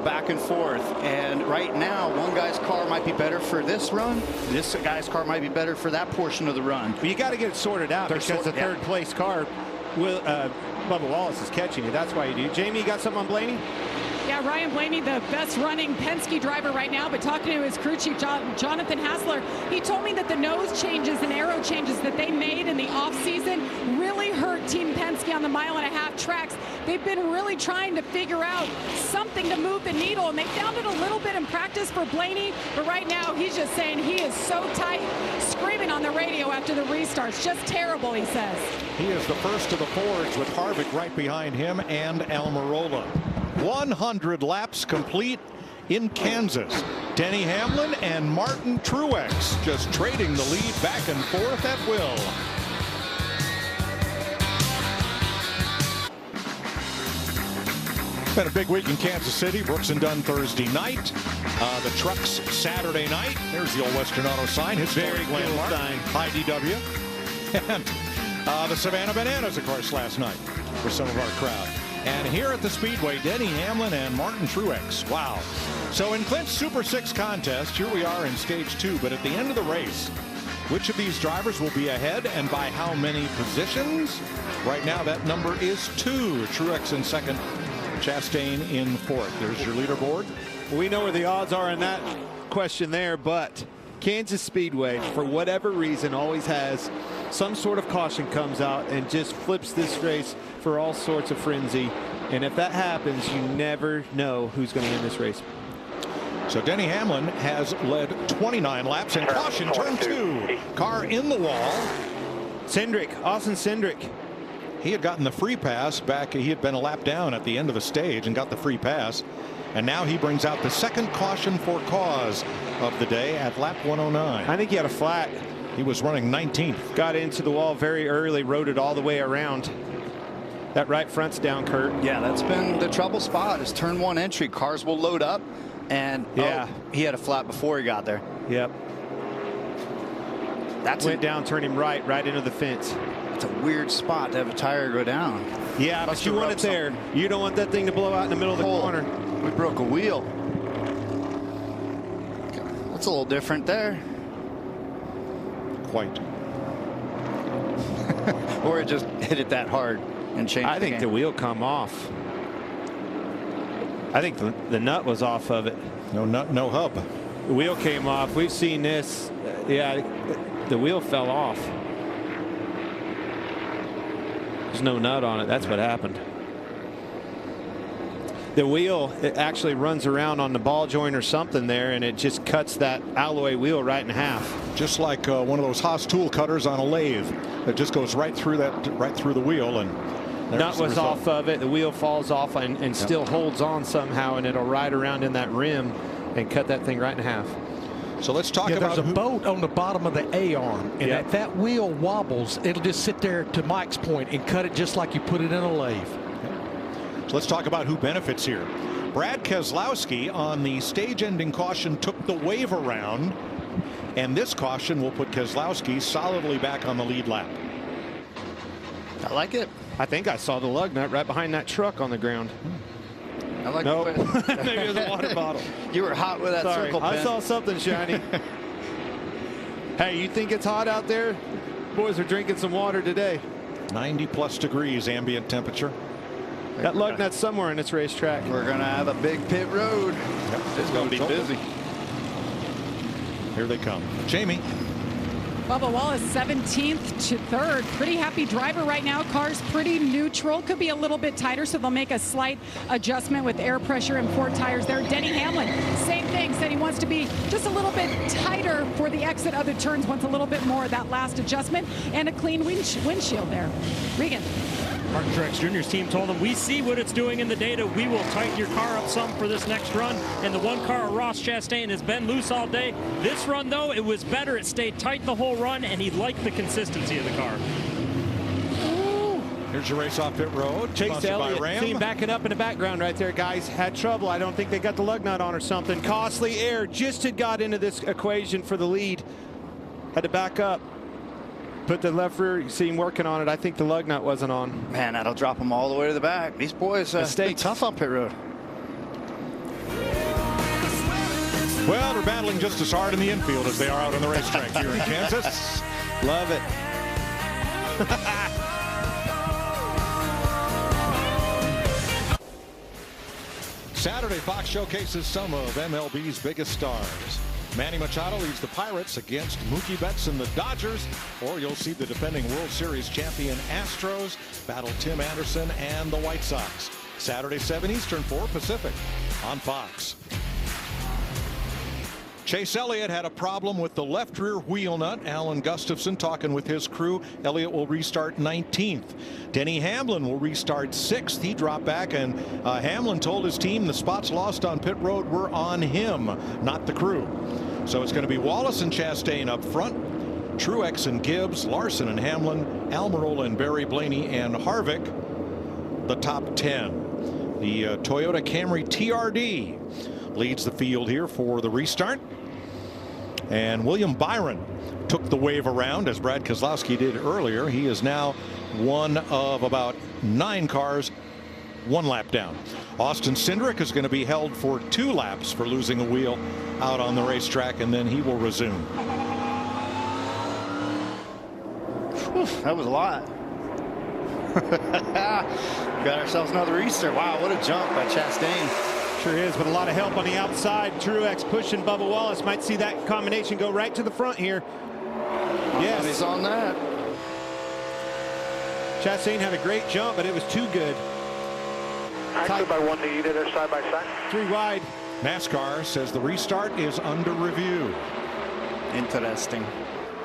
back and forth. And right now, one guy's car might be better for this run. This guy's car might be better for that portion of the run. But you got to get it sorted out because the third place car, Bubba Wallace is catching you. That's why you do. Jamie, you got something on Blaney? Yeah, Ryan Blaney, the best running Penske driver right now, but talking to his crew chief, Jonathan Hassler, he told me that the nose changes and aero changes that they made in the offseason really hurt Team Penske on the 1.5 mile tracks. They've been really trying to figure out something to move the needle, and they found it a little bit in practice for Blaney, but right now he's just saying he is so tight, screaming on the radio after the restarts. Just terrible, he says. He is the first of the Fords with Harvick right behind him and Almirola. 100 laps complete in Kansas. Denny Hamlin and Martin Truex just trading the lead back and forth at will. Been a big week in Kansas City. Brooks and Dunn Thursday night. The Trucks Saturday night. There's the old Western Auto sign. His very landmark. Hi, DW. And the Savannah Bananas, of course, last night for some of our crowd. And here at the Speedway, Denny Hamlin and Martin Truex. Wow. So in Clint's Super 6 contest, here we are in stage 2. But at the end of the race, which of these drivers will be ahead and by how many positions? Right now, that number is 2. Truex in 2nd, Chastain in 4th. There's your leaderboard. We know where the odds are in that question there, but Kansas Speedway, for whatever reason, always has some sort of caution comes out and just flips this race for all sorts of frenzy. And if that happens, you never know who's going to win this race. So Denny Hamlin has led 29 laps and caution turn 2. Car in the wall. Austin Cindric. He had gotten the free pass back. He had been a lap down at the end of the stage and got the free pass. And now he brings out the second caution for cause of the day at lap 109. I think he had a flat. He was running 19th. Got into the wall very early, rode it all the way around. That right front's down, Kurt. Yeah, that's been the trouble spot is turn 1 entry. Cars will load up. And he had a flat before he got there. Yep. That went down, turned him right into the fence. It's a weird spot to have a tire go down. Yeah, but you want it there. You don't want that thing to blow out in the middle of the corner. We broke a wheel. That's a little different there. Quite. Or it just hit it that hard and changed. I think the wheel come off. I think the nut was off of it. No nut, no hub. The wheel came off. We've seen this. Yeah, the wheel fell off. There's no nut on it. That's what happened. The wheel, it actually runs around on the ball joint or something there, and it just cuts that alloy wheel right in half. Just like one of those Haas tool cutters on a lathe. It just goes right through the wheel, and nut was off of it. The wheel falls off and still holds on somehow, and it'll ride around in that rim and cut that thing right in half. So let's talk about there's a bolt on the bottom of the A-arm, and if that wheel wobbles, it'll just sit there, to Mike's point, and cut it just like you put it in a lathe. So let's talk about who benefits here. Brad Keselowski on the stage-ending caution took the wave around, and this caution will put Keselowski solidly back on the lead lap. I like it. I think I saw the lug nut right behind that truck on the ground. I like nope. Maybe it was a water bottle. You were hot with that circle pin. I saw something shiny. Hey, you think it's hot out there? Boys are drinking some water today. 90+ degrees ambient temperature. That lug nut's somewhere in this racetrack. We're going to have a big pit road. Yep. It's going to be busy. Here they come. Jamie. Bubba Wallace 17th to 3rd. Pretty happy driver right now. Car's pretty neutral. Could be a little bit tighter, so they'll make a slight adjustment with air pressure and 4 tires there. Denny Hamlin, same thing. Said he wants to be just a little bit tighter for the exit of the turns. Wants a little bit more of that last adjustment and a clean windshield there. Regan. Martin Truex Jr.'s team told him, we see what it's doing in the data. We will tighten your car up some for this next run. And the one car, Ross Chastain, has been loose all day. This run, though, it was better. It stayed tight the whole run, and he liked the consistency of the car. Here's your race off pit road. Chase Elliott, team backing up in the background right there, guys. Had trouble. I don't think they got the lug nut on or something. Costly air just had got into this equation for the lead. Had to back up. Put the left rear, you see him working on it. I think the lug nut wasn't on. Man, that'll drop them all the way to the back. These boys stay tough on pit road. Well, they're battling just as hard in the infield as they are out on the racetrack here in Kansas. Love it. Saturday, Fox showcases some of MLB's biggest stars. Manny Machado leads the Pirates against Mookie Betts and the Dodgers, or you'll see the defending World Series champion Astros battle Tim Anderson and the White Sox. Saturday, 7 Eastern, 4 Pacific on Fox. Chase Elliott had a problem with the left rear wheel nut. Alan Gustafson talking with his crew. Elliott will restart 19th. Denny Hamlin will restart 6th. He dropped back, and Hamlin told his team the spots lost on pit road were on him, not the crew. So it's going to be Wallace and Chastain up front, Truex and Gibbs, Larson and Hamlin, Almirola and Barry, Blaney and Harvick, the top 10. The Toyota Camry TRD leads the field here for the restart. And William Byron took the wave around, as Brad Keselowski did earlier. He is now one of about 9 cars 1 lap down. Austin Cindric is going to be held for 2 laps for losing a wheel out on the racetrack, and then he will resume. Whew, that was a lot. Got ourselves another restart. Wow, what a jump by Chastain. Sure is, with a lot of help on the outside. Truex pushing Bubba Wallace. Might see that combination go right to the front here. Yes. He's on that. Chastain had a great jump, but it was too good. Actually, by 1 to either, they're side by side. 3 wide. NASCAR says the restart is under review. Interesting.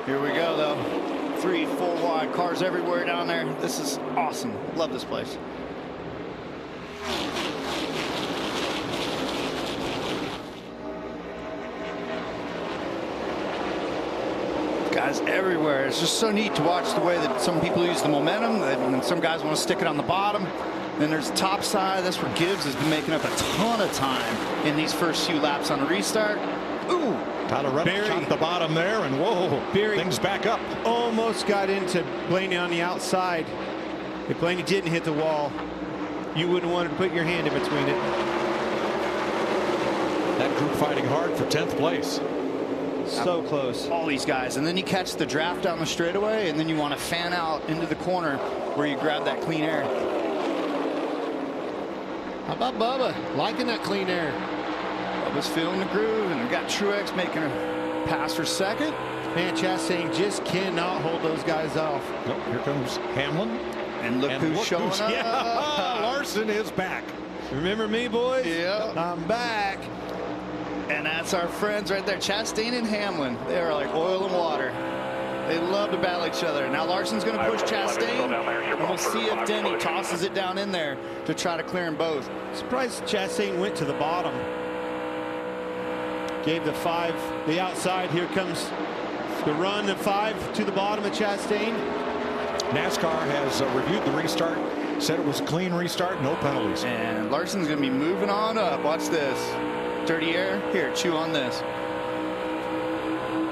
Here we go, though. 3, 4 wide, cars everywhere down there. This is awesome. Love this place. Guys everywhere. It's just so neat to watch the way that some people use the momentum, and some guys want to stick it on the bottom. Then there's top side. That's where Gibbs has been making up a ton of time in these first few laps on the restart. Ooh, Tyler Reddick shot the bottom there, and whoa, things back up. Almost got into Blaney on the outside. If Blaney didn't hit the wall, you wouldn't want to put your hand in between it. That group fighting hard for 10th place. So close. All these guys, and then you catch the draft down the straightaway, and then you want to fan out into the corner where you grab that clean air. How about Bubba liking that clean air? Bubba's feeling the groove, and we got Truex making a pass for second. Man, Chastain just cannot hold those guys off. Nope, here comes Hamlin. And look who's showing up. Yeah, Larson is back. Remember me, boys? Yeah. I'm back. And that's our friends right there, Chastain and Hamlin. They are like oil and water. They love to battle each other. Now Larson's going to push Chastain, and we'll see if Denny tosses it down in there to try to clear them both. Surprised Chastain went to the bottom. Gave the 5 the outside. Here comes the run, the 5 to the bottom of Chastain. NASCAR has reviewed the restart, said it was a clean restart, no penalties. And Larson's going to be moving on up. Watch this. Dirty air. Here, chew on this.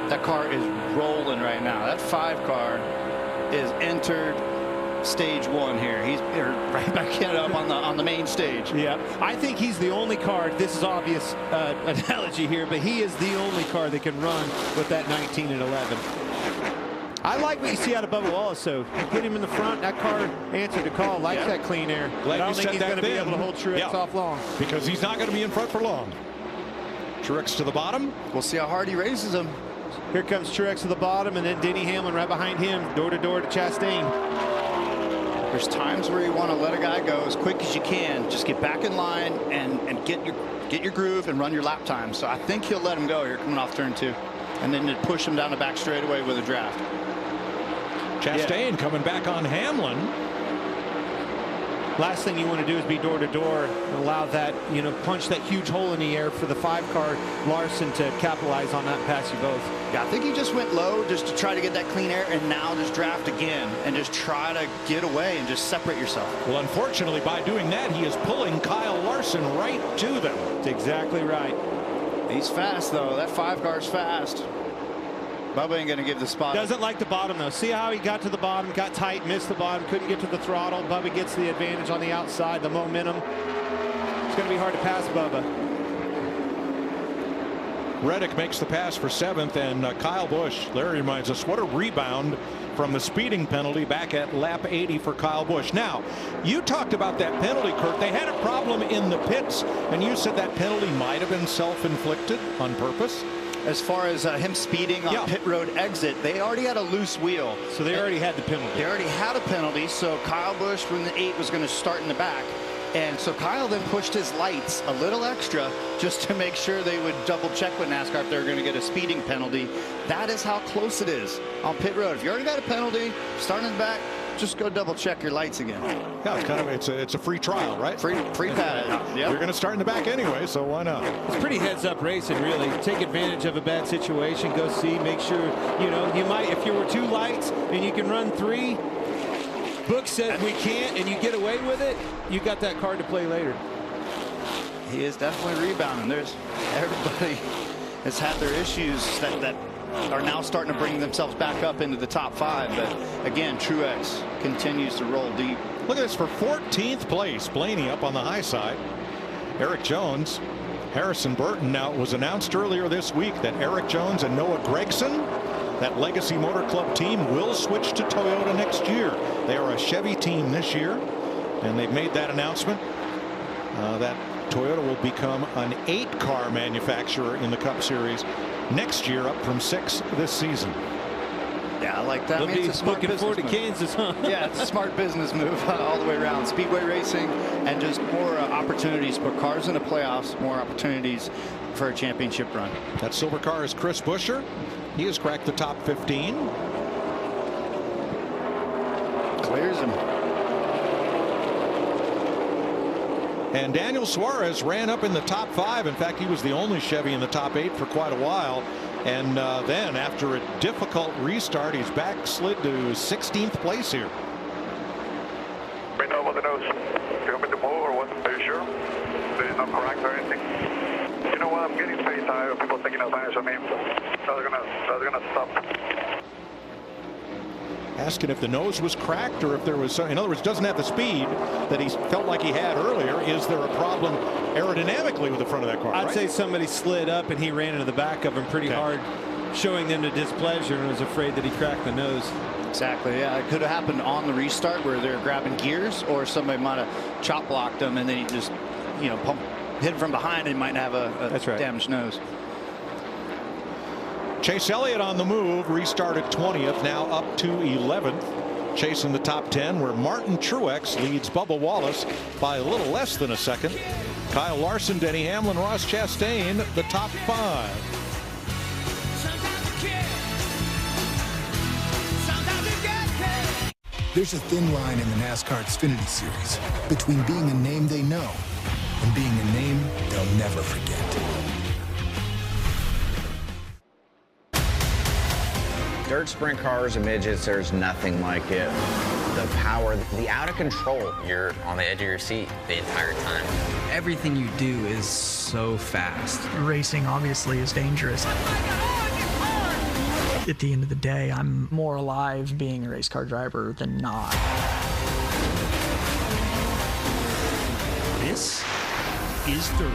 That car is rolling right now. That 5 car is entered stage 1 here. He's right back in up on the main stage. Yeah, I think he's the only car. This is obvious analogy here, but he is the only car that can run with that 19 and 11. I like what you see out of Bubba Wallace. So get him in the front. That car answered the call. Likes that clean air. Glad I don't think he's going to be able to hold Truex off long. Because he's not going to be in front for long. Truex to the bottom. We'll see how hard he races him. Here comes Truex to the bottom, and then Denny Hamlin right behind him, door to Chastain. There's times where you want to let a guy go as quick as you can. Just get back in line and get your groove and run your lap time. So I think he'll let him go here coming off turn 2. And then push him down the back straightaway with a draft. Chastain coming back on Hamlin. Last thing you want to do is be door to door and allow that, punch that huge hole in the air for the 5 car Larson to capitalize on that and pass you both. Yeah, I think he just went low just to try to get that clean air, and now just draft again and just try to get away and just separate yourself. Well, unfortunately, by doing that, he is pulling Kyle Larson right to them. That's exactly right. He's fast, though. That 5 car's fast. Bubba ain't going to give the spot. Doesn't like the bottom, though. See how he got to the bottom, got tight, missed the bottom, couldn't get to the throttle. Bubba gets the advantage on the outside, the momentum. It's going to be hard to pass Bubba. Reddick makes the pass for 7th, and Kyle Busch, Larry reminds us, what a rebound from the speeding penalty back at lap 80 for Kyle Busch. Now, you talked about that penalty, Kurt. They had a problem in the pits, and you said that penalty might have been self-inflicted on purpose. As far as him speeding on pit road exit, they already had a loose wheel. So they already had the penalty. They already had a penalty, so Kyle Busch from the 8 was going to start in the back. And so Kyle then pushed his lights a little extra just to make sure they would double check with NASCAR if they were going to get a speeding penalty. That is how close it is on pit road. If you already got a penalty, starting in the back, just go double check your lights again. Yeah, it's kind of it's a free trial, right? Free pad. Yep. You're going to start in the back anyway, so why not? It's pretty heads up racing, really. Take advantage of a bad situation. Go see, make sure, you might, if you were 2 lights and you can run 3, book said we can't, and you get away with it, you got that card to play later. He is definitely rebounding. Everybody has had their issues that are now starting to bring themselves back up into the top 5. But again, Truex continues to roll deep. Look at this for 14th place. Blaney up on the high side. Eric Jones, Harrison Burton. Now, it was announced earlier this week that Eric Jones and Noah Gragson, that Legacy Motor Club team, will switch to Toyota next year. They are a Chevy team this year, and they've made that announcement that Toyota will become an 8-car manufacturer in the Cup Series next year, up from 6 this season. Yeah, I like that. They'll be looking forward to Kansas, huh? Yeah, it's a smart business move all the way around. Speedway racing and just more opportunities to put cars in the playoffs, more opportunities for a championship run. That silver car is Chris Buescher. He has cracked the top 15. Clears him. And Daniel Suarez ran up in the top 5. In fact, he was the only Chevy in the top 8 for quite a while. And then after a difficult restart, he's backslid to 16th place here. We know what the nose. Do you want me to move or what? Are you sure? There is no crack or anything? You know what? I'm getting very tired of people taking advantage of me. That's gonna stop. Asking if the nose was cracked or if there was, in other words, doesn't have the speed that he felt like he had earlier. Is there a problem aerodynamically with the front of that car? I'd say somebody slid up and he ran into the back of him pretty hard, showing them the displeasure, and was afraid that he cracked the nose. Exactly. Yeah, it could have happened on the restart where they're grabbing gears, or somebody might have chop blocked them and then he just, hit from behind, he might have a damaged nose. Chase Elliott on the move, restarted 20th, now up to 11th. Chasing the top 10, where Martin Truex leads Bubba Wallace by a little less than a second. Kyle Larson, Denny Hamlin, Ross Chastain, the top 5. There's a thin line in the NASCAR Xfinity Series between being a name they know and being a name they'll never forget. Dirt sprint cars and midgets, there's nothing like it. The power, the out of control. You're on the edge of your seat the entire time. Everything you do is so fast. Racing obviously is dangerous. At the end of the day, I'm more alive being a race car driver than not. This is Dirt.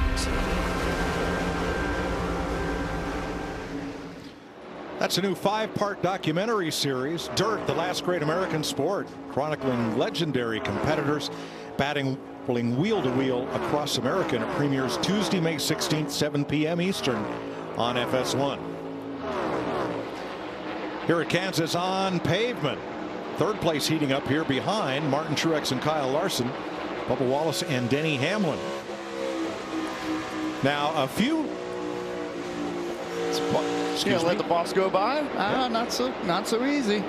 That's a new 5-part documentary series, Dirt, the Last Great American Sport, chronicling legendary competitors battling wheel to wheel across America. And it premieres Tuesday, May 16th, 7 p.m. Eastern on FS1. Here at Kansas on pavement. Third place heating up here behind Martin Truex and Kyle Larson, Bubba Wallace and Denny Hamlin. Now a few. Let the boss go by? Not so easy.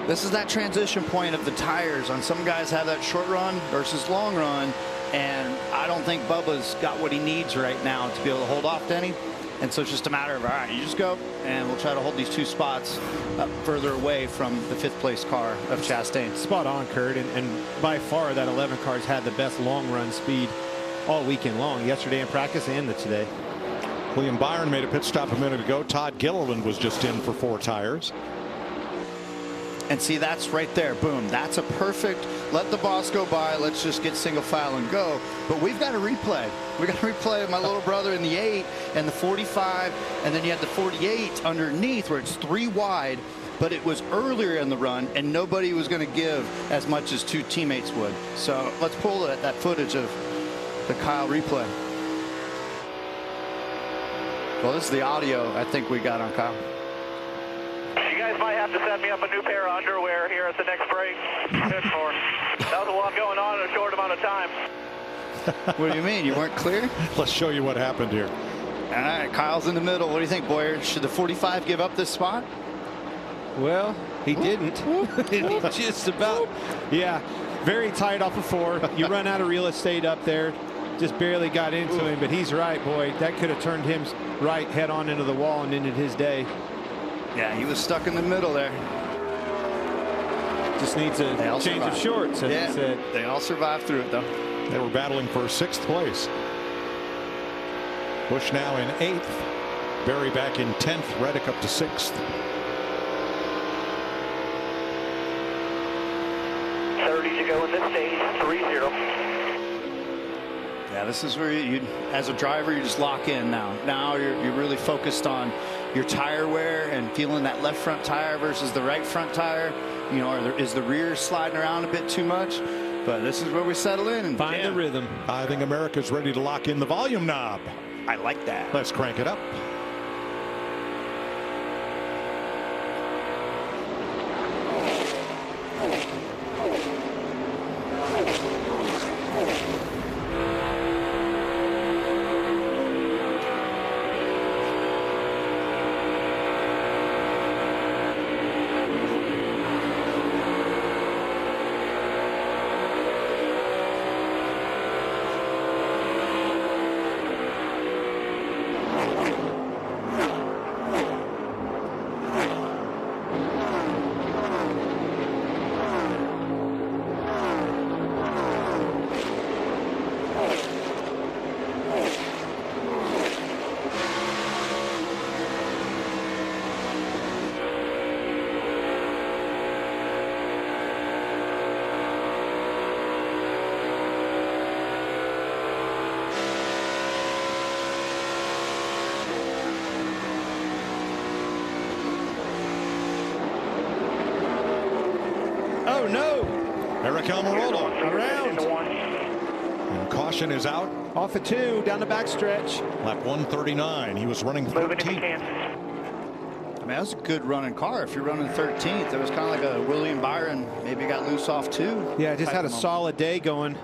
This is that transition point of the tires. On some guys have that short run versus long run, and I don't think Bubba's got what he needs right now to be able to hold off Denny. And so it's just a matter of, all right, you just go, and we'll try to hold these 2 spots up further away from the 5th place car of Chastain. Spot on, Kurt, and by far that 11 car's had the best long run speed all weekend long, yesterday in practice and today. William Byron made a pit stop a minute ago. Todd Gilliland was just in for 4 tires. And see, that's right there. Boom. That's a perfect, let the boss go by. Let's just get single file and go. But we've got to replay. We've got to replay my little brother in the 8 and the 45. And then you had the 48 underneath where it's 3 wide. But it was earlier in the run, and nobody was going to give as much as 2 teammates would. So let's pull that footage of the Kyle replay. Well, this is the audio I think we got on Kyle. You guys might have to set me up a new pair of underwear here at the next break. Good for. That was a lot going on in a short amount of time. What do you mean? You weren't clear? Let's show you what happened here. All right, Kyle's in the middle. What do you think, Boyer? Should the 45 give up this spot? Well, he didn't. He just about, yeah, very tight off of 4. You run out of real estate up there. Just barely got into him, but he's right, boy. That could have turned him right head on into the wall and ended his day. Yeah, he was stuck in the middle there. Just needs a change of shorts, as he said. They all survived through it, though. They were battling for 6th place. Busch now in 8th. Berry back in 10th. Reddick up to 6th. 30 to go in this stage, 3-0. Yeah, this is where you, as a driver, you just lock in now. Now you're really focused on your tire wear and feeling that left front tire versus the right front tire. You know, is the rear sliding around a bit too much? But this is where we settle in and find the rhythm. I think America's ready to lock in the volume knob. I like that. Let's crank it up. Oh no! Eric Almirola around. And caution is out. Off of 2, down the back stretch. Lap 139. He was running 13th. I mean, that was a good running car. If you're running 13th, it was kind of like a William Byron. Maybe got loose off 2. Yeah, just had a solid day going.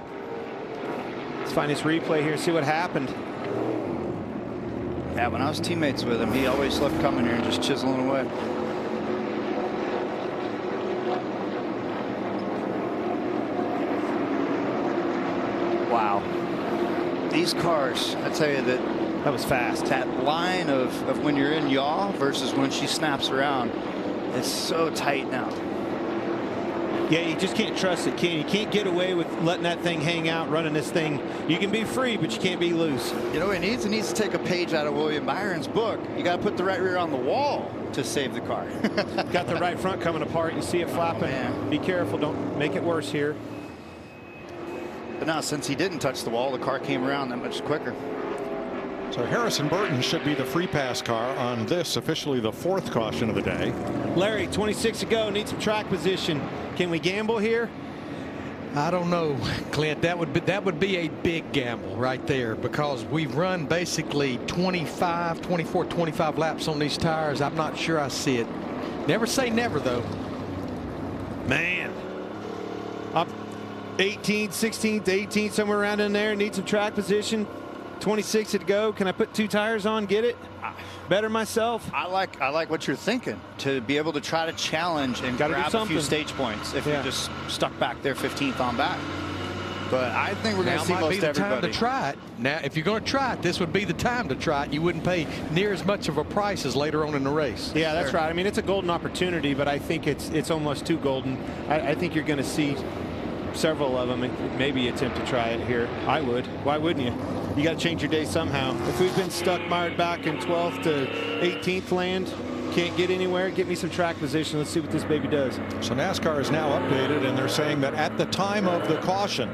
Let's find this replay here, see what happened. Yeah, when I was teammates with him, he always loved coming here and just chiseling away. Wow. These cars, I tell you that was fast. That line of when you're in yaw versus when she snaps around, it's so tight now. Yeah, you just can't trust it, can you? You can't get away with letting that thing hang out, running this thing. You can be free, but you can't be loose. You know, he needs to take a page out of William Byron's book. You got to put the right rear on the wall to save the car. Got the right front coming apart. You see it flapping. Man. Be careful. Don't make it worse here. But now, since he didn't touch the wall, the car came around that much quicker. So Harrison Burton should be the free pass car on this, officially the 4th caution of the day. Larry, 26 to go. Need some track position. Can we gamble here? I don't know, Clint. That would be a big gamble right there, because we've run basically 24, 25 laps on these tires. I'm not sure I see it. Never say never, though. Man. Up 18th, 16th, 18th, somewhere around in there. Need some track position. 26 to go. Can I put 2 tires on, get it? Better myself? I like what you're thinking, to be able to try to challenge and grab a few stage points if you're just stuck back there 15th on back. But I think we're going to see most everybody. Now might be the time to try it. Now, if you're going to try it, this would be the time to try it. You wouldn't pay near as much of a price as later on in the race. Yeah, that's right. I mean, it's a golden opportunity, but I think it's almost too golden. I think you're going to see several of them maybe attempt to try it here. I would. Why wouldn't you? You got to change your day somehow. If we've been stuck mired back in 12th to 18th land, can't get anywhere, get me some track position. Let's see what this baby does. So NASCAR is now updated, and they're saying that at the time of the caution,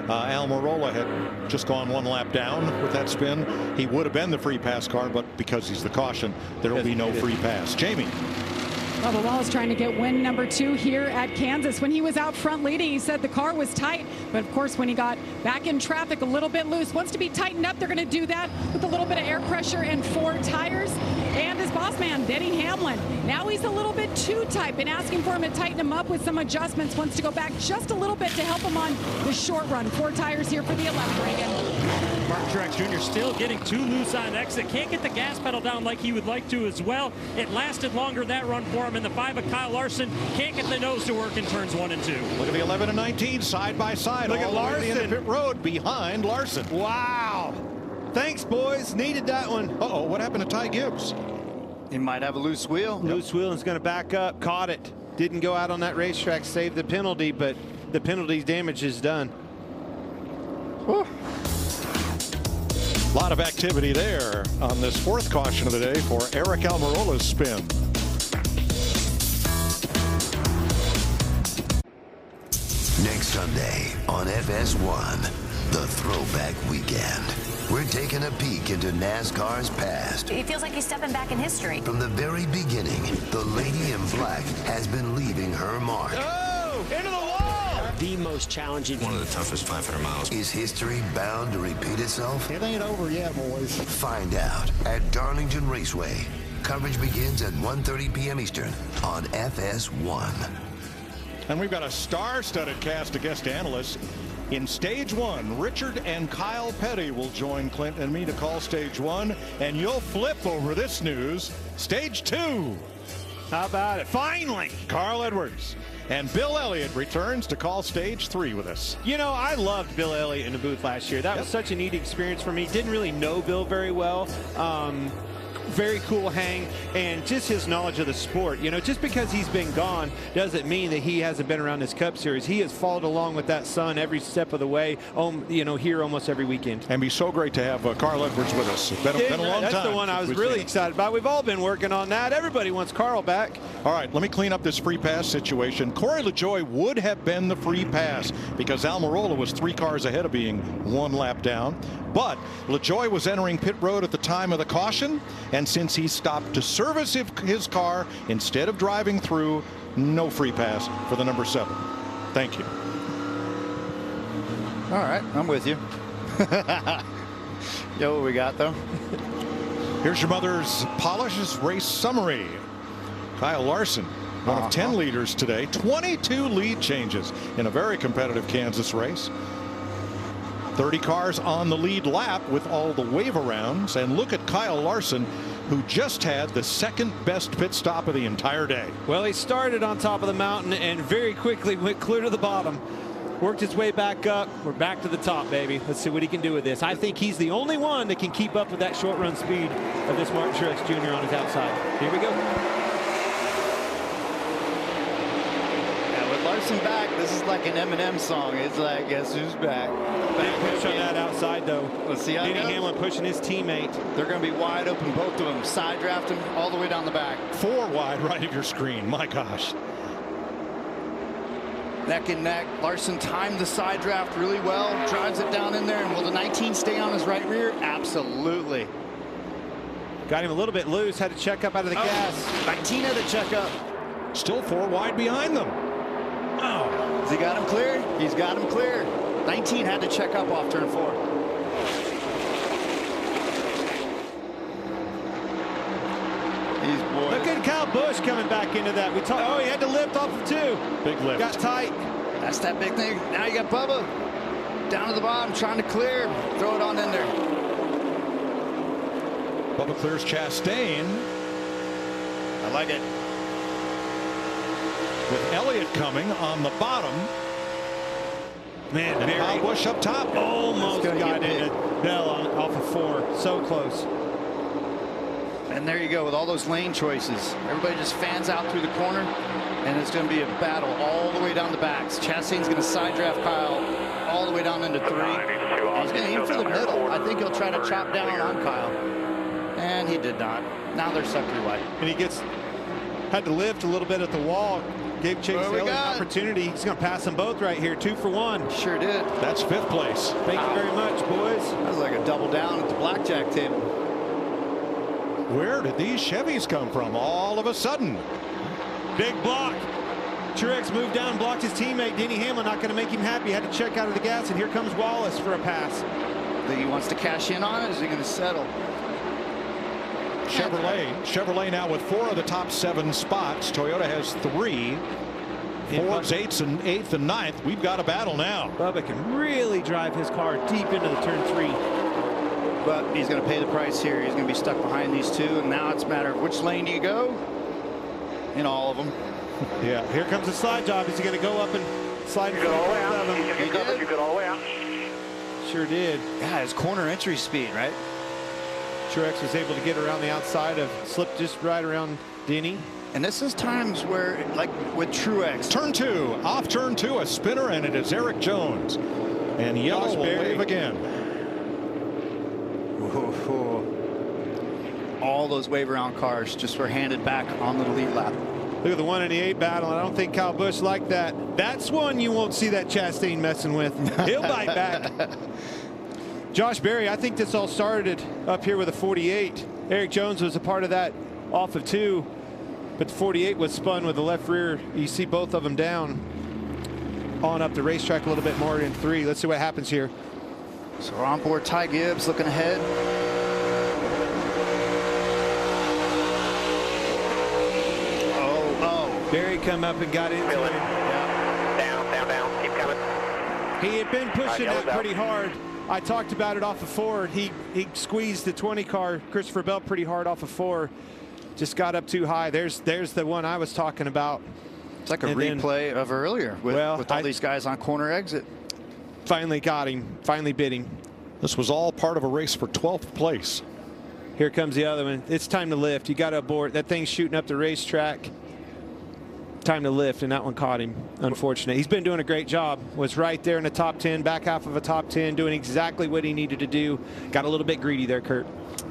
Almirola had just gone 1 lap down with that spin. He would have been the free pass car, but because he's the caution, there will be no free pass. Jamie. Bubba Wallace trying to get win number 2 here at Kansas. When he was out front leading, he said the car was tight. But of course, when he got back in traffic a little bit loose, wants to be tightened up. They're going to do that with a little bit of air pressure and 4 tires. And his boss man, Denny Hamlin, now he's a little bit too tight. Been asking for him to tighten him up with some adjustments. Wants to go back just a little bit to help him on the short run. 4 tires here for the 11th, Reagan. Mark Truex Jr. still getting too loose on exit. Can't get the gas pedal down like he would like to as well. It lasted longer, that run for him. In the 5 of Kyle Larson can't get the nose to work in turns 1 and 2. Look at the 11 and 19 side by side. Look at Larson. The pit road behind Larson. Wow. Thanks, boys. Needed that one. Uh-oh, what happened to Ty Gibbs? He might have a loose wheel. Loose wheel is going to back up. Caught it. Didn't go out on that racetrack, saved the penalty, but the penalty damage is done. Whew. A lot of activity there on this 4th caution of the day for Eric Almirola's spin. Next Sunday on FS1, the Throwback Weekend. We're taking a peek into NASCAR's past. It feels like he's stepping back in history. From the very beginning, the Lady in Black has been leaving her mark. Oh, into the wall! The most challenging. One of the toughest 500 miles. Is history bound to repeat itself? It ain't over yet, boys. Find out at Darlington Raceway. Coverage begins at 1:30 p.m. Eastern on FS1. And we've got a star-studded cast of guest analysts. In Stage 1, Richard and Kyle Petty will join Clint and me to call Stage 1, and you'll flip over this news. Stage 2. How about it? Finally! Carl Edwards. And Bill Elliott returns to call Stage 3 with us. You know, I loved Bill Elliott in the booth last year. That was such a neat experience for me. Didn't really know Bill very well. Very cool hang, and just his knowledge of the sport. You know, just because he's been gone doesn't mean that he hasn't been around this Cup Series. He has followed along with that son every step of the way, you know, here almost every weekend. And be so great to have Carl Edwards with us. It's been a long time. That's the one I was really excited about. We've all been working on that. Everybody wants Carl back. All right, let me clean up this free pass situation. Corey LaJoie would have been the free pass because Almirola was 3 cars ahead of being 1 lap down. But LaJoie was entering pit road at the time of the caution, and since he stopped to service his car instead of driving through, no free pass for the number 7. Thank you. All right, I'm with you. You know what we got, though? Here's your mother's Polishes race summary. Kyle Larson, one of 10 leaders today. 22 lead changes in a very competitive Kansas race. 30 cars on the lead lap with all the wave arounds. And look at Kyle Larson, who just had the second best pit stop of the entire day. Well, he started on top of the mountain and very quickly went clear to the bottom. Worked his way back up. We're back to the top, baby. Let's see what he can do with this. I think he's the only one that can keep up with that short run speed of this Martin Truex Jr. on his outside. Here we go. Yeah, with Larson back, this is like an Eminem song. It's like, guess who's back? Big push on that outside, though. Let's see how Denny Hamlin pushing his teammate. They're going to be wide open, both of them. Side draft him all the way down the back. 4 wide right of your screen. My gosh. Neck and neck. Larson timed the side draft really well. Drives it down in there. And will the 19 stay on his right rear? Absolutely. Got him a little bit loose. Had to check up out of the gas. 19 had to check up. Still 4 wide behind them. Oh. Has he got him clear? He's got him clear. 19 had to check up off turn 4. These boys. Look at Kyle Busch coming back into that. Oh, he had to lift off of 2. Big lift. Got tight. That's that big thing. Now you got Bubba down to the bottom trying to clear. Throw it on in there. Bubba clears Chastain. I like it. With Elliott coming on the bottom. Man, and Kyle Busch up top. Almost got into Bell off of 4. So close. And there you go with all those lane choices. Everybody just fans out through the corner, and it's going to be a battle all the way down the backs. Chastain's going to side draft Kyle all the way down into 3. He's going to aim for the middle. I think he'll try to chop down on Kyle. And he did not. Now they're stuck 3 wide. And he had to lift a little bit at the wall. Gave Chase Elliott an opportunity. He's going to pass them both right here. 2 for 1. Sure did. That's 5th place. Thank you very much, boys. That was like a double down at the blackjack table. Where did these Chevys come from all of a sudden? Big block. Truex moved down, blocked his teammate. Denny Hamlin not going to make him happy. Had to check out of the gas, and here comes Wallace for a pass. Think he wants to cash in on it? Is he going to settle? Chevrolet now with 4 of the top 7 spots. Toyota has 3. Ford's 8th and 9th. We've got a battle now. Bubba can really drive his car deep into the turn 3. But he's going to pay the price here. He's going to be stuck behind these 2, and now it's a matter of which lane do you go? In all of them. Yeah, here comes the slide job. Is he going to go up and slide? You got all the way out. You got all the way out. Sure did. Yeah, his corner entry speed, right? Truex was able to get around the outside of, slipped just right around Denny. And this is times where, like with Truex. Turn 2, off turn 2, a spinner, and it is Eric Jones. And yellow will wave again. All those wave around cars just were handed back on the lead lap. Look at the 1 in the 8 battle. I don't think Kyle Busch liked that. That's one you won't see that Chastain messing with. He'll bite back. Josh Berry, I think this all started up here with a 48. Eric Jones was a part of that off of 2, but the 48 was spun with the left rear. You see both of them down on up the racetrack a little bit more in 3. Let's see what happens here. So we're on board. Ty Gibbs looking ahead. Berry come up and got into it. Yeah. Down. Keep coming. He had been pushing that pretty hard. I talked about it off of 4. He squeezed the 20 car, Christopher Bell, pretty hard off of 4. Just got up too high. There's the one I was talking about. It's like a replay of earlier with all these guys on corner exit. Finally got him. Finally bit him. This was all part of a race for 12th place. Here comes the other one. It's time to lift. You got to abort. That thing's shooting up the racetrack. Time to lift, and that one caught him. Unfortunate. He's been doing a great job. Was right there in the top 10, back half of a top 10, doing exactly what he needed to do. Got a little bit greedy there, Kurt.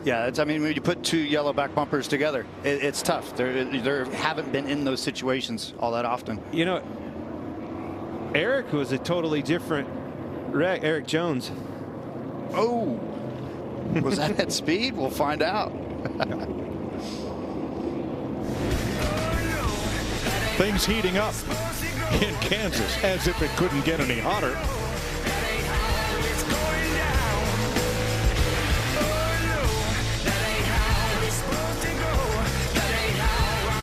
Yeah, I mean, when you put 2 yellow back bumpers together, it's tough. There haven't been in those situations all that often. You know, Eric was a totally different wreck. Eric Jones. Oh, was that at speed? We'll find out. Things heating up in Kansas as if it couldn't get any hotter.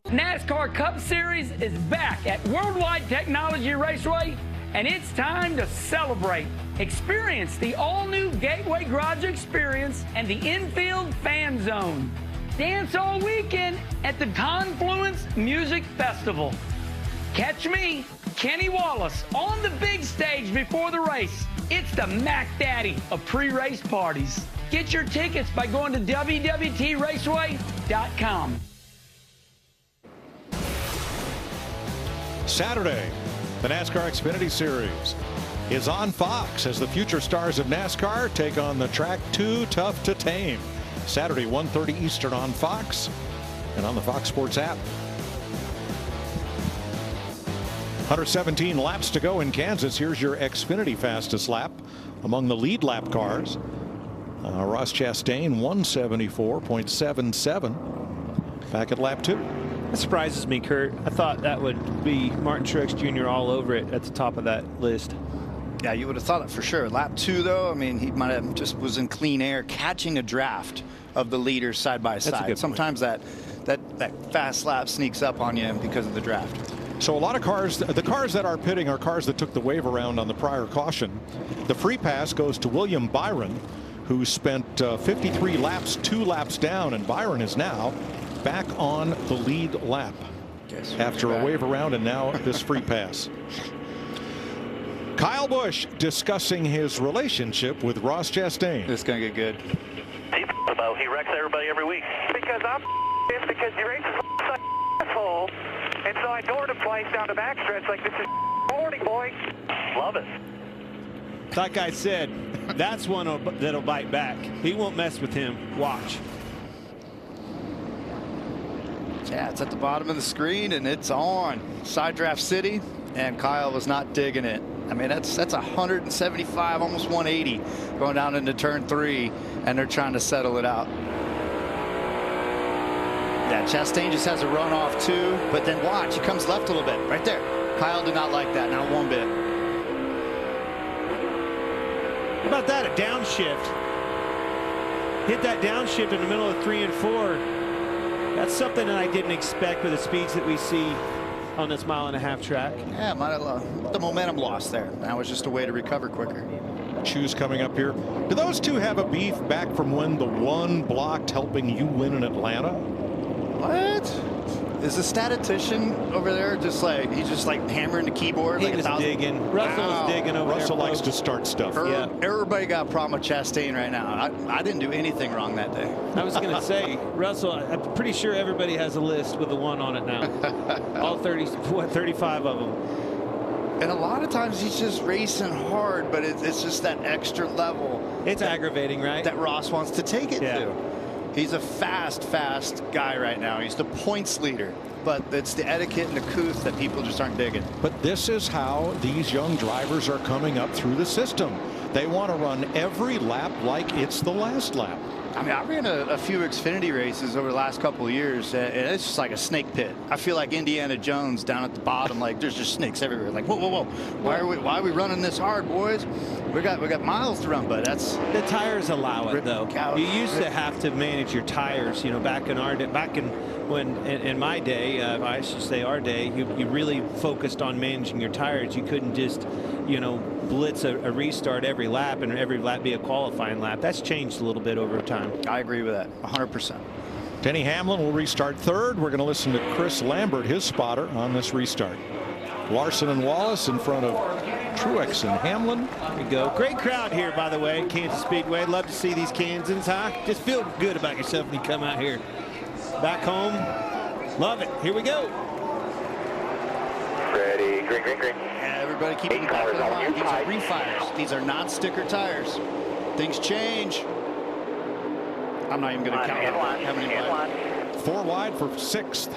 NASCAR Cup Series is back at Worldwide Technology Raceway, and it's time to celebrate. Experience the all-new Gateway Garage Experience and the Infield Fan Zone. Dance all weekend at the Confluence Music Festival. Catch me, Kenny Wallace, on the big stage before the race. It's the Mac Daddy of pre-race parties. Get your tickets by going to www.raceway.com. Saturday, the NASCAR Xfinity Series is on Fox as the future stars of NASCAR take on the track Too Tough to Tame. Saturday, 1:30 Eastern on Fox and on the Fox Sports app. 117 laps to go in Kansas. Here's your Xfinity fastest lap among the lead lap cars. Ross Chastain, 174.77 back at lap 2. That surprises me, Kurt. I thought that would be Martin Truex Jr. all over it at the top of that list. Yeah, you would have thought it for sure. Lap 2, though, I mean, he might have just was in clean air, catching a draft of the leaders side by side. Sometimes that fast lap sneaks up on you because of the draft. So a lot of cars, the cars that are pitting are cars that took the wave around on the prior caution. The free pass goes to William Byron, who spent 53 laps, 2 laps down, and Byron is now back on the lead lap after a wave around and now this free pass. Kyle Busch discussing his relationship with Ross Chastain. This is going to get good. He wrecks everybody every week. Because I'm because he races like asshole, and so I doored him twice down the backstretch like this is morning, boy. Love it. Like I said, that's one that'll bite back. He won't mess with him. Watch. Yeah, it's at the bottom of the screen and it's on. Side draft city, and Kyle was not digging it. I mean, that's 175, almost 180 going down into turn 3, and they're trying to settle it out. Yeah, Chastain just has a run off too, but then watch, he comes left a little bit right there. Kyle did not like that, not one bit. How about that, a downshift? Hit that downshift in the middle of 3 and 4. That's something that I didn't expect with the speeds that we see on this mile-and-a-half track. Yeah, might have the momentum lost there. Now it's just a way to recover quicker. Choose coming up here. Do those two have a beef back from when the one blocked helping you win in Atlanta? What? Is the statistician over there just like, he's just like hammering the keyboard? He like was digging. Russell was digging over there. Russell likes to start stuff. Everybody got a problem with Chastain right now. I didn't do anything wrong that day. I was going to say, Russell, I'm pretty sure everybody has a list with the 1 on it now. All 35 of them. And a lot of times he's just racing hard, but it's just that extra level. It's aggravating, right? That Ross wants to take it to. He's a fast guy right now. He's the points leader, but it's the etiquette and the couth that people just aren't digging. But this is how these young drivers are coming up through the system. They want to run every lap like it's the last lap. I mean, I ran a few Xfinity races over the last couple of years, and it's just like a snake pit. I feel like Indiana Jones down at the bottom, like there's just snakes everywhere. Like, whoa. Why are we running this hard, boys? We got miles to run, but that's the tires allow it though. You used to have to manage your tires, you know, back in my day, I should say our day, you really focused on managing your tires. You couldn't just, you know, blitz a restart every lap and every lap be a qualifying lap. That's changed a little bit over time. I agree with that 100%. Denny Hamlin will restart third. We're going to listen to Chris Lambert, his spotter, on this restart. Larson and Wallace in front of Truex and Hamlin. There we go. Great crowd here, by the way, Kansas Speedway. Love to see these Kansans, huh? Just feel good about yourself when you come out here. Back home, love it. Here we go. Ready, green. Yeah, everybody keep in the back of the line. These are refires. These are not sticker tires. Things change. I'm not even going to count how many wide. 4 wide for 6th.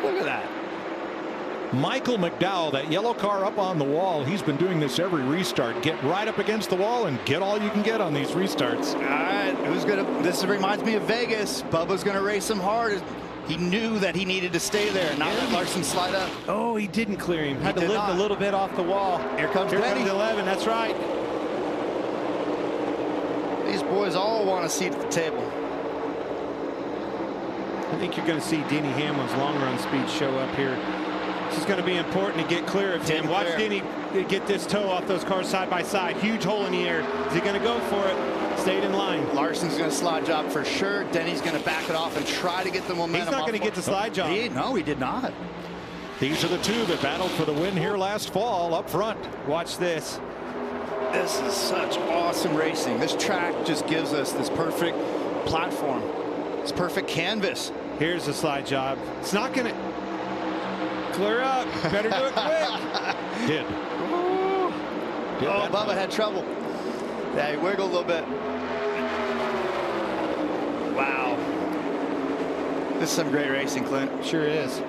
Look at that. Michael McDowell, that yellow car up on the wall. He's been doing this every restart. Get right up against the wall and get all you can get on these restarts. All right, who's gonna? This reminds me of Vegas. Bubba's gonna race him hard. He knew that he needed to stay there, not let Larson slide up. Oh, he didn't clear him. Had to lift a little bit off the wall. Here comes 11. That's right. These boys all want a seat at the table. I think you're going to see Denny Hamlin's long run speed show up here. This is going to be important to get clear of him. Watch Denny get this toe off those cars side by side. Huge hole in the air. Is he going to go for it? Stayed in line. Larson's going to slide job for sure. Denny's going to back it off and try to get the momentum. He's not going to get the slide job. No, he did not. These are the two that battled for the win here last fall up front. Watch this. This is such awesome racing. This track just gives us this perfect platform. It's perfect canvas. Here's the slide job. It's not going to clear up. Better do it quick. Did. Oh, Bubba had trouble. Yeah, he wiggled a little bit. Wow. This is some great racing, Clint. Sure is.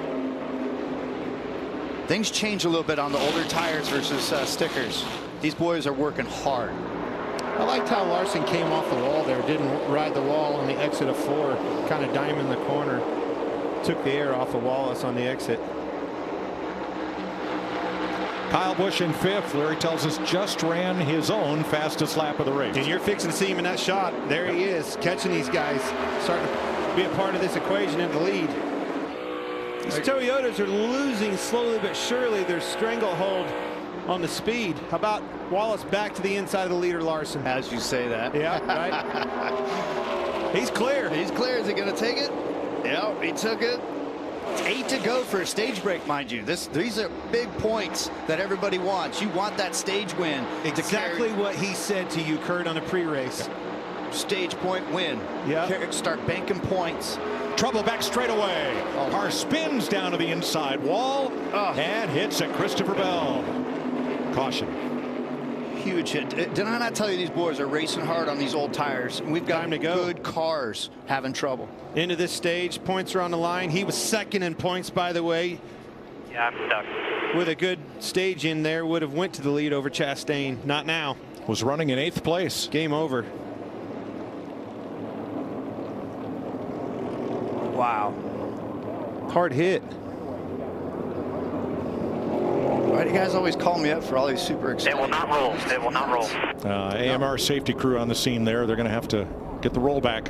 Things change a little bit on the older tires versus stickers. These boys are working hard. I liked how Larson came off the wall there. Didn't ride the wall on the exit of 4. Kind of diamond the corner. Took the air off of Wallace on the exit. Kyle Busch in 5th. Larry tells us just ran his own fastest lap of the race. And you're fixing to see him in that shot. There he is, catching these guys, starting to be a part of this equation in the lead. These Toyotas are losing slowly but surely their stranglehold on the speed. How about Wallace back to the inside of the leader, Larson? As you say that. Yeah, right. He's clear. He's clear. Is he going to take it? Yeah, he took it. It's 8 to go for a stage break, mind you. These are big points that everybody wants. You want that stage win. Exactly what he said to you, Kurt, on the pre-race. Stage point win. Yeah. Start banking points. Trouble back straight away. Car spins down to the inside wall and hits at Christopher Bell. Caution. Huge hit. Did I not tell you these boys are racing hard on these old tires? We've got good cars having trouble. Into this stage, points are on the line. He was second in points, by the way. Yeah, I'm stuck. With a good stage in there, would have went to the lead over Chastain. Not now. Was running in 8th place. Game over. Wow. Hard hit. Why do you guys always call me up for all these super exciting? They will not roll. They will not roll. AMR safety crew on the scene there. They're going to have to get the roll back.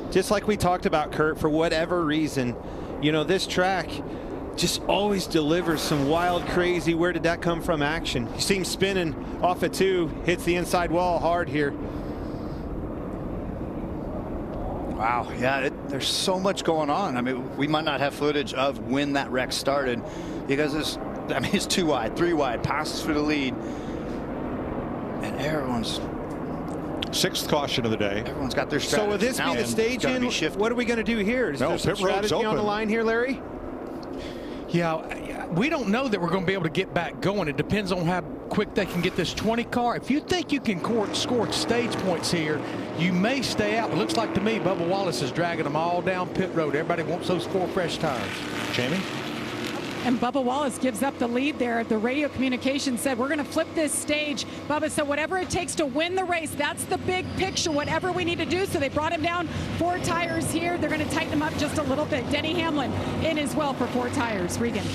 Just like we talked about, Kurt, for whatever reason, you know, this track just always delivers some wild, crazy, where did that come from action. You see him spinning off at 2, hits the inside wall hard here. Wow, yeah, there's so much going on. I mean, we might not have footage of when that wreck started because it's 2 wide, 3 wide, passes for the lead, and everyone's 6th caution of the day. Everyone's got their strategy. So will this be the stage in? What are we going to do here? Is there some strategy on the line here, Larry? Yeah, we don't know that we're going to be able to get back going. It depends on how quick they can get this 20 car. If you think you can score stage points here, you may stay out. It looks like to me Bubba Wallace is dragging them all down pit road. Everybody wants those 4 fresh tires. Jamie? And Bubba Wallace gives up the lead there. The radio communication said, we're going to flip this stage. Bubba said, whatever it takes to win the race, that's the big picture, whatever we need to do. So they brought him down 4 tires here. They're going to tighten him up just a little bit. Denny Hamlin in as well for 4 tires. Regan.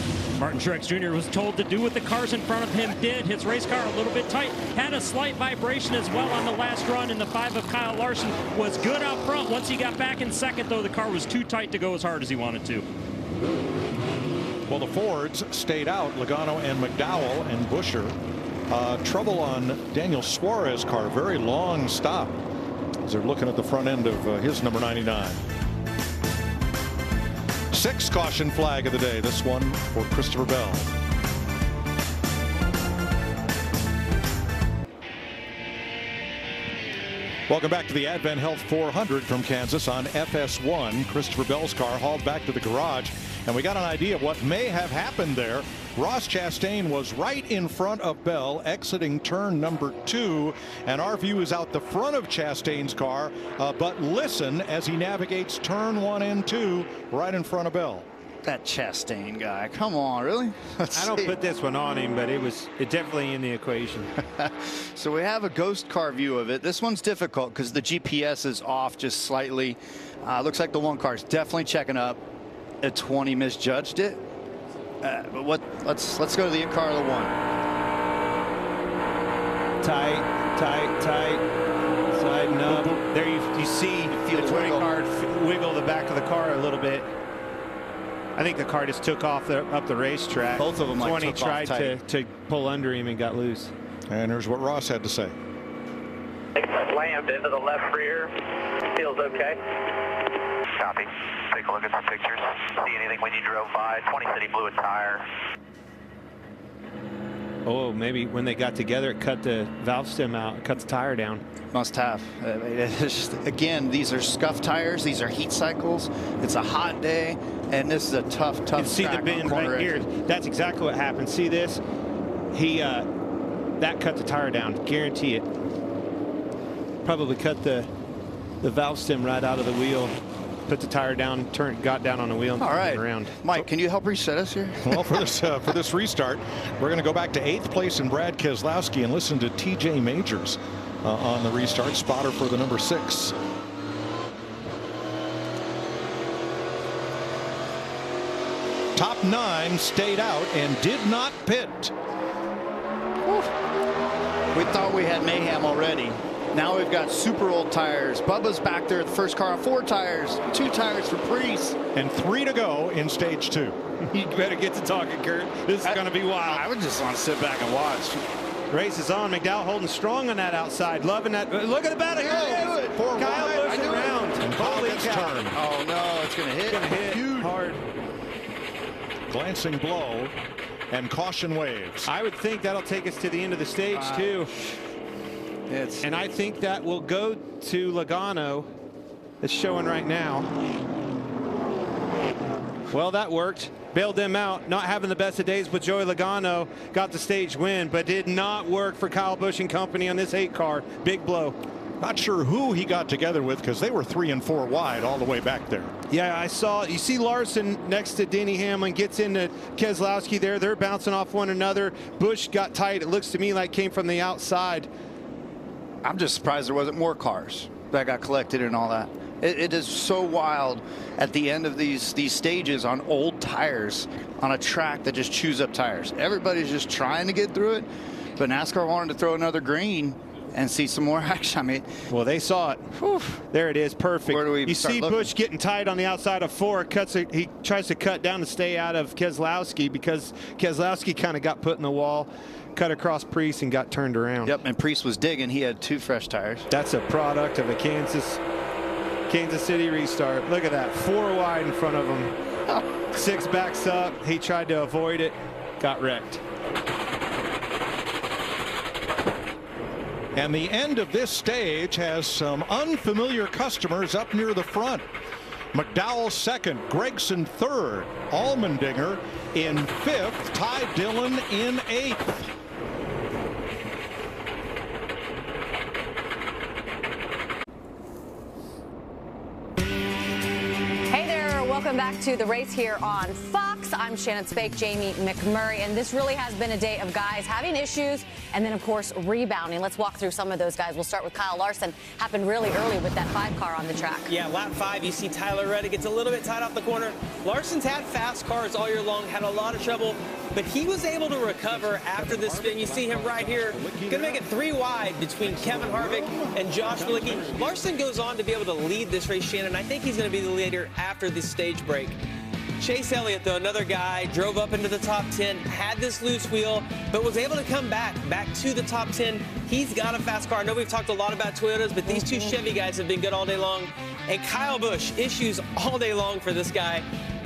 Martin Truex Jr. was told to do what the cars in front of him did. His race car a little bit tight. Had a slight vibration as well on the last run. And the 5 of Kyle Larson was good out front. Once he got back in second, though, the car was too tight to go as hard as he wanted to. Well, the Fords stayed out, Logano and McDowell and Buescher. Trouble on Daniel Suarez's car. Very long stop as they're looking at the front end of his number 99. 6th caution flag of the day. This one for Christopher Bell. Welcome back to the Advent Health 400 from Kansas on FS1. Christopher Bell's car hauled back to the garage, and we got an idea of what may have happened there. Ross Chastain was right in front of Bell exiting turn number 2, and our view is out the front of Chastain's car, but listen as he navigates turn 1 and 2 right in front of Bell. That Chastain guy, come on, really? I don't put this one on him, but it's definitely in the equation. So we have a ghost car view of it. This one's difficult because the GPS is off just slightly. Looks like the 1 car is definitely checking up. A 20 misjudged it. But let's go to the in-car of the 1. Tight. Sliding up. There you see see the touring car wiggle the back of the car a little bit. I think the car just took off up the racetrack. Both of them like when he took off tried to pull under him and got loose. And here's what Ross had to say. Slammed into the left rear. Feels okay. Copy. Take a look at our pictures. See anything when you drove by? 20 City blew a tire. Oh, maybe when they got together, it cut the valve stem out, it cut the tire down. Must have. Again, these are scuff tires. These are heat cycles. It's a hot day, and this is a tough You can see the bend right here. That's exactly what happened. See this? That cut the tire down. Guarantee it. Probably cut the valve stem right out of the wheel. Put the tire down, got down on the wheel, and turned around. Mike, can you help reset us here? Well, for this restart, we're going to go back to 8th place in Brad Keselowski and listen to TJ Majors on the restart, spotter for the number 6. Top 9 stayed out and did not pit. We thought we had mayhem already. Now we've got super old tires. Bubba's back there at the first car on 4 tires, 2 tires for Priest. And 3 to go in stage 2. You better get to talking, Kurt. This is going to be wild. I would just want to sit back and watch. Race is on. McDowell holding strong on that outside. Loving that. Look at the battle. Here it is. Kyle Busch around. Holy cow. Oh, no. It's going to hit. It's going to hit huge. Hard. Glancing blow and caution waves. I would think that'll take us to the end of the stage, too. And I think that will go to Logano. It's showing right now. Well, that worked. Bailed them out. Not having the best of days, but Joey Logano got the stage win, but did not work for Kyle Busch and company on this 8 car. Big blow. Not sure who he got together with because they were 3 and 4 wide all the way back there. Yeah, I saw. You see Larson next to Denny Hamlin, gets into Keselowski there. They're bouncing off one another. Busch got tight. It looks to me like came from the outside. I'm just surprised there wasn't more cars that got collected and all that. It is so wild at the end of these stages on old tires on a track that just chews up tires. Everybody's just trying to get through it, but NASCAR wanted to throw another green and see some more action. I mean, well, they saw it. Whew. There it is, perfect. Where do we you start see looking? Busch getting tight on the outside of 4. He tries to cut down to stay out of Keselowski because Keselowski kind of got put in the wall. Cut across Priest and got turned around. Yep, and Priest was digging. He had 2 fresh tires. That's a product of a Kansas City restart. Look at that, 4 wide in front of him. 6 backs up. He tried to avoid it, got wrecked. And the end of this stage has some unfamiliar customers up near the front. McDowell 2nd, Gregson 3rd, Allmendinger in 5th, Ty Dillon in 8th. Welcome back to the race here on Fox. I'm Shannon Spake, Jamie McMurray, and this really has been a day of guys having issues and then, of course, rebounding. Let's walk through some of those guys. We'll start with Kyle Larson. Happened really early with that 5 car on the track. Yeah, lap 5, you see Tyler Reddick gets a little bit tight off the corner. Larson's had fast cars all year long, had a lot of trouble, but he was able to recover after this spin. You see him right here. Going to make it 3 wide between Kevin Harvick and Josh Bilicki. Larson goes on to be able to lead this race, Shannon. I think he's going to be the leader after this stage break. Chase Elliott, though, another guy, drove up into the top 10, had this loose wheel, but was able to come back to the top 10. He's got a fast car. I know we've talked a lot about Toyotas, but these 2 Chevy guys have been good all day long. And Kyle Busch, issues all day long for this guy.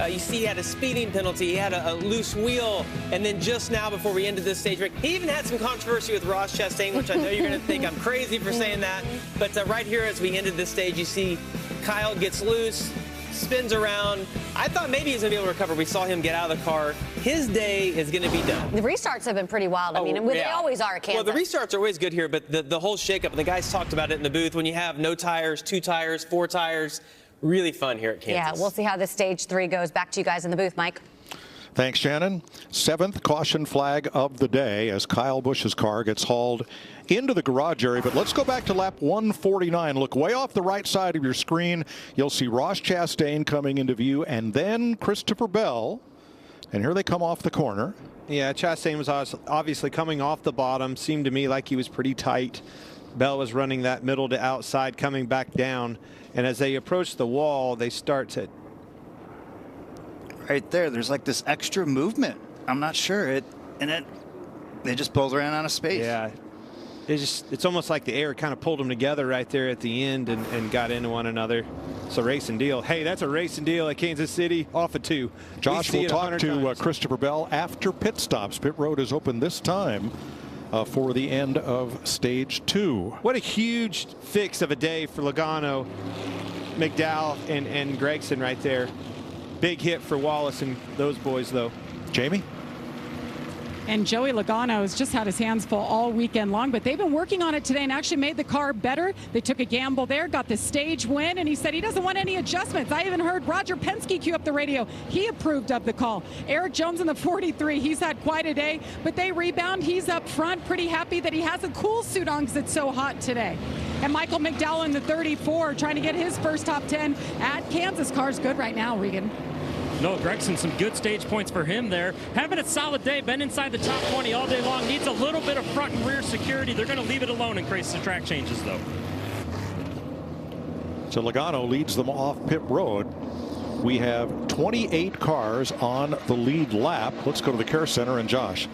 You see he had a speeding penalty, he had a loose wheel, and then just now before we ended this stage break, he even had some controversy with Ross Chastain, which I know you're going to think I'm crazy for saying that. But right here as we ended this stage, you see Kyle gets loose, spins around. I thought maybe he's going to be able to recover. We saw him get out of the car. His day is going to be done. The restarts have been pretty wild. I mean, they always are at Kansas. Well, the restarts are always good here, but the whole shakeup, and the guys talked about it in the booth, when you have no tires, 2 tires, 4 tires, really fun here at Kansas. Yeah, we'll see how this stage 3 goes. Back to you guys in the booth, Mike. Thanks, Shannon. 7th caution flag of the day as Kyle Busch's car gets hauled into the garage area. But let's go back to lap 149. Look way off the right side of your screen. You'll see Ross Chastain coming into view and then Christopher Bell. And here they come off the corner. Yeah, Chastain was obviously coming off the bottom. Seemed to me like he was pretty tight. Bell was running that middle to outside, coming back down. And as they approach the wall, they start to. Right there's like this extra movement. I'm not sure they just both ran out of space. Yeah. It's almost like the air kind of pulled them together right there at the end and got into one another. It's a racing deal. Hey, that's a racing deal at Kansas City off of 2. Josh will talk to Christopher Bell after pit stops. Pit road is open this time for the end of stage 2. What a huge fix of a day for Logano, McDowell, and Gregson right there. Big hit for Wallace and those boys, though. Jamie? And Joey Logano has just had his hands full all weekend long, but they've been working on it today and actually made the car better. They took a gamble there, got the stage win, and he said he doesn't want any adjustments. I even heard Roger Penske cue up the radio. He approved of the call. Eric Jones in the 43, he's had quite a day, but they rebound. He's up front, pretty happy that he has a cool suit on because it's so hot today. And Michael McDowell in the 34, trying to get his first top 10 at Kansas. Car's good right now, Regan. Noah Gregson, some good stage points for him there. Having a solid day, been inside the top 20 all day long. Needs a little bit of front and rear security. They're going to leave it alone in case the track changes, though. So Logano leads them off pit road. We have 28 cars on the lead lap. Let's go to the care center and Josh.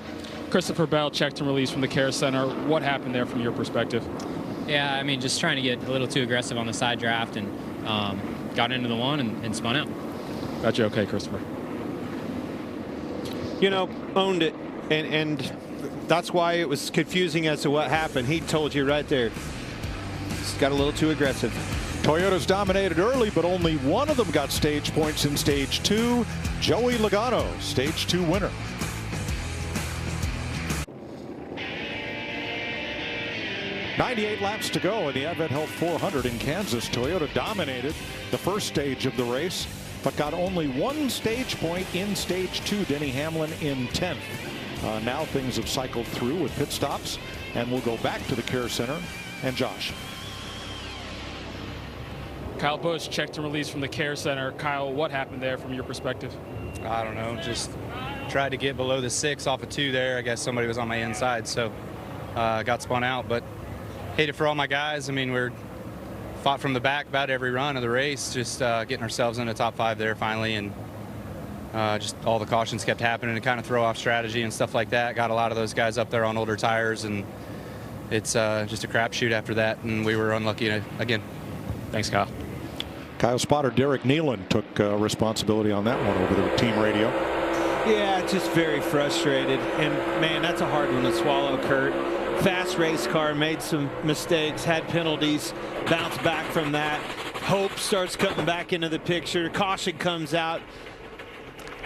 Christopher Bell checked and released from the care center. What happened there from your perspective? Yeah, I mean, just trying to get a little too aggressive on the side draft and got into the one and spun out. Got you okay, Christopher? You know, owned it, and that's why it was confusing as to what happened. He told you right there. Just got a little too aggressive. Toyota's dominated early, but only one of them got stage points in stage 2. Joey Logano, stage 2 winner. .98 laps to go in the Advent Health 400 in Kansas. Toyota dominated the first stage of the race, but got only one stage point in stage 2. Denny Hamlin in 10th. Now things have cycled through with pit stops, and we'll go back to the care center and Josh. Kyle Busch checked and released from the care center. Kyle, what happened there from your perspective? I don't know, just tried to get below the 6 off of 2 there. I guess somebody was on my inside, so got spun out, but hate it for all my guys. I mean, we're fought from the back about every run of the race, just getting ourselves in the top 5 there finally, and just all the cautions kept happening to kind of throw off strategy and stuff like that. Got a lot of those guys up there on older tires, and it's just a crapshoot after that, and we were unlucky again. Thanks, Kyle. Kyle spotter Derek Nealon took responsibility on that one over the team radio. Yeah, just very frustrated, and man, that's a hard one to swallow, Kurt. Fast race car, made some mistakes, had penalties, bounced back from that. Hope starts coming back into the picture. Caution comes out.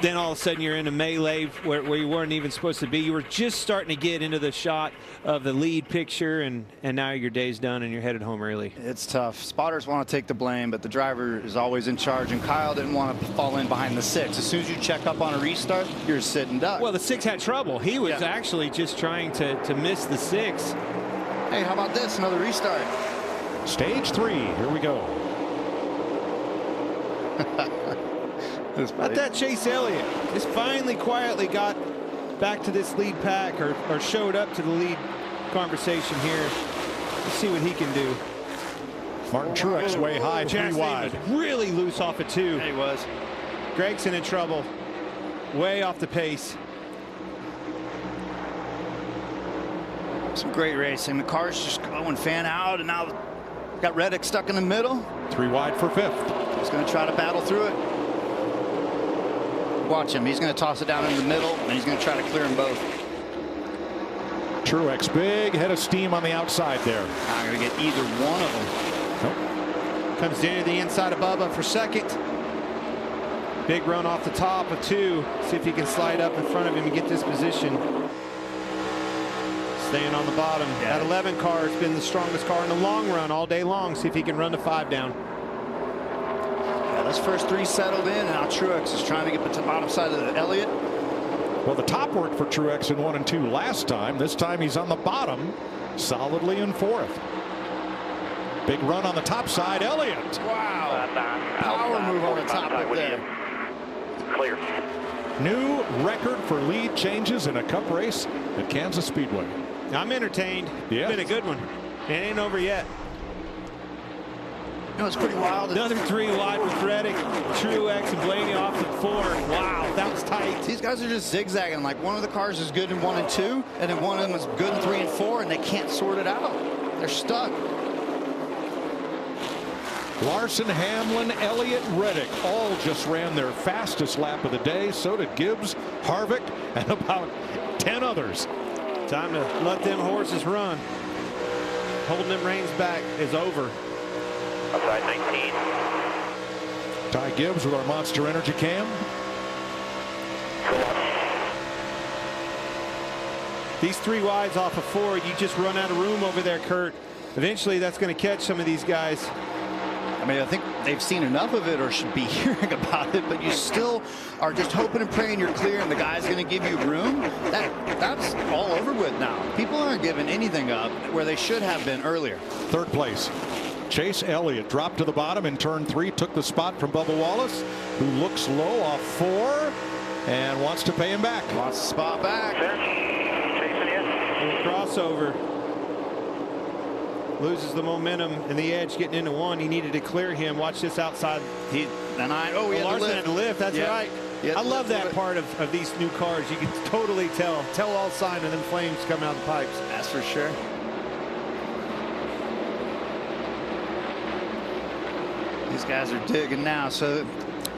Then all of a sudden you're in a melee where you weren't even supposed to be. You were just starting to get into the shot of the lead picture, and now your day's done and you're headed home early. It's tough. Spotters want to take the blame, but the driver is always in charge, and Kyle didn't want to fall in behind the 6. As soon as you check up on a restart, you're sitting duck. Well, the 6 had trouble. He was actually just trying to miss the 6. Hey, how about this? Another restart. Stage 3. Here we go. Not that Chase Elliott just finally quietly got back to this lead pack, or showed up to the lead conversation here. Let's see what he can do. Martin Truex way high, 3 wide. Was really loose off of 2. Yeah, he was. Gregson in trouble. Way off the pace. Some great racing. The car's just going fan out, and now got Reddick stuck in the middle. 3 wide for 5th. He's going to try to battle through it. Watch him. He's going to toss it down in the middle, and he's going to try to clear them both. Truex, big head of steam on the outside there. Not going to get either one of them. Nope. Comes down to the inside of Bubba for 2nd. Big run off the top of 2. See if he can slide up in front of him and get this position. Staying on the bottom. That 11 car has been the strongest car in the long run all day long. See if he can run the 5 down. Those first 3 settled in, and now Truex is trying to get to the bottom side of the Elliott. Well, the top worked for Truex in 1 and 2 last time. This time he's on the bottom, solidly in 4th. Big run on the top side, Elliott. Wow. Power move on the top of there. Clear. New record for lead changes in a cup race at Kansas Speedway. I'm entertained. Yeah. Been a good one. It ain't over yet. No, it's pretty wild. Another 3 wide with Reddick, Truex, and Blaney off at 4. Wow, that was tight. These guys are just zigzagging. Like one of the cars is good in 1 and 2, and then one of them is good in 3 and 4, and they can't sort it out. They're stuck. Larson, Hamlin, Elliott, Reddick all just ran their fastest lap of the day. So did Gibbs, Harvick, and about 10 others. Time to let them horses run. Holding them reins back is over. Outside 19. Ty Gibbs with our Monster Energy cam. These 3 wides off of 4, you just run out of room over there, Kurt. Eventually, that's going to catch some of these guys. I mean, I think they've seen enough of it or should be hearing about it, but you still are just hoping and praying you're clear and the guy's going to give you room. That's all over with now. People aren't giving anything up where they should have been earlier. 3rd place. Chase Elliott dropped to the bottom in turn 3, took the spot from Bubba Wallace, who looks low off 4 and wants to pay him back. Wants the spot back. Chasing you. Little crossover. Loses the momentum and the edge getting into 1. He needed to clear him. Watch this outside. Larson had to lift. That's right. I love that part of these new cars. You can totally tell all sign of them flames coming out of the pipes. That's for sure. These guys are digging now. So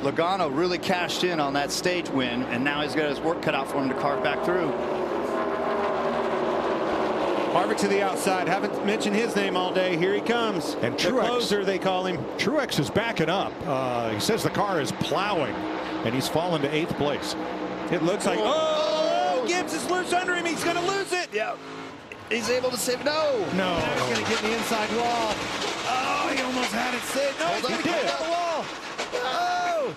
Logano really cashed in on that stage win, and now he's got his work cut out for him to carve back through. Harvick to the outside. Haven't mentioned his name all day. Here he comes. And the closer, they call him. Truex is backing up. He says the car is plowing, and he's fallen to 8th place. It looks like, oh, Gibbs is loose under him. He's going to lose it. Yeah. He's able to save. No. Now he's going to get the inside wall. Oh, he almost had it saved. No, he's going to get the wall. Oh.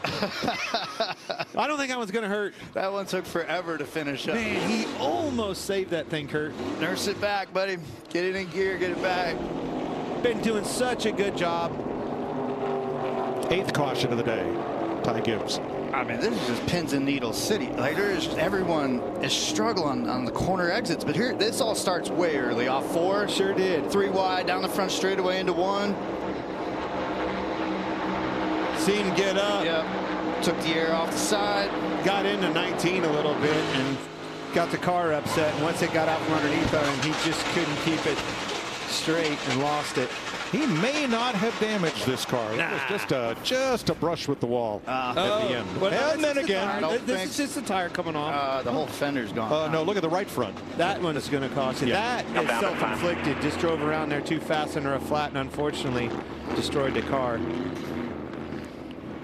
I don't think that one's going to hurt. That one took forever to finish up. Man, he almost saved that thing, Kurt. Nurse it back, buddy. Get it in gear, get it back. Been doing such a good job. 8th caution of the day, Ty Gibbs. I mean, this is just pins and needles city. Like, everyone is struggling on the corner exits, but here, this all starts way early. Off 4. Sure did. 3 wide, down the front straightaway into 1. Seen him get up. Yep. Took the air off the side. Got into 19 a little bit and got the car upset. And once it got out from underneath him, he just couldn't keep it straight and lost it. He may not have damaged this car. It was just a brush with the wall at the end. Well, and then again. This is just the tire coming off. The whole fender's gone. No, look at the right front. That one is going to cost you. Yeah. That is self-inflicted. Just drove around there too fast under a flat and unfortunately destroyed the car.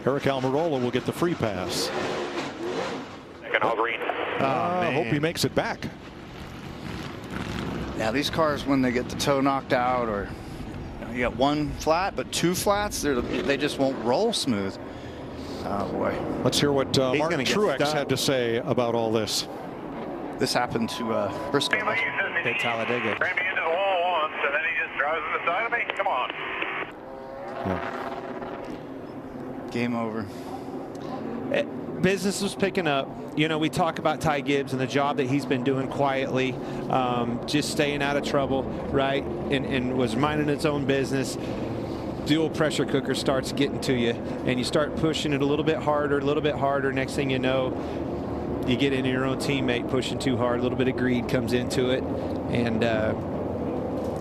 Eric Almirola will get the free pass. Second all green. I hope he makes it back. Yeah, these cars, when they get the toe knocked out, or you got 1 flat, but 2 flats, they just won't roll smooth. Oh, boy. Let's hear what Martin Truex had to say about all this. This happened to Briscoe. At Talladega. Ran me into the wall once, and then he just drives to the side of me. Come on. Yeah. Game over. Business was picking up. You know, we talk about Ty Gibbs and the job that he's been doing quietly, just staying out of trouble, right? And was minding his own business. The old pressure cooker starts getting to you, and you start pushing it a little bit harder. Next thing you know, you get into your own teammate pushing too hard. A little bit of greed comes into it, and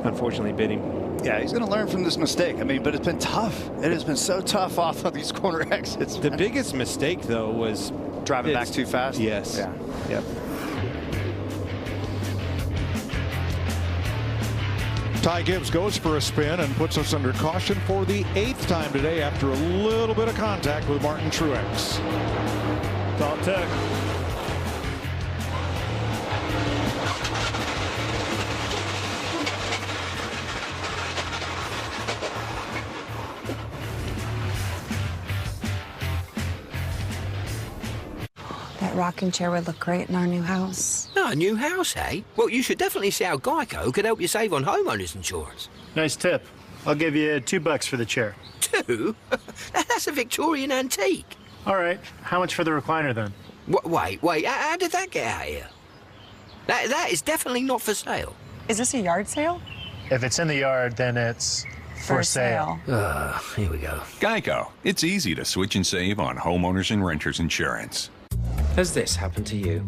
unfortunately bit him. Yeah, he's going to learn from this mistake. I mean, but it's been tough. It has been so tough off of these corner exits. The biggest mistake, though, was driving back too fast. Yes. Yeah. Yep. Ty Gibbs goes for a spin and puts us under caution for the 8th time today after a little bit of contact with Martin Truex. It's all it took. That rocking chair would look great in our new house. No, a new house, eh? Well, you should definitely see how Geico could help you save on homeowners insurance. Nice tip. I'll give you $2 for the chair. 2? That's a Victorian antique. All right. How much for the recliner, then? Wait. How did that get out here? That is definitely not for sale. Is this a yard sale? If it's in the yard, then it's for sale. Here we go. Geico. It's easy to switch and save on homeowners and renters insurance. Has this happened to you?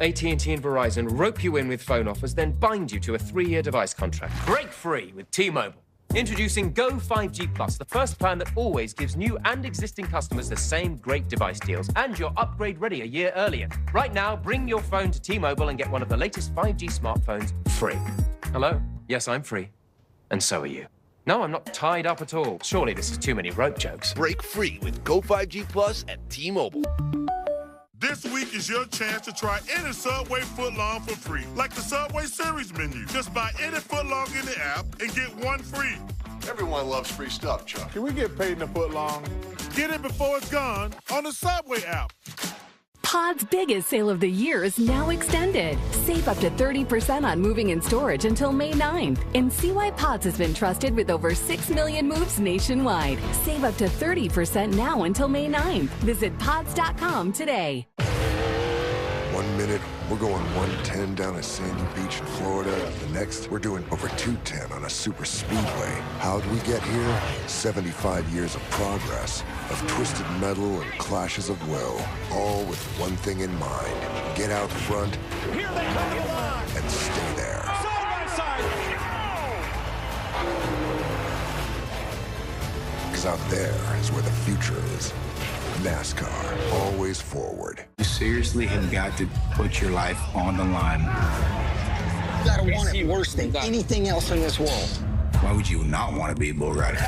AT&T and Verizon rope you in with phone offers, then bind you to a 3-year device contract. Break free with T-Mobile. Introducing Go 5G Plus, the first plan that always gives new and existing customers the same great device deals, and you're upgrade ready a year earlier. Right now, bring your phone to T-Mobile and get one of the latest 5G smartphones free. Hello? Yes, I'm free. And so are you. No, I'm not tied up at all. Surely this is too many rope jokes. Break free with Go 5G Plus at T-Mobile. This week is your chance to try any Subway footlong for free, like the Subway Series menu. Just buy any footlong in the app and get one free. Everyone loves free stuff, Chuck. Can we get paid in a footlong? Get it before it's gone on the Subway app. Pod's biggest sale of the year is now extended. Save up to 30% on moving and storage until May 9th. And see why Pods has been trusted with over 6 million moves nationwide. Save up to 30% now until May 9th. Visit pods.com today. 1 minute, we're going 110 down at Sandy Beach in Florida. The next, we're doing over 210 on a super speedway. How'd we get here? 75 years of progress, of twisted metal and clashes of will, all with one thing in mind. Get out front and stay there. Because out there is where the future is. NASCAR, always forward. You seriously have got to put your life on the line. You gotta want it worse than anything else in this world. Why would you not want to be a bull rider?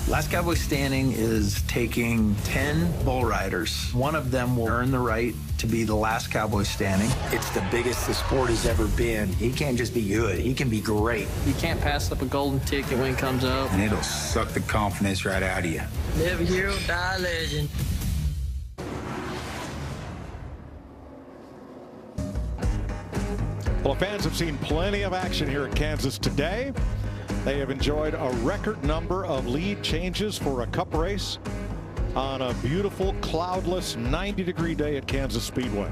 Last Cowboy Standing is taking 10 bull riders. One of them will earn the right to be the last Cowboy Standing. It's the biggest the sport has ever been. He can't just be good, he can be great. You can't pass up a golden ticket when it comes up. And it'll suck the confidence right out of you. Live a hero, die a legend. Well, fans have seen plenty of action here at Kansas today. They have enjoyed a record number of lead changes for a cup race on a beautiful, cloudless, 90-degree day at Kansas Speedway.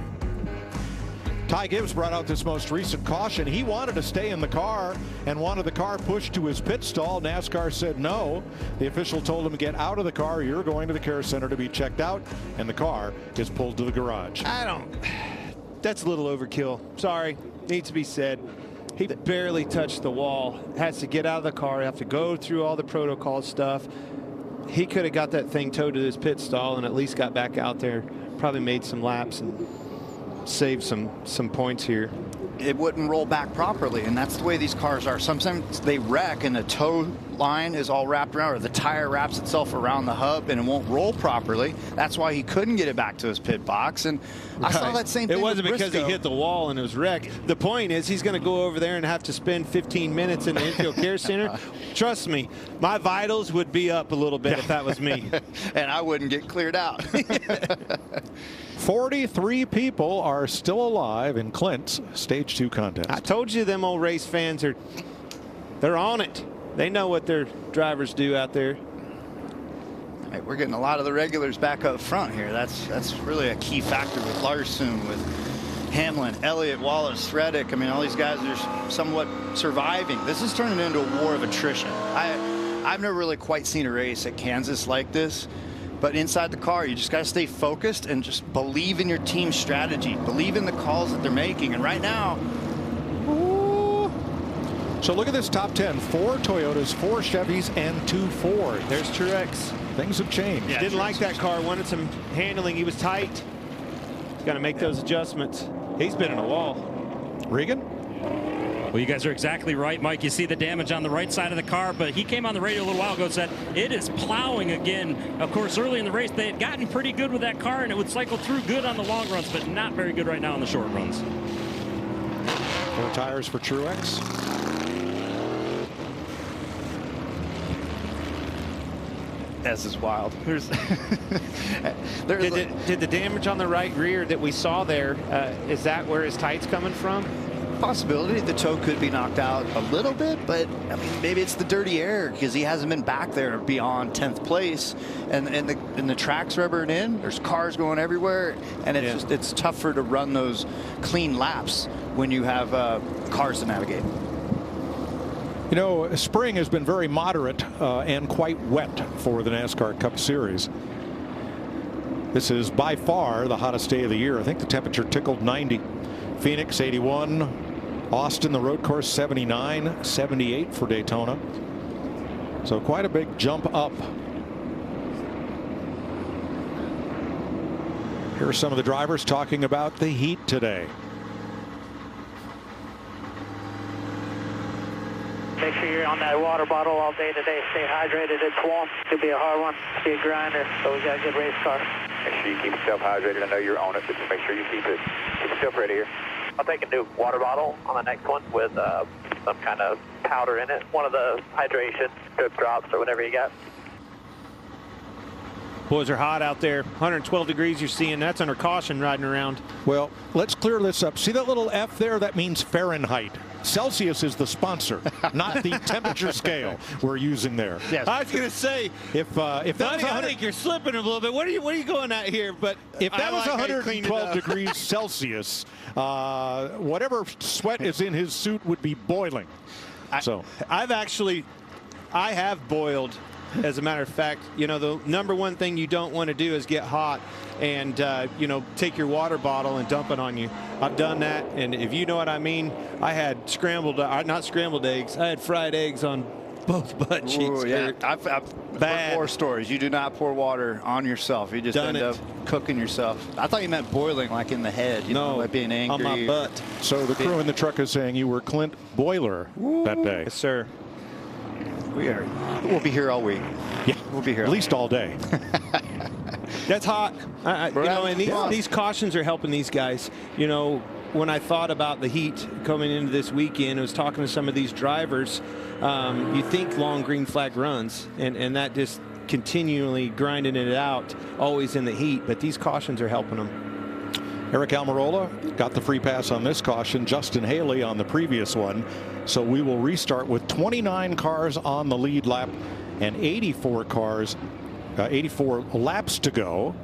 Ty Gibbs brought out this most recent caution. He wanted to stay in the car and wanted the car pushed to his pit stall. NASCAR said no. The official told him to get out of the car. You're going to the care center to be checked out, and the car is pulled to the garage. That's a little overkill. Sorry, needs to be said. He barely touched the wall. Has to get out of the car, have to go through all the protocol stuff. He could have got that thing towed to his pit stall and at least got back out there, probably made some laps and saved some points here. It wouldn't roll back properly, and that's the way these cars are. Sometimes they wreck and the tow line is all wrapped around, or the tire wraps itself around the hub and it won't roll properly. That's why he couldn't get it back to his pit box. And I saw that same thing. It wasn't because he Briscoe. hit the wall and it was wrecked. The point is he's going to go over there and have to spend 15 minutes in the infield care center. Trust me, my vitals would be up a little bit if that was me. And I wouldn't get cleared out. 43 people are still alive in Clint's Stage 2 contest. I told you them old race fans they're on it. They know what their drivers do out there. Hey, we're getting a lot of the regulars back up front here. That's really a key factor with Larson, with Hamlin, Elliott, Wallace, Reddick. I mean, all these guys are somewhat surviving. This is turning into a war of attrition. I've never really quite seen a race at Kansas like this. But inside the car, you just got to stay focused and just believe in your team's strategy. Believe in the calls that they're making. And right now, so look at this top 10. 4 Toyotas, 4 Chevys, and 2 Fords. There's Truex. Things have changed. Yeah, didn't like that car. Wanted some handling. He was tight. Got to make those adjustments. He's been in a wall. Regan? Well, you guys are exactly right, Mike. You see the damage on the right side of the car, but he came on the radio a little while ago and said it is plowing again. Of course, early in the race, they had gotten pretty good with that car, and it would cycle through good on the long runs, but not very good right now on the short runs. 4 tires for Truex. This is wild. Did the damage on the right rear that we saw there, is that where his tight's coming from? Possibility the toe could be knocked out a little bit, but I mean, maybe it's the dirty air because he hasn't been back there beyond 10th place, and the track's rubbering in. There's cars going everywhere, and it's tougher to run those clean laps when you have cars to navigate. You know, spring has been very moderate and quite wet for the NASCAR Cup Series. This is by far the hottest day of the year. I think the temperature tickled 90. Phoenix 81. Austin, the road course, 79. 78 for Daytona. So quite a big jump up. Here are some of the drivers talking about the heat today. Make sure you're on that water bottle all day today. Stay hydrated. It's warm. It'll be a hard one. It'll be a grinder. So we got a good race car. Make sure you keep yourself hydrated. I know you're on it, but just make sure you keep yourself ready here. I'll take a new water bottle on the next one with some kind of powder in it. One of the hydration drip drops or whatever you got. Boys are hot out there. 112 degrees you're seeing. That's under caution riding around. Well, let's clear this up. See that little F there? That means Fahrenheit. Celsius is the sponsor, not the temperature scale we're using there. Yes. I was going to say, if that was I think you're slipping a little bit. What are you going at here? But if that was 112 degrees Celsius, whatever sweat is in his suit would be boiling. I have boiled. As a matter of fact, you know, the number one thing you don't want to do is get hot and, you know, take your water bottle and dump it on you. I've done that, and if you know what I mean, I had not scrambled eggs, I had fried eggs on both butt cheeks. Ooh, yeah. I've heard war stories. You do not pour water on yourself. You just end up cooking yourself. I thought you meant boiling, like in the head. You know, like being angry. On my butt. So the crew in the truck is saying you were Clint Boiler that day. Yes, sir. We'll be here all week. Yeah, we'll be here at least all day. That's hot. You know, and these cautions are helping these guys. You know, when I thought about the heat coming into this weekend, I was talking to some of these drivers. You think long green flag runs, and that just continually grinding it out, always in the heat. But these cautions are helping them. Eric Almirola got the free pass on this caution. Justin Haley on the previous one. So we will restart with 29 cars on the lead lap and 84 laps to go.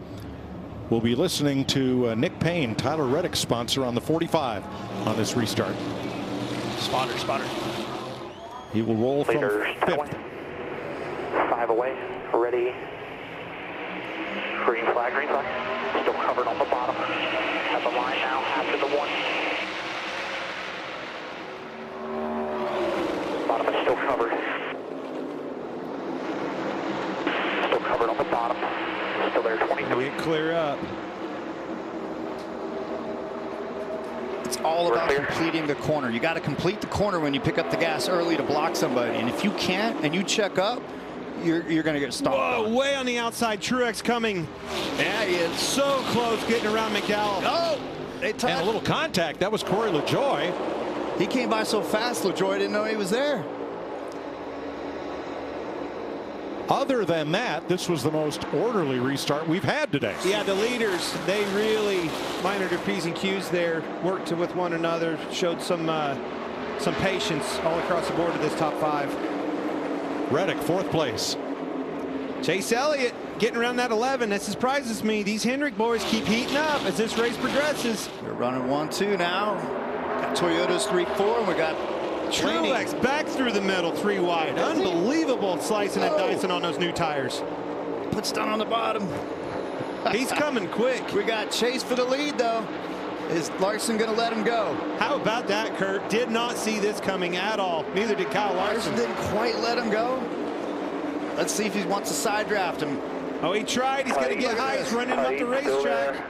We'll be listening to Nick Payne, Tyler Reddick's sponsor, on the 45 on this restart. Spotter. He will roll from fifth. 5 away. Ready. Green flag. Still covered on the bottom. At the line now after the 1. Bottom is still covered. Still covered on the bottom. Still there, 23. We clear up. It's all about completing the corner. You got to complete the corner when you pick up the gas early to block somebody. And if you can't and you check up, you're going to get stopped. Whoa, way on the outside. Truex coming. Yeah, he is. So close getting around McDowell. Oh! And a little contact. That was Corey LaJoie. He came by so fast, LaJoie didn't know he was there. Other than that, this was the most orderly restart we've had today. Yeah, the leaders, they really minded their P's and Q's there, worked with one another, showed some patience all across the board of this top 5. Reddick, 4th place. Chase Elliott getting around that 11. That surprises me. These Hendrick boys keep heating up as this race progresses. We're running 1-2 now. Got Toyota's 3-4, and we got Truex back through the middle, 3 wide. Unbelievable slicing and dicing on those new tires. Puts down on the bottom. He's coming quick. We got Chase for the lead, though. Is Larson going to let him go? How about that, Kurt? Did not see this coming at all. Neither did Kyle Larson. Didn't quite let him go. Let's see if he wants to side draft him. Oh, he tried. He's going to get high. He's running up the racetrack.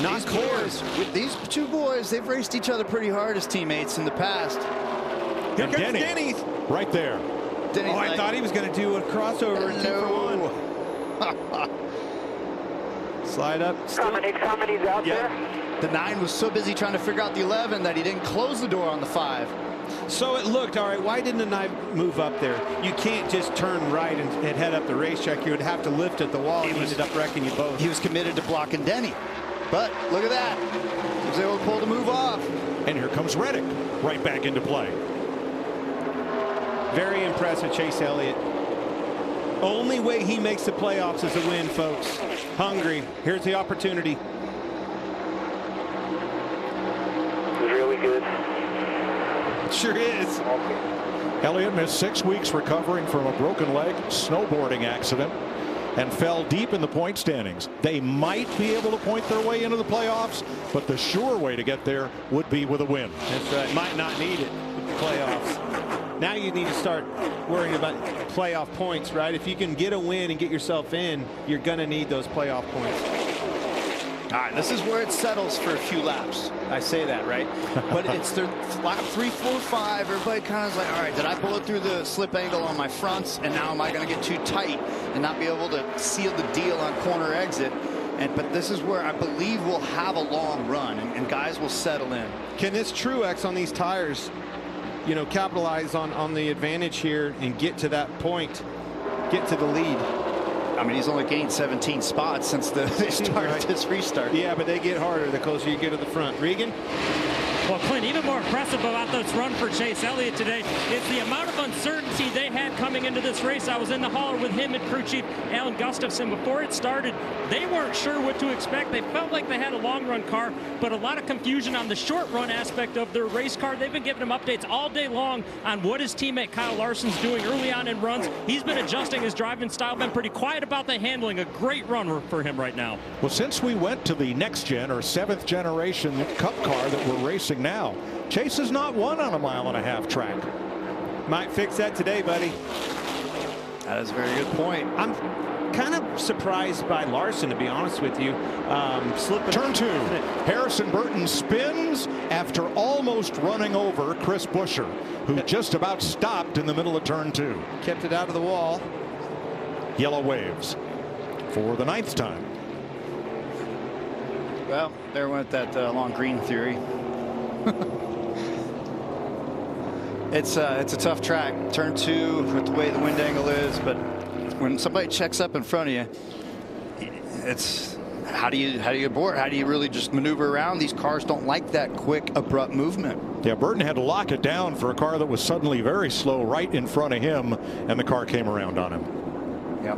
Not clear. These two boys, they've raced each other pretty hard as teammates in the past. Here comes Denny. Right there. Denny's I thought he was going to do a crossover and 2-for-1. Slide up. He's out there. The 9 was so busy trying to figure out the 11 that he didn't close the door on the 5. So it looked, all right, why didn't the 9 move up there? You can't just turn right and head up the racetrack. You would have to lift at the wall. He ended up wrecking you both. He was committed to blocking Denny. But look at that. He was able to pull the move off. And here comes Reddick right back into play. Very impressive, Chase Elliott. Only way he makes the playoffs is a win, folks. Hungry. Here's the opportunity. Really good. Sure is. Elliott missed 6 weeks recovering from a broken leg snowboarding accident and fell deep in the point standings. They might be able to point their way into the playoffs, but the sure way to get there would be with a win. That's right. Might not need it with the playoffs. Now you need to start worrying about playoff points, right? If you can get a win and get yourself in, you're going to need those playoff points. All right, this is where it settles for a few laps. I say that, right? But it's the lap 3, 4, 5. Everybody kind of is like, all right, did I bullet through the slip angle on my fronts? And now am I going to get too tight and not be able to seal the deal on corner exit? But this is where I believe we'll have a long run and guys will settle in. Can this Truex on these tires, you know, capitalize on the advantage here and get to that point, get to the lead? I mean, he's only gained 17 spots since they started this restart. Yeah, but they get harder the closer you get to the front. Regan? Well, Clint, even more impressive about this run for Chase Elliott today is the amount of uncertainty they had coming into this race. I was in the hauler with him and crew chief Alan Gustafson. Before it started, they weren't sure what to expect. They felt like they had a long run car, but a lot of confusion on the short run aspect of their race car. They've been giving him updates all day long on what his teammate Kyle Larson's doing early on in runs. He's been adjusting his driving style, been pretty quiet about the handling. A great run for him right now. Well, since we went to the next gen or 7th generation Cup car that we're racing now, Chase has not won on a 1.5 mile track. Might fix that today, buddy. That is a very good point. I'm kind of surprised by Larson, to be honest with you. Slipping. Turn 2. Harrison Burton spins after almost running over Chris Buescher, who just about stopped in the middle of turn 2. Kept it out of the wall. Yellow waves for the 9th time. Well, there went that long green theory. It's a tough track. Turn 2 with the way the wind angle is, but when somebody checks up in front of you, it's how do you abort? How do you really just maneuver around? These cars don't like that quick, abrupt movement. Yeah, Burton had to lock it down for a car that was suddenly very slow right in front of him, and the car came around on him. Yep.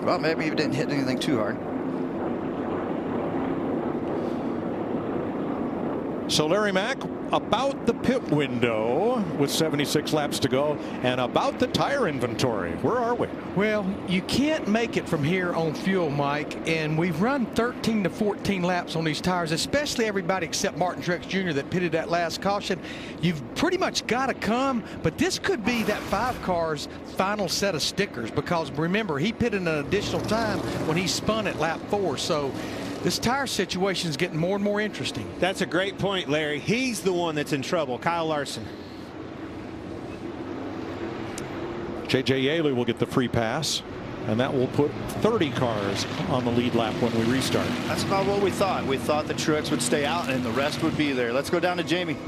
Well, maybe he didn't hit anything too hard. So Larry Mack, about the pit window with 76 laps to go, and about the tire inventory. Where are we? Well, you can't make it from here on fuel, Mike, and we've run 13 to 14 laps on these tires, especially everybody except Martin Truex Jr. that pitted that last caution. You've pretty much got to come, but this could be that 5 car's final set of stickers, because remember, he pitted an additional time when he spun at lap 4, so this tire situation is getting more and more interesting. That's a great point, Larry. He's the one that's in trouble, Kyle Larson. J.J. Yaley will get the free pass, and that will put 30 cars on the lead lap when we restart. That's about what we thought. We thought the Truex would stay out and the rest would be there. Let's go down to Jamie.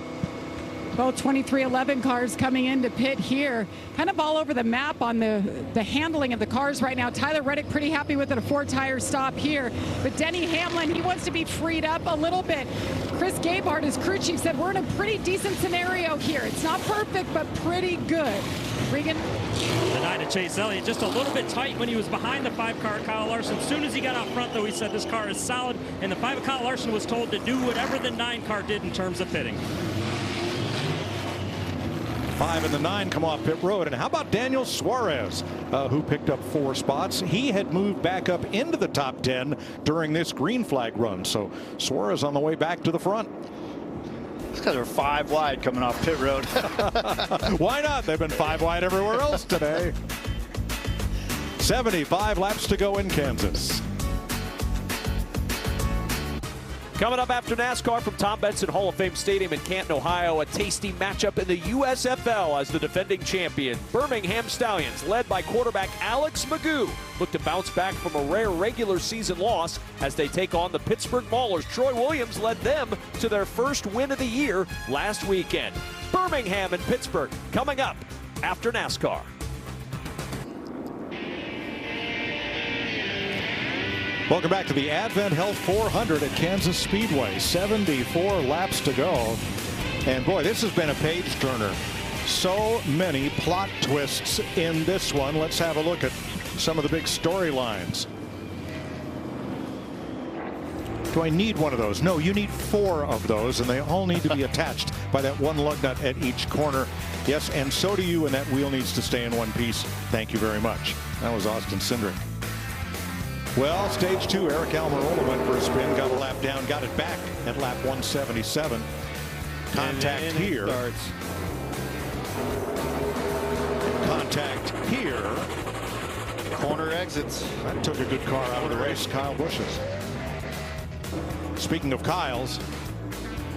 Well, 2311 cars coming into pit here, kind of all over the map on the handling of the cars right now. Tyler Reddick pretty happy with it, a 4-tire stop here. But Denny Hamlin, he wants to be freed up a little bit. Chris Gabehart, his crew chief, said we're in a pretty decent scenario here. It's not perfect, but pretty good. Regan? The night of Chase Elliott, just a little bit tight when he was behind the 5-car Kyle Larson. As soon as he got out front, though, he said this car is solid, and the 5 Kyle Larson was told to do whatever the 9-car did in terms of pitting. 5 and the 9 come off pit road. And how about Daniel Suarez, who picked up 4 spots? He had moved back up into the top 10 during this green flag run. So Suarez on the way back to the front. These guys are 5 wide coming off pit road. Why not? They've been 5 wide everywhere else today. 75 laps to go in Kansas. Coming up after NASCAR from Tom Benson Hall of Fame Stadium in Canton, Ohio, a tasty matchup in the USFL as the defending champion. Birmingham Stallions, led by quarterback Alex Magoo, look to bounce back from a rare regular season loss as they take on the Pittsburgh Maulers. Troy Williams led them to their first win of the year last weekend. Birmingham and Pittsburgh coming up after NASCAR. Welcome back to the Advent Health 400 at Kansas Speedway. 74 laps to go. And boy, this has been a page turner. So many plot twists in this one. Let's have a look at some of the big storylines. Do I need one of those? No, you need 4 of those, and they all need to be attached by that one lug nut at each corner. Yes, and so do you, and that wheel needs to stay in one piece. Thank you very much. That was Austin Cindric. Well, stage 2, Eric Almirola went for a spin, got a lap down, got it back at lap 177. Contact here. Contact here. Corner exits. That took a good car out of the race, Kyle Busch's. Speaking of Kyle's,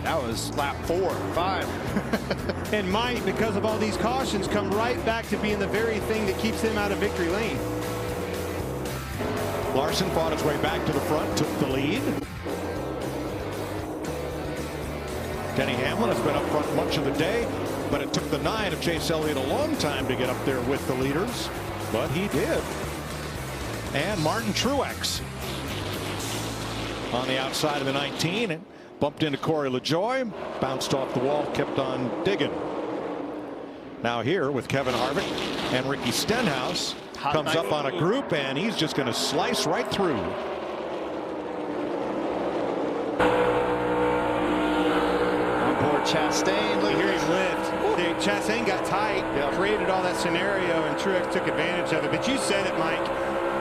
that was lap 4, 5. And might, because of all these cautions, come right back to being the very thing that keeps him out of victory lane. Larson fought his way back to the front, took the lead. Denny Hamlin has been up front much of the day, but it took the 9 of Chase Elliott a long time to get up there with the leaders, but he did. And Martin Truex on the outside of the 19 and bumped into Corey LaJoie, bounced off the wall, kept on digging. Now here with Kevin Harvick and Ricky Stenhouse, comes up on a group and he's just going to slice right through. On board Chastain, look here he lift. Chastain got tight, created all that scenario, and Truex took advantage of it. But you said it, Mike.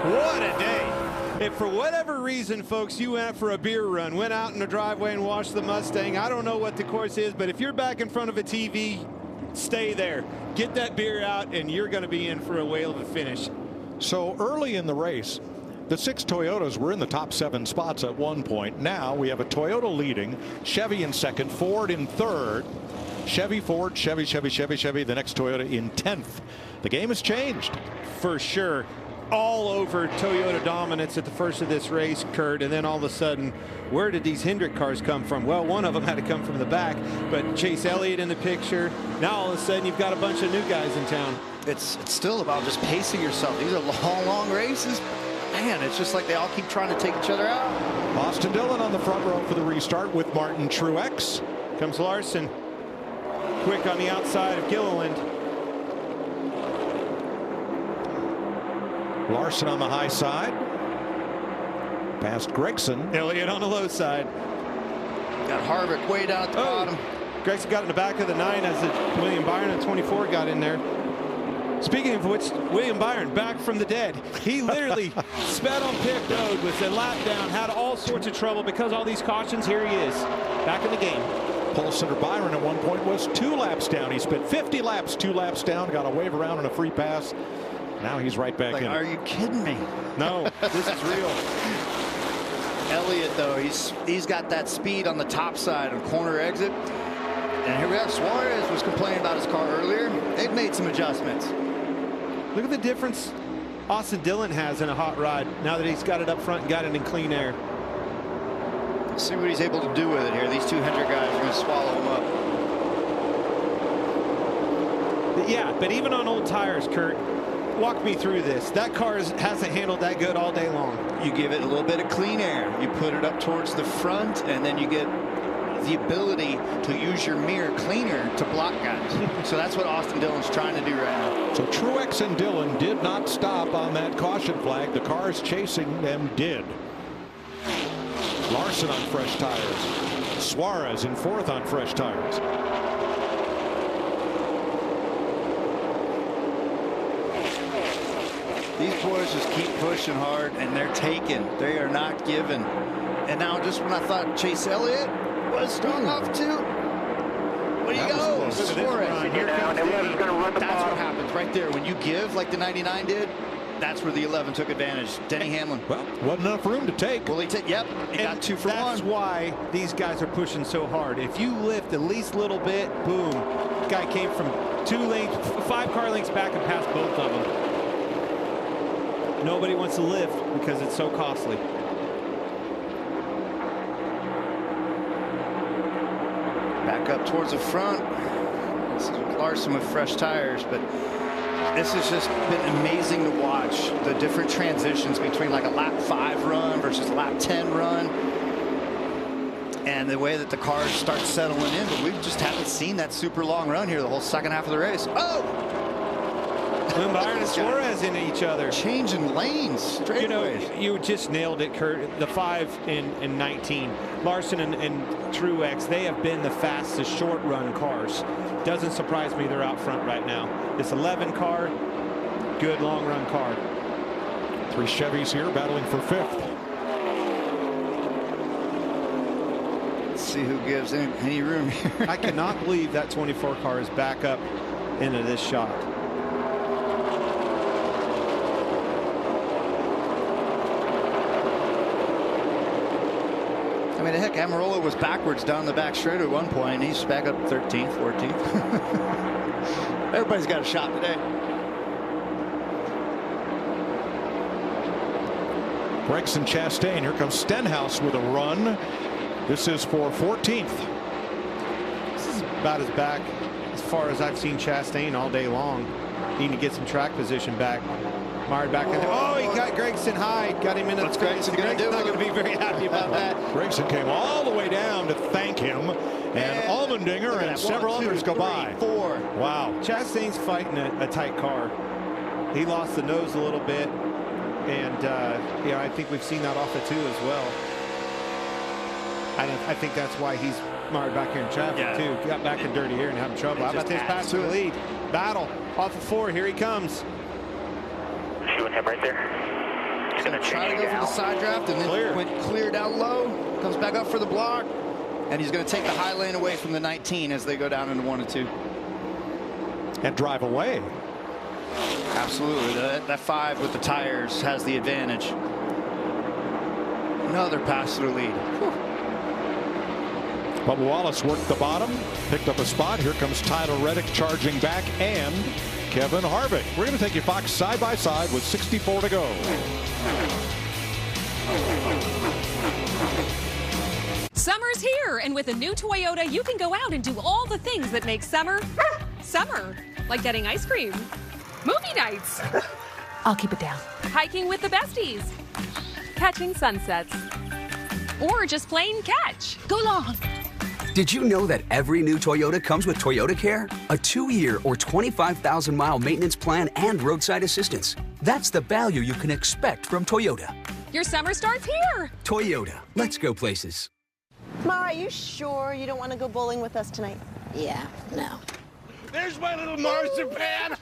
What a day. If for whatever reason, folks, you went for a beer run, went out in the driveway and watched the Mustang, I don't know what the course is, but if you're back in front of a TV, stay there. Get that beer out, and you're going to be in for a whale of a finish. So early in the race, the 6 Toyotas were in the top 7 spots at one point. Now we have a Toyota leading, Chevy in second, Ford in third, Chevy, Ford, Chevy, Chevy, Chevy, Chevy, the next Toyota in 10th. The game has changed. For sure. All over Toyota dominance at the first of this race, Kurt, and then all of a sudden, where did these Hendrick cars come from? Well, one of them had to come from the back, but Chase Elliott in the picture. Now all of a sudden you've got a bunch of new guys in town. It's still about just pacing yourself. These are long races. Man, it's just like they all keep trying to take each other out. Austin Dillon on the front row for the restart with Martin Truex. Comes Larson. Quick on the outside of Gilliland. Larson on the high side. Past Gregson. Elliott on the low side. Got Harvick way down at the bottom. Gregson got in the back of the 9 as William Byron at 24 got in there. Speaking of which, William Byron back from the dead. He literally sped on pit road, was a lap down, had all sorts of trouble because all these cautions. Here he is, back in the game. Pole sitter Byron at one point was 2 laps down. He spent 50 laps, 2 laps down, got a wave around on a free pass. Now he's right back in. Are you kidding me? No, this is real. Elliott, though, he's got that speed on the top side of corner exit. And here we have Suarez was complaining about his car earlier. They've made some adjustments. Look at the difference Austin Dillon has in a hot rod now that he's got it up front and got it in clean air. Let's see what he's able to do with it here. These 200 guys are going to swallow him up. Yeah, but even on old tires, Kurt, walk me through this. That car hasn't handled that good all day long. You give it a little bit of clean air. You put it up towards the front, and then you get the ability to use your mirror cleaner to block guys. So that's what Austin Dillon's trying to do right now. So Truex and Dillon did not stop on that caution flag. The cars chasing them did. Larson on fresh tires. Suarez in 4th on fresh tires. These boys just keep pushing hard, and they're taking. They are not giving. And now just when I thought Chase Elliott was strong off too, where do you go? Suarez. Here comes That's what happens right there. When you give like the 99 did, that's where the 11 took advantage. Denny Hamlin. Well, wasn't enough room to take. Well, he got 2 for 1. That's why these guys are pushing so hard. If you lift at least a little bit, boom. Guy came from 5 car lengths back and passed both of them. Nobody wants to lift because it's so costly. Back up towards the front. This is Larson with fresh tires, but this has just been amazing to watch the different transitions between like a lap 5 run versus a lap 10 run, and the way that the cars start settling in. But we just haven't seen that super long run here the whole second half of the race. Oh! Byron and Suarez into each other. Changing lanes. You know, you just nailed it, Kurt. The 5 and 19. Larson and Truex, they have been the fastest short run cars. Doesn't surprise me they're out front right now. This 11 car, good long run car. 3 Chevys here battling for 5th. Let's see who gives any room here. I cannot believe that 24 car is back up into this shot. I mean, heck, Amarola was backwards down the back straight at one point, and he's back up 13th, 14th. Everybody's got a shot today. Gregson Chastain. Here comes Stenhouse with a run. This is for 14th. This is about as back as far as I've seen Chastain all day long. Need to get some track position back. Marred back in there. Oh, he got Gregson high. Got him in the. What's Gregson going to do? Not going to be very happy about that. Gregson came all the way down to thank him. And Allmendinger and several others go by. 4. Wow. Chastain's fighting a tight car. He lost the nose a little bit. And, yeah, I think we've seen that off the 2 as well. I think that's why he's marred back here in traffic, too. Got back in dirty air and having trouble. How about this pass to the lead? Battle off of 4. Here he comes. Shooting him right there. He's going to try to go for the side draft and then went clear down low. Comes back up for the block. And he's going to take the high lane away from the 19 as they go down into 1 and 2. And drive away. Absolutely. That 5 with the tires has the advantage. Another pass through lead. Whew. Bubba Wallace worked the bottom, picked up a spot. Here comes Tyler Reddick charging back, and Kevin Harvick. We're going to take you Fox side by side with 64 to go. Summer's here, and with a new Toyota, you can go out and do all the things that make summer, summer. Like getting ice cream, movie nights. I'll keep it down. Hiking with the besties, catching sunsets, or just plain catch. Go long. Did you know that every new Toyota comes with Toyota Care? A 2-year or 25,000-mile maintenance plan and roadside assistance. That's the value you can expect from Toyota. Your summer starts here. Toyota, let's go places. Ma, are you sure you don't want to go bowling with us tonight? Yeah, no. There's my little marzipan.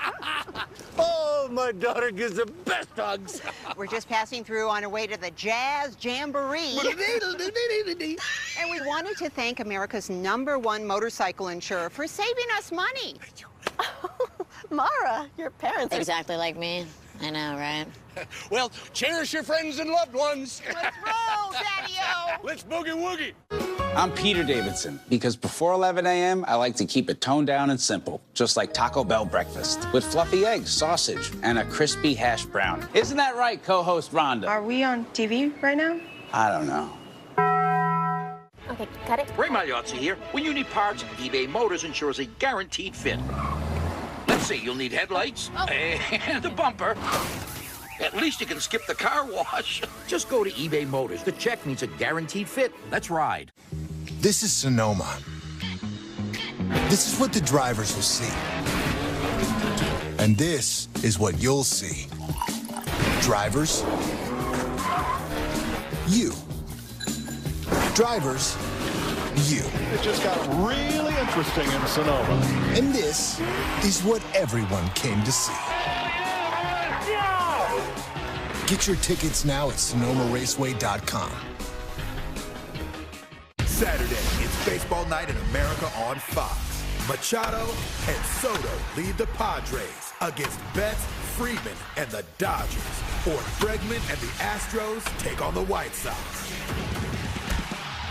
Oh, my daughter gives the best hugs. We're just passing through on our way to the Jazz Jamboree. And we wanted to thank America's #1 motorcycle insurer for saving us money. Mara, your parents are exactly like me. I know, right? Well, cherish your friends and loved ones. Let's roll, Daddy-O. Let's boogie woogie. I'm Peter Davidson. Because before 11 a.m., I like to keep it toned down and simple, just like Taco Bell breakfast, with fluffy eggs, sausage, and a crispy hash brown. Isn't that right, co-host Rhonda? Are we on TV right now? I don't know. Okay, cut it. Ray Magliozzi here. When you need parts, eBay Motors ensures a guaranteed fit. Let's see, you'll need headlights and a bumper. At least you can skip the car wash. Just go to eBay Motors. The check means a guaranteed fit. Let's ride. This is Sonoma. This is what the drivers will see. And this is what you'll see. Drivers, you. Drivers, you. It just got really interesting in Sonoma. And this is what everyone came to see. Get your tickets now at SonomaRaceway.com. Saturday, it's baseball night in America on Fox. Machado and Soto lead the Padres against Betts, Friedman, and the Dodgers. Or Bregman and the Astros take on the White Sox.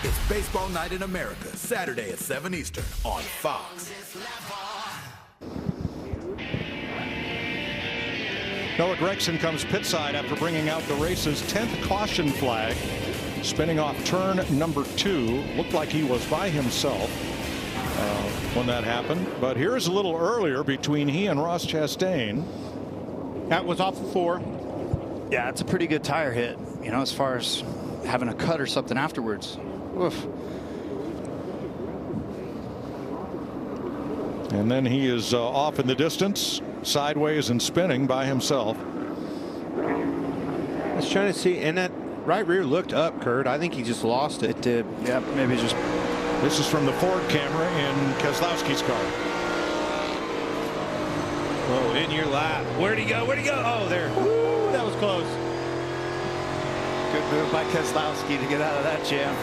It's baseball night in America, Saturday at 7 Eastern on Fox. Noah Gragson comes pit side after bringing out the race's 10th caution flag. Spinning off turn number 2. Looked like he was by himself when that happened. But here's a little earlier between he and Ross Chastain. That was off the 4. Yeah, it's a pretty good tire hit, you know, as far as having a cut or something afterwards. Oof. And then he is off in the distance. sideways and spinning by himself. I was trying to see, and that right rear looked up, Kurt. I think he just lost it. It did. Yep, maybe just. This is from the Ford camera in Keselowski's car. Whoa, in your lap. Where'd he go? Where'd he go? Oh, there. Woo, that was close. Good move by Keselowski to get out of that jam.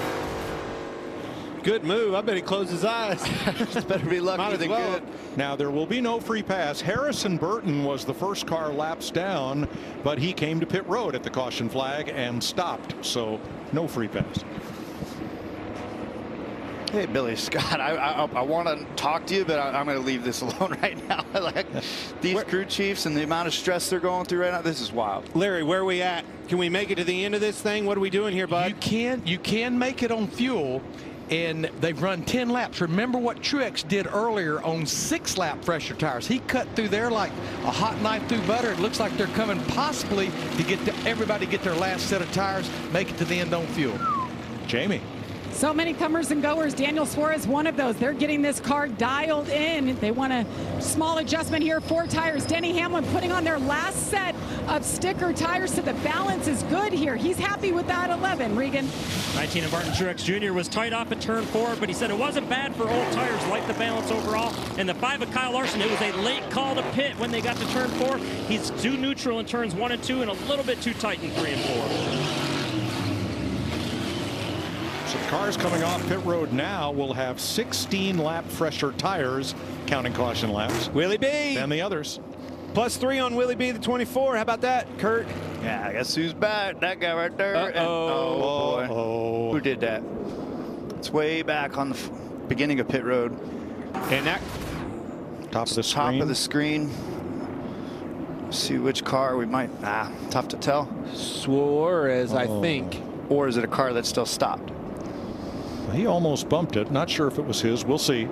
Good move. I bet he closed his eyes. It's better be lucky than good. Now, there will be no free pass. Harrison Burton was the first car laps down, but he came to pit road at the caution flag and stopped. So no free pass. Hey, Billy Scott, I want to talk to you, but I'm going to leave this alone right now. Like these crew chiefs and the amount of stress they're going through right now, this is wild. Larry, where are we at? Can we make it to the end of this thing? What are we doing here, bud? You can make it on fuel, and they've run 10 laps. Remember what Truex did earlier on 6-lap fresher tires. He cut through there like a hot knife through butter. It looks like they're coming possibly to get everybody get their last set of tires, make it to the end on fuel. Jamie. So many comers and goers. Daniel Suarez, one of those. They're getting this car dialed in. They want a small adjustment here. 4 tires. Denny Hamlin putting on their last set of sticker tires, so the balance is good here. He's happy with that 11. Regan. 19 of Martin Truex Jr. was tight off at turn 4, but he said it wasn't bad for old tires, like the balance overall. And the 5 of Kyle Larson, it was a late call to pit when they got to turn 4. He's too neutral in turns 1 and 2 and a little bit too tight in 3 and 4. So the cars coming off pit road now will have 16-lap fresher tires, counting caution laps. Willie B. And the others. +3 on Willie B, the 24. How about that, Kurt? Yeah, I guess who's back? That guy right there. Uh-oh. Oh, boy. Who did that? It's way back on the beginning of pit road. And that top of the screen. Top of the screen. See which car we might. Tough to tell. Suarez, I think. Or is it a car that's still stopped? He almost bumped it. Not sure if it was his. We'll see.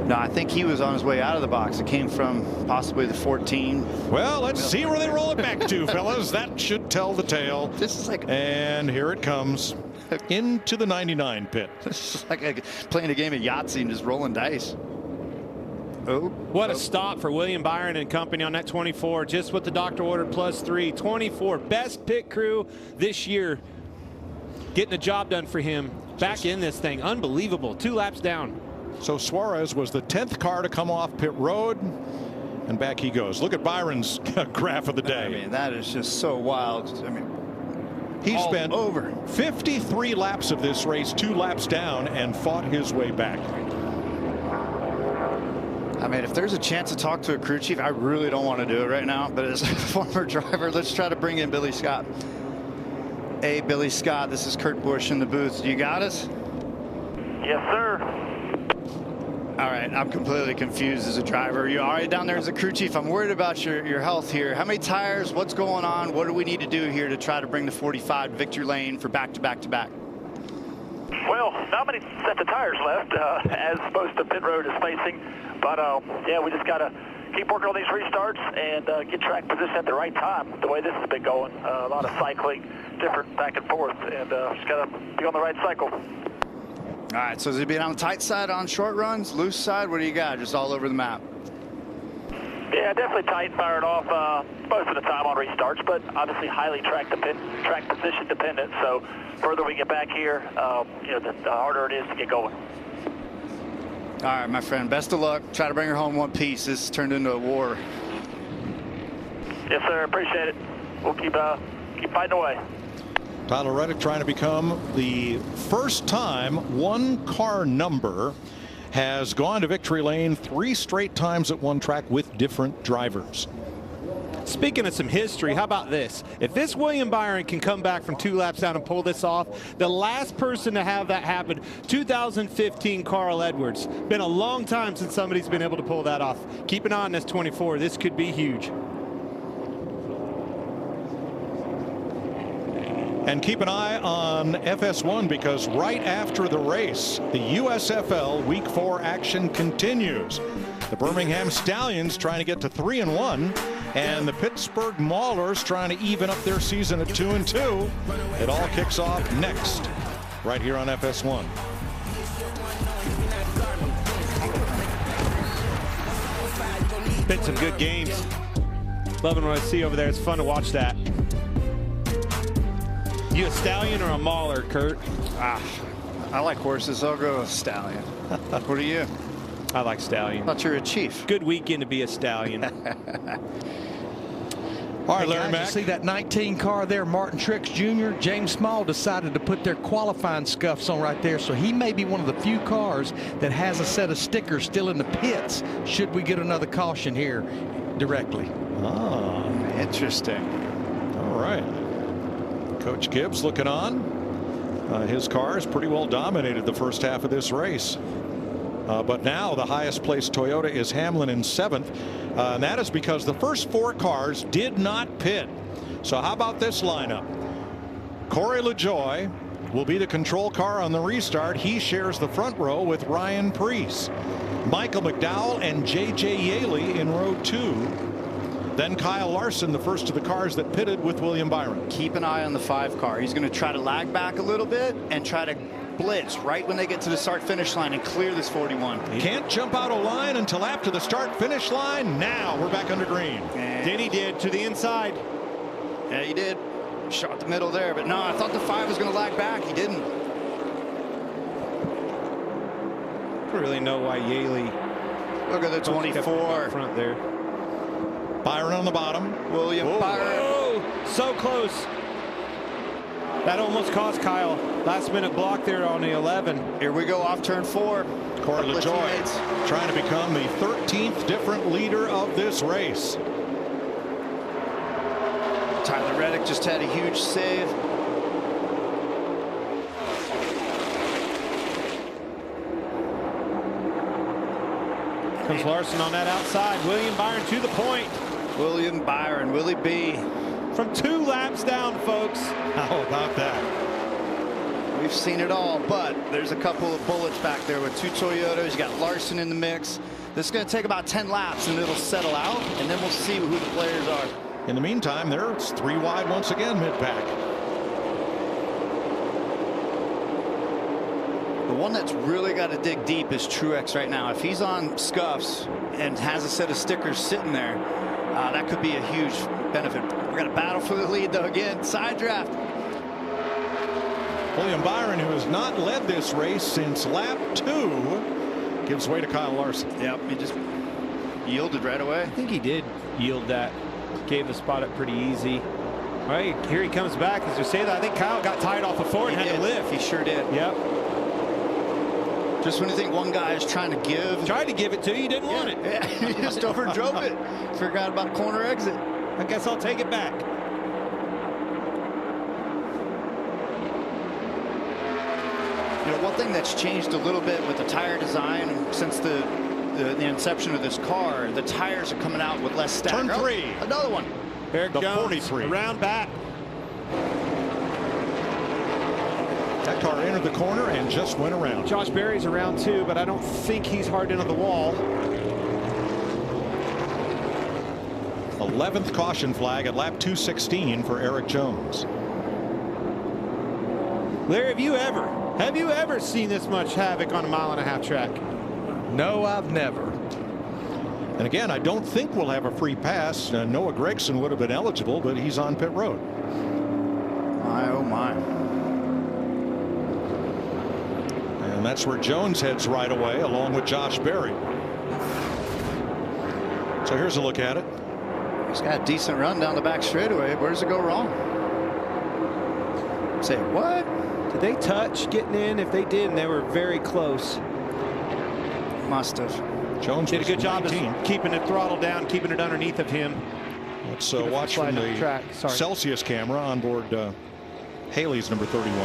No, I think he was on his way out of the box. It came from possibly the 14. Well, let's see where they roll it back to, fellas. That should tell the tale. This is like. And here it comes into the 99 pit. This is like playing a game of Yahtzee and just rolling dice. Oh, what a stop for William Byron and company on that 24. Just what the doctor ordered, +3. 24, best pit crew this year. Getting the job done for him. Back in this thing. Unbelievable. 2 laps down. So Suarez was the 10th car to come off pit road. And back he goes. Look at Byron's graph of the day. I mean, that is just so wild. I mean, he spent 53 laps of this race, 2 laps down, and fought his way back. I mean, if there's a chance to talk to a crew chief, I really don't want to do it right now. But as a former driver, let's try to bring in Billy Scott. Hey, Billy Scott, this is Kurt Busch in the booth. You got us? Yes, sir. All right, I'm completely confused as a driver. Are you all right down there as a crew chief? I'm worried about your health here. How many tires? What's going on? What do we need to do here to try to bring the 45 to victory lane for back-to-back-to-back? Well, not many sets of tires left, as most of pit road is facing. But, yeah, we just got to keep working on these restarts and get track position at the right time, the way this has been going. A lot of cycling, different back and forth, and just got to be on the right cycle. All right, so is it being on the tight side on short runs, loose side? What do you got? Just all over the map? Yeah, definitely tight, firing off most of the time on restarts, but obviously highly track position dependent. So further we get back here, you know, the harder it is to get going. All right, my friend, best of luck. Try to bring her home one piece. This turned into a war. Yes, sir. Appreciate it. We'll keep fighting away. Tyler Reddick trying to become the first time one car number has gone to victory lane 3 straight times at one track with different drivers. Speaking of some history, how about this? If this William Byron can come back from 2 laps down and pull this off, the last person to have that happen, 2015 Carl Edwards. Been a long time since somebody's been able to pull that off. Keep an eye on this 24. This could be huge. And keep an eye on FS1 because right after the race, the USFL Week 4 action continues. The Birmingham Stallions trying to get to 3-1, and the Pittsburgh Maulers trying to even up their season at 2-2. It all kicks off next, right here on FS1. Been some good games. Loving what I see over there. It's fun to watch that. You a stallion or a mauler, Kurt? I like horses. I'll go with stallion. What are you? I like stallion. I thought you were a chief. Good weekend to be a stallion. All right, Larry Mack. You see that 19 car there, Martin Truex Jr.? James Small decided to put their qualifying scuffs on right there, so he may be one of the few cars that has a set of stickers still in the pits should we get another caution here directly. Oh, interesting. All right. Coach Gibbs looking on. His car has pretty well dominated the first half of this race. But now the highest placed Toyota is Hamlin in 7th. And that is because the first 4 cars did not pit. So how about this lineup? Corey LaJoie will be the control car on the restart. He shares the front row with Ryan Preece. Michael McDowell and J.J. Yaley in row 2. Then Kyle Larson, the first of the cars that pitted with William Byron. Keep an eye on the 5 car. He's going to try to lag back a little bit and try to blitz right when they get to the start-finish line and clear this 41. He can't jump out of line until after the start-finish line. Now we're back under green. Then he did to the inside. Yeah, he did. Shot the middle there, but no, I thought the 5 was going to lag back. He didn't. I don't really know why Yaley. Look at the 24 front there. Byron on the bottom. William Byron. Oh, so close. That almost cost Kyle. Last minute block there on the 11. Here we go off turn 4. Corey LaJoie trying to become the 13th different leader of this race. Tyler Reddick just had a huge save. Comes Larson on that outside. William Byron to the point. William Byron, Willie B. From 2 laps down, folks. How about that? We've seen it all, but there's a couple of bullets back there with 2 Toyotas. You got Larson in the mix. This is going to take about 10 laps, and it'll settle out, and then we'll see who the players are. In the meantime, there's 3 wide once again mid-pack. The one that's really got to dig deep is Truex right now. If he's on scuffs and has a set of stickers sitting there, that could be a huge benefit. We're going to battle for the lead, though, again. Side draft. William Byron, who has not led this race since lap 2, gives way to Kyle Larson. Yep, he just yielded right away. I think he did yield that. Gave the spot up pretty easy. All right, here he comes back. As we say that, I think Kyle got tied off the floor and had to lift. He sure did. Yep. Just when you think one guy is trying to give. Tried to give it to you, you didn't want it. Yeah, he just overdrove it. Forgot about corner exit. I guess I'll take it back. You know, one thing that's changed a little bit with the tire design since the inception of this car, the tires are coming out with less stack. Turn 3. Another one. Eric the Jones, 43. Around back. That car entered the corner and just went around. Josh Berry's around 2, but I don't think he's hard into the wall. 11th caution flag at lap 216 for Eric Jones. Larry, have you ever seen this much havoc on a 1.5-mile track? No, I've never. And again, I don't think we'll have a free pass. Noah Gragson would have been eligible, but he's on pit road. My, oh my. And that's where Jones heads right away, along with Josh Berry. So here's a look at it. He's got a decent run down the back straightaway. Where does it go wrong? Say what? Did they touch getting in? If they did, and they were very close. Must have. Jones did a good job of keeping the throttle down, keeping it underneath of him. Let's watch from the Celsius camera on board Haley's number 31.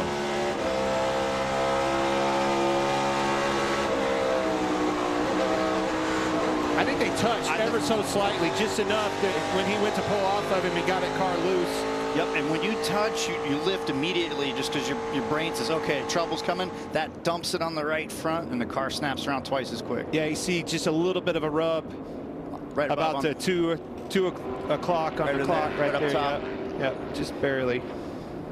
I think they touched ever so slightly, just enough that when he went to pull off of him, he got that car loose. Yep, and when you touch, you lift immediately just because your brain says, okay, trouble's coming. That dumps it on the right front, and the car snaps around twice as quick. Yeah, you see just a little bit of a rub right about the 2 o'clock on the clock right there. Top. Yeah, just barely.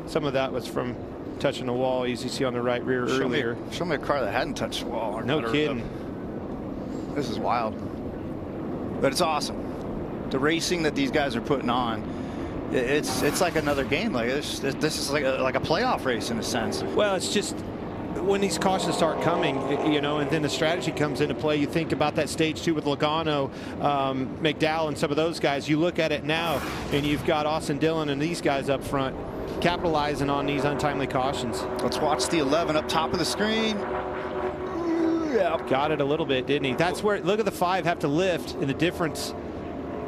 Some of that was from touching the wall, as you see on the right rear earlier. Show me a car that hadn't touched the wall. No kidding. This is wild. But it's awesome. The racing that these guys are putting on, it's like another game. Like this is like a playoff race in a sense. Well, it's just when these cautions start coming, and then the strategy comes into play. You think about that stage 2 with Logano, McDowell, and some of those guys. You look at it now, and you've got Austin Dillon and these guys up front capitalizing on these untimely cautions. Let's watch the 11 up top of the screen. Yeah, got it a little bit, didn't he? That's where, look at the 5 have to lift, and the difference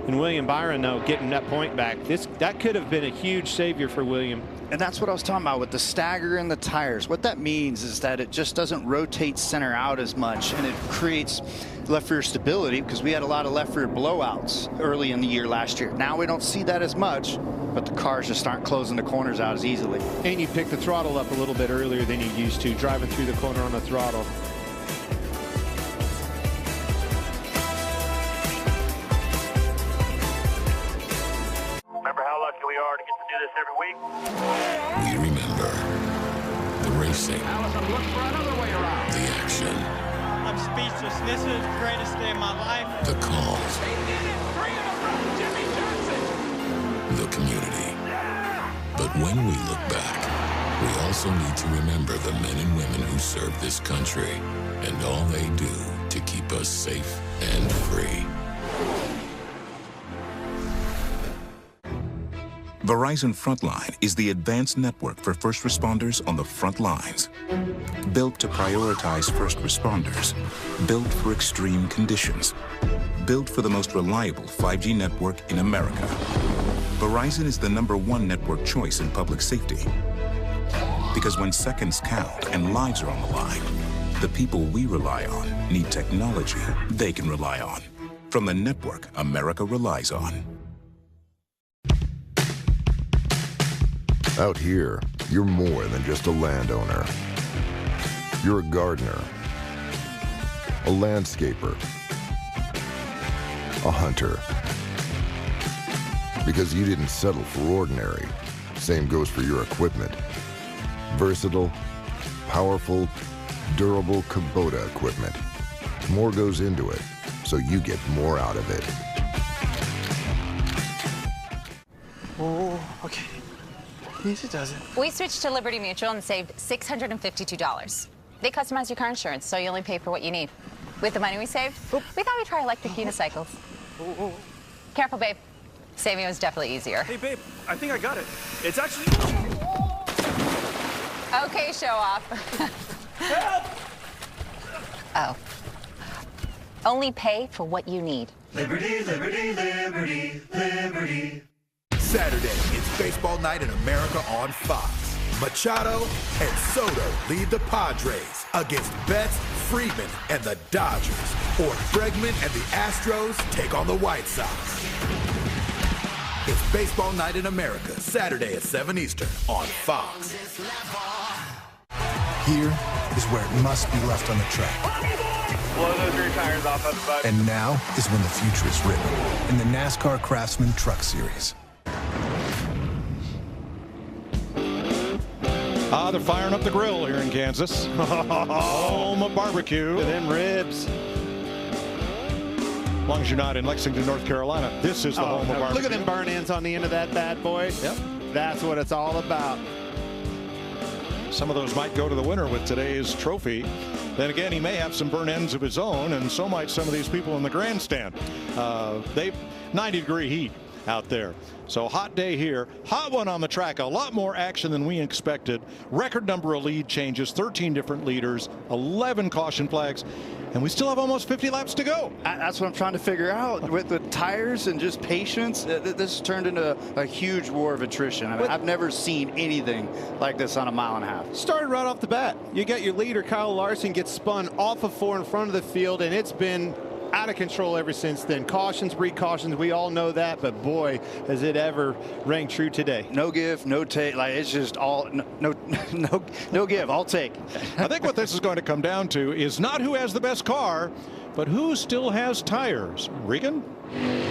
in William Byron, though, getting that point back. That could have been a huge savior for William. And that's what I was talking about with the stagger in the tires. What that means is that it just doesn't rotate center out as much, and it creates left rear stability, because we had a lot of left rear blowouts early in the year last year. Now we don't see that as much, but the cars just aren't closing the corners out as easily. And you picked the throttle up a little bit earlier than you used to, driving through the corner on the throttle. We remember the racing, the action, I'm speechless. This is the greatest day of my life. the calls, They did it! 3 in a row, Jimmy Johnson! the community. But when we look back, we also need to remember the men and women who serve this country and all they do to keep us safe and free. Verizon Frontline is the advanced network for first responders on the front lines. Built to prioritize first responders. Built for extreme conditions. Built for the most reliable 5G network in America. Verizon is the #1 network choice in public safety. Because when seconds count and lives are on the line, the people we rely on need technology they can rely on. From the network America relies on. Out here, you're more than just a landowner. You're a gardener, a landscaper, a hunter. Because you didn't settle for ordinary. Same goes for your equipment. Versatile, powerful, durable Kubota equipment. More goes into it, so you get more out of it. Oh, okay. Easy does it. We switched to Liberty Mutual and saved $652. They customize your car insurance, so you only pay for what you need. With the money we saved, we thought we'd try electric unicycles. Careful, babe. Saving was definitely easier. Hey, babe, I think I got it. It's actually... Okay, show off. Help! Oh. Only pay for what you need. Liberty, liberty, liberty, liberty. Saturday, it's baseball night in America on Fox. Machado and Soto lead the Padres against Betts, Freeman, and the Dodgers. Or Bregman and the Astros take on the White Sox. It's baseball night in America, Saturday at 7 Eastern on Fox. Here is where it must be left on the track. Blow those rear tires off of the bud. And now is when the future is written in the NASCAR Craftsman Truck Series. They're firing up the grill here in Kansas. Home of barbecue. And them ribs. As long as you're not in Lexington, North Carolina, this is the home of barbecue. Look at them burn ends on the end of that bad boy. Yep. That's what it's all about. Some of those might go to the winner with today's trophy. Then again, he may have some burn ends of his own, and so might some of these people in the grandstand. They've 90-degree heat out there. So hot day here, hot one on the track, a lot more action than we expected. Record number of lead changes, 13 different leaders, 11 caution flags, and we still have almost 50 laps to go. That's what I'm trying to figure out with the tires and just patience. This turned into a huge war of attrition. I mean, I've never seen anything like this on a mile and a half. Started right off the bat. You got your leader, Kyle Larson, gets spun off of 4 in front of the field, and it's been out of control ever since then. Cautions, precautions, we all know that, but boy, has it ever rang true today. No give, no take. Like, it's just all no give, I'll take. I think what this is going to come down to is not who has the best car, But who still has tires? Regan?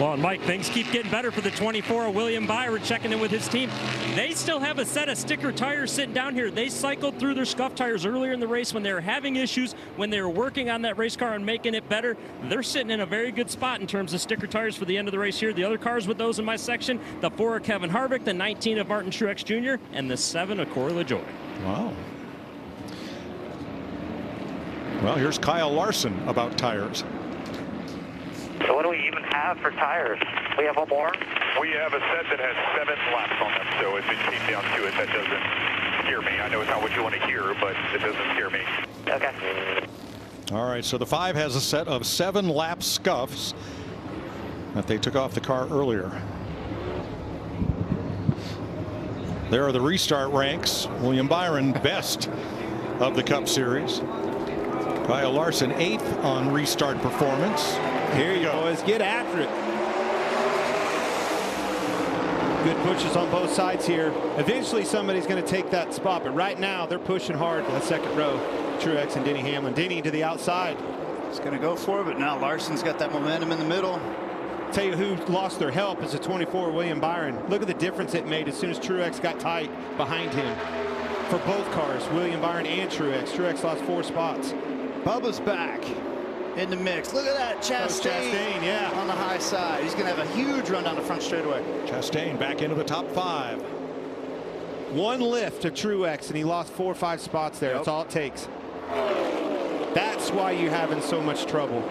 Well, and Mike, things keep getting better for the 24. William Byron checking in with his team. They still have a set of sticker tires sitting down here. They cycled through their scuff tires earlier in the race when they were having issues, when they were working on that race car and making it better. They're sitting in a very good spot in terms of sticker tires for the end of the race here. The other cars with those in my section, the 4 of Kevin Harvick, the 19 of Martin Truex Jr., and the 7 of Corey LaJoie. Wow. Well, here's Kyle Larson about tires. So what do we even have for tires? We have one more? We have a set that has 7 laps on them, so if it came down to it, that doesn't scare me. I know it's not what you want to hear, but it doesn't scare me. Okay. All right, so the 5 has a set of 7 lap scuffs that they took off the car earlier. There are the restart ranks. William Byron, best of the Cup Series. Kyle Larson, 8th on restart performance. Here you go, boys. Get after it. Good pushes on both sides here. Eventually somebody's going to take that spot, but right now they're pushing hard in the second row. Truex and Denny Hamlin. Denny to the outside. He's going to go for it, but now Larson's got that momentum in the middle. Tell you who lost their help is the 24 William Byron. Look at the difference it made as soon as Truex got tight behind him. For both cars, William Byron and Truex. Truex lost 4 spots. Bubba's back in the mix. Look at that. Chastain, yeah, on the high side. He's going to have a huge run down the front straightaway. Chastain back into the top 5. 1 lift to Truex, and he lost 4 or 5 spots there. That's all it takes. That's why you're having so much trouble.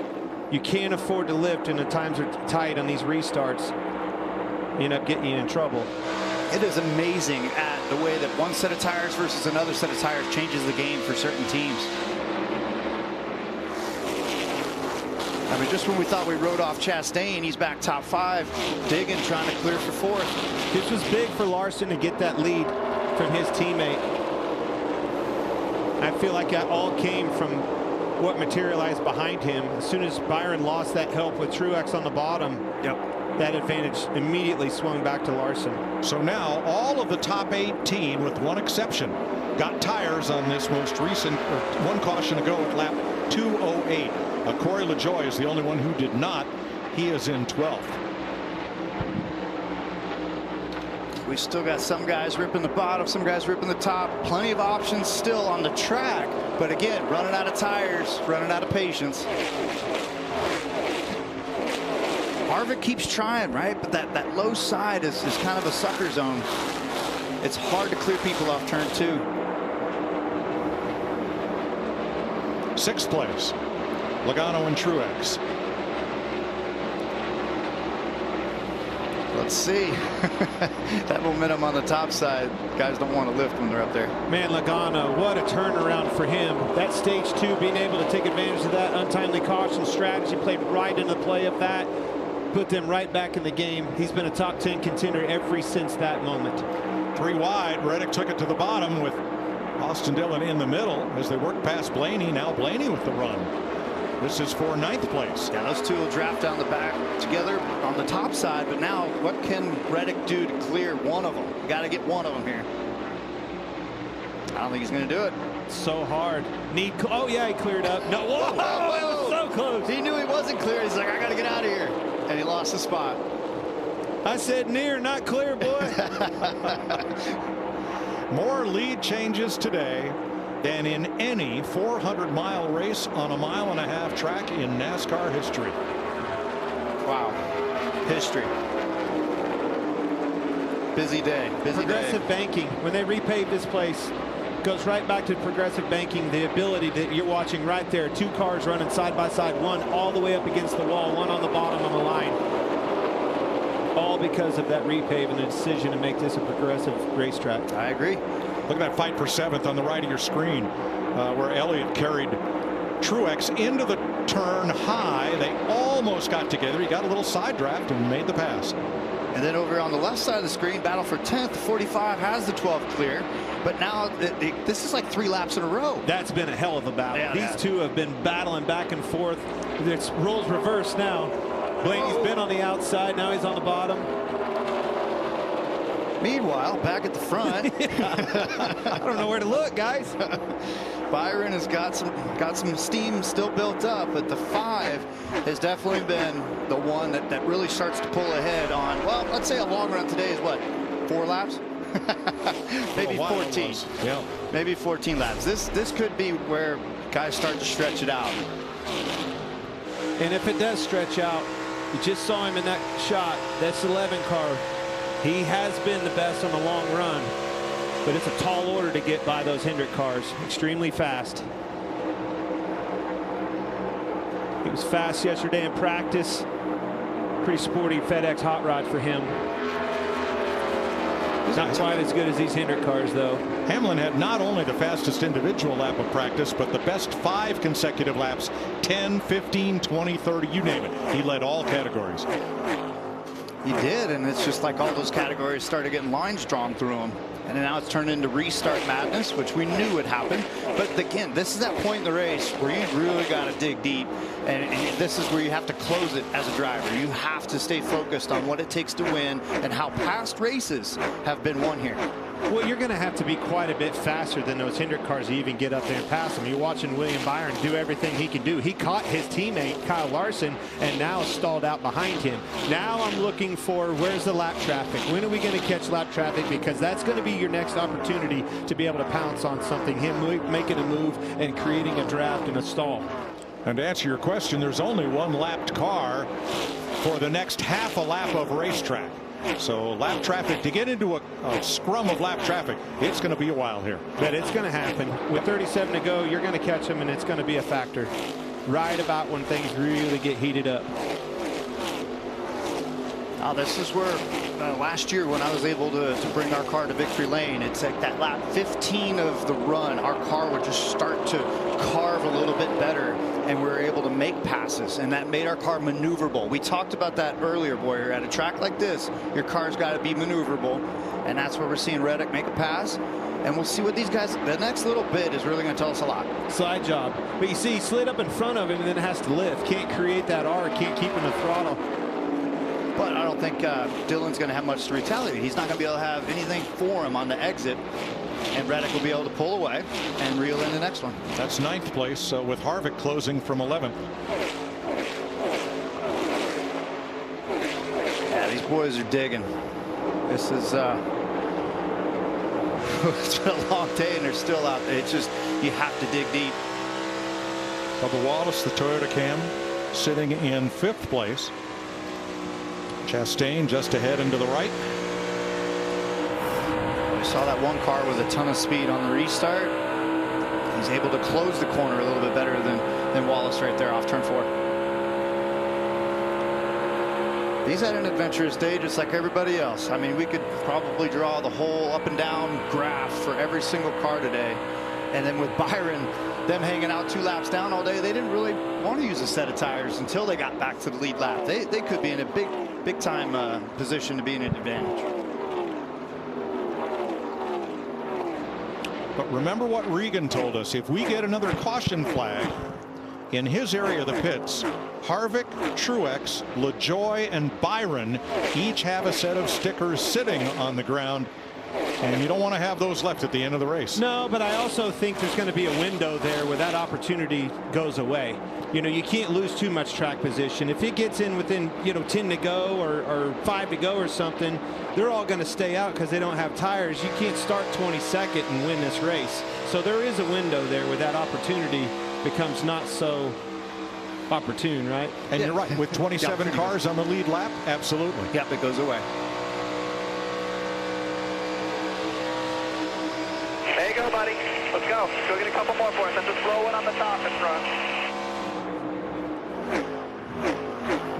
You can't afford to lift, and the times are tight on these restarts. You end up getting you in trouble. It is amazing at the way that one set of tires versus another set of tires changes the game for certain teams. I mean, just when we thought we rode off Chastain, he's back top 5, digging, trying to clear for 4th. This was big for Larson to get that lead from his teammate. I feel like that all came from what materialized behind him. As soon as Byron lost that help with Truex on the bottom, that advantage immediately swung back to Larson. So now all of the top 18, with one exception, got tires on this most recent, one caution to go at lap 208. Corey LaJoie is the only one who did not. He is in 12th. We still got some guys ripping the bottom, some guys ripping the top. Plenty of options still on the track. But again, running out of tires, running out of patience. Harvick keeps trying, right? But that low side is kind of a sucker zone. It's hard to clear people off turn 2. 6th place. Logano and Truex. Let's see. That momentum on the top side. Guys don't want to lift when they're up there. Man, Logano, what a turnaround for him. That stage 2, being able to take advantage of that untimely caution strategy, played right into the play of that, put them right back in the game. He's been a top 10 contender ever since that moment. 3 wide. Reddick took it to the bottom with Austin Dillon in the middle as they work past Blaney. Now Blaney with the run. This is for 9th place. Yeah, those two will draft down the back together on the top side. But now, what can Reddick do to clear one of them? You got to get one of them here. I don't think he's going to do it. So hard. Oh yeah, he cleared up. No, whoa, whoa, so close. He knew he wasn't clear. He's like, I got to get out of here, and he lost the spot. I said near, not clear, boy. More lead changes today than in any 400-mile race on a 1.5-mile track in NASCAR history. Wow. History. Busy day. Busy Progressive day. banking. When they repaved this place, goes right back to progressive banking. The ability that you're watching right there. 2 cars running side by side. One all the way up against the wall. One on the bottom on the line. All because of that repave and the decision to make this a progressive racetrack. I agree. Look at that fight for 7th on the right of your screen, where Elliott carried Truex into the turn high. They almost got together. He got a little side draft and made the pass. And then over on the left side of the screen, battle for 10th. 45 has the 12 clear. But now this is like 3 laps in a row. That's been a hell of a battle. Yeah, these two have been battling back and forth. It's roles reversed now. Blaney's been on the outside. Now he's on the bottom. Meanwhile, back at the front, I don't know where to look, guys. Byron has got some steam still built up, but the 5 has definitely been the one that really starts to pull ahead on, well, let's say a long run today is what, 4 laps? Maybe 14. Yeah. Maybe 14 laps. This could be where guys start to stretch it out. And if it does stretch out, you just saw him in that shot. That's 11 car. He has been the best on the long run, but it's a tall order to get by those Hendrick cars. Extremely fast. He was fast yesterday in practice. Pretty sporty FedEx hot rod for him. Not quite as good as these Hendrick cars, though. Hamlin had not only the fastest individual lap of practice, but the best 5 consecutive laps, 10, 15, 20, 30, you name it. He led all categories. He did, and it's just like all those categories started getting lines drawn through them. And now it's turned into restart madness, which we knew would happen. But again, this is that point in the race where you really got to dig deep. And this is where you have to close it as a driver. You have to stay focused on what it takes to win and how past races have been won here. Well, you're going to have to be quite a bit faster than those Hendrick cars to even get up there and pass them. You're watching William Byron do everything he can do. He caught his teammate, Kyle Larson, and now stalled out behind him. Now I'm looking for where's the lap traffic? When are we going to catch lap traffic? Because that's going to be your next opportunity to be able to pounce on something. Him making a move and creating a draft and a stall. And to answer your question, there's only one lapped car for the next half a lap of racetrack. So lap traffic, to get into a scrum of lap traffic, it's going to be a while here. But it's going to happen. With 37 to go, you're going to catch them, and it's going to be a factor. Right about when things really get heated up. Now, this is where last year when I was able to bring our car to victory lane, it's like that lap 15 of the run, our car would just start to carve a little bit better, and we were able to make passes, and that made our car maneuverable. We talked about that earlier, Boyer. At a track like this, your car's got to be maneuverable, and that's where we're seeing Reddick make a pass. And we'll see what these guys, the next little bit is really going to tell us a lot. Slide job. But you see, he slid up in front of him and then has to lift. Can't create that R, can't keep him in the throttle. But I don't think Dylan's going to have much to retaliate. He's not going to be able to have anything for him on the exit. And Reddick will be able to pull away and reel in the next one. That's 9th place with Harvick closing from 11th. Yeah, these boys are digging. This is it's been a long day and they're still out there. It's just, you have to dig deep. Bubba Wallace, the Toyota Cam, sitting in 5th place. Chastain just ahead and to the right. We saw that one car with a ton of speed on the restart. He's able to close the corner a little bit better than Wallace right there off turn 4. He's had an adventurous day just like everybody else. I mean, we could probably draw the whole up and down graph for every single car today. And then with Byron, them hanging out 2 laps down all day, they didn't really want to use a set of tires until they got back to the lead lap. They could be in a big time position to be in an advantage. But remember what Regan told us. If we get another caution flag in his area of the pits, Harvick, Truex, LaJoie, and Byron each have a set of stickers sitting on the ground. And you don't want to have those left at the end of the race. No, but I also think there's going to be a window there where that opportunity goes away. You know, you can't lose too much track position. If it gets in within, 10 to go or 5 to go or something, they're all going to stay out because they don't have tires. You can't start 22nd and win this race. So there is a window there where that opportunity becomes not so opportune, right? And you're right. With 27 cars on the lead lap, absolutely. Yep, it goes away. There you go, buddy. Let's go. Go get a couple more for us. That's a slow one on the top in front.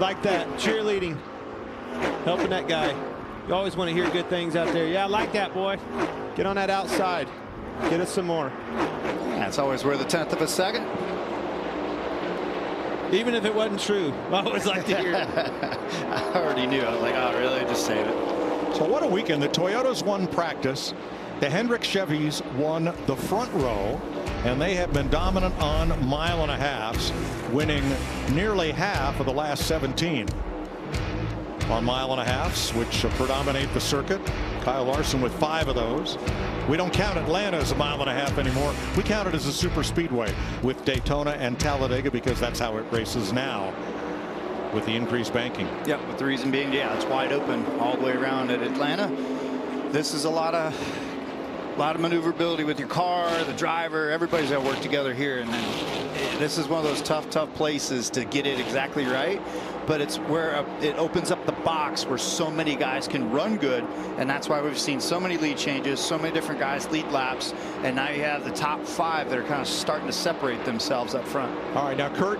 Like that. Cheerleading. Helping that guy. You always want to hear good things out there. Yeah, I like that, boy. Get on that outside. Get us some more. That's always worth a 1/10 of a second. Even if it wasn't true. I always like to hear it. I already knew. I was like, oh, really? Just save it. So what a weekend. The Toyotas won practice. The Hendrick Chevys won the front row, and they have been dominant on mile and a halves, winning nearly half of the last 17 on mile and a halves, which predominate the circuit. Kyle Larson with 5 of those. We don't count Atlanta as a 1.5 miles anymore. We count it as a super speedway with Daytona and Talladega because that's how it races now with the increased banking. Yeah, with the reason being, yeah, it's wide open all the way around at Atlanta. This is a lot of maneuverability with your car, the driver. Everybody's got to work together here, and then this is one of those tough places to get it exactly right. But it's where it opens up the box where so many guys can run good, and that's why we've seen so many lead changes, so many different guys lead laps, and now you have the top 5 that are kind of starting to separate themselves up front. All right, now Kurt,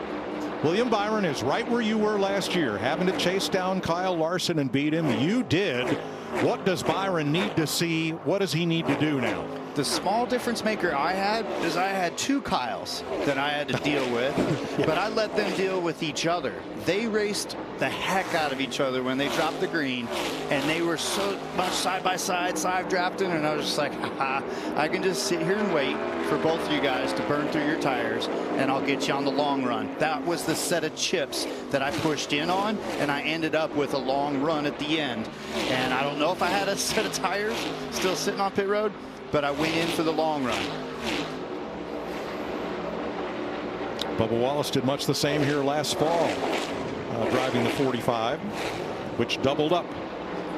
William Byron is right where you were last year, having to chase down Kyle Larson and beat him. You did. What does Byron need to see? What does he need to do now? The small difference maker I had is I had 2 Kyles that I had to deal with, but I let them deal with each other. They raced the heck out of each other when they dropped the green, and they were so much side by side drafting, and I was just like, I can just sit here and wait for both of you guys to burn through your tires, and I'll get you on the long run. That was the set of chips that I pushed in on, and I ended up with a long run at the end. And I don't know if I had a set of tires still sitting on pit road, but I went in for the long run. Bubba Wallace did much the same here last fall, driving the 45, which doubled up.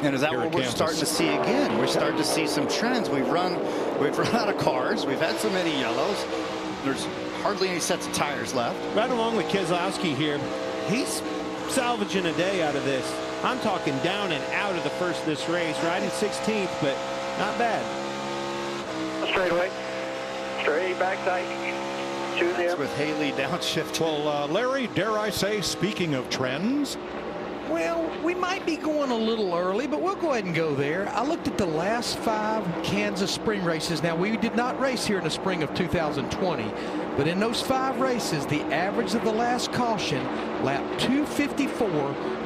And is that what we're starting to see again? We're starting to see some trends. We've run out of cars. We've had so many yellows. There's hardly any sets of tires left. Right along with Keselowski here, he's salvaging a day out of this. I'm talking down and out of the first of this race, riding 16th, but not bad. Straightaway, straight backside, choose him. With Haley downshift. Well, Larry, dare I say, speaking of trends, well, we might be going a little early, but we'll go ahead and go there. I looked at the last 5 Kansas spring races. Now, we did not race here in the spring of 2020, but in those 5 races, the average of the last caution, lap 254,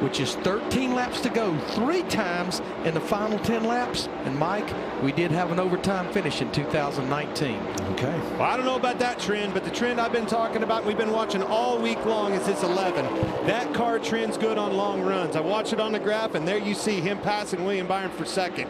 which is 13 laps to go, 3 times in the final 10 laps. And Mike, we did have an overtime finish in 2019. Okay. Well, I don't know about that trend, but the trend I've been talking about, we've been watching all week long, is this 11. That car trend's good on long runs. I watch it on the graph, and there you see him passing William Byron for second.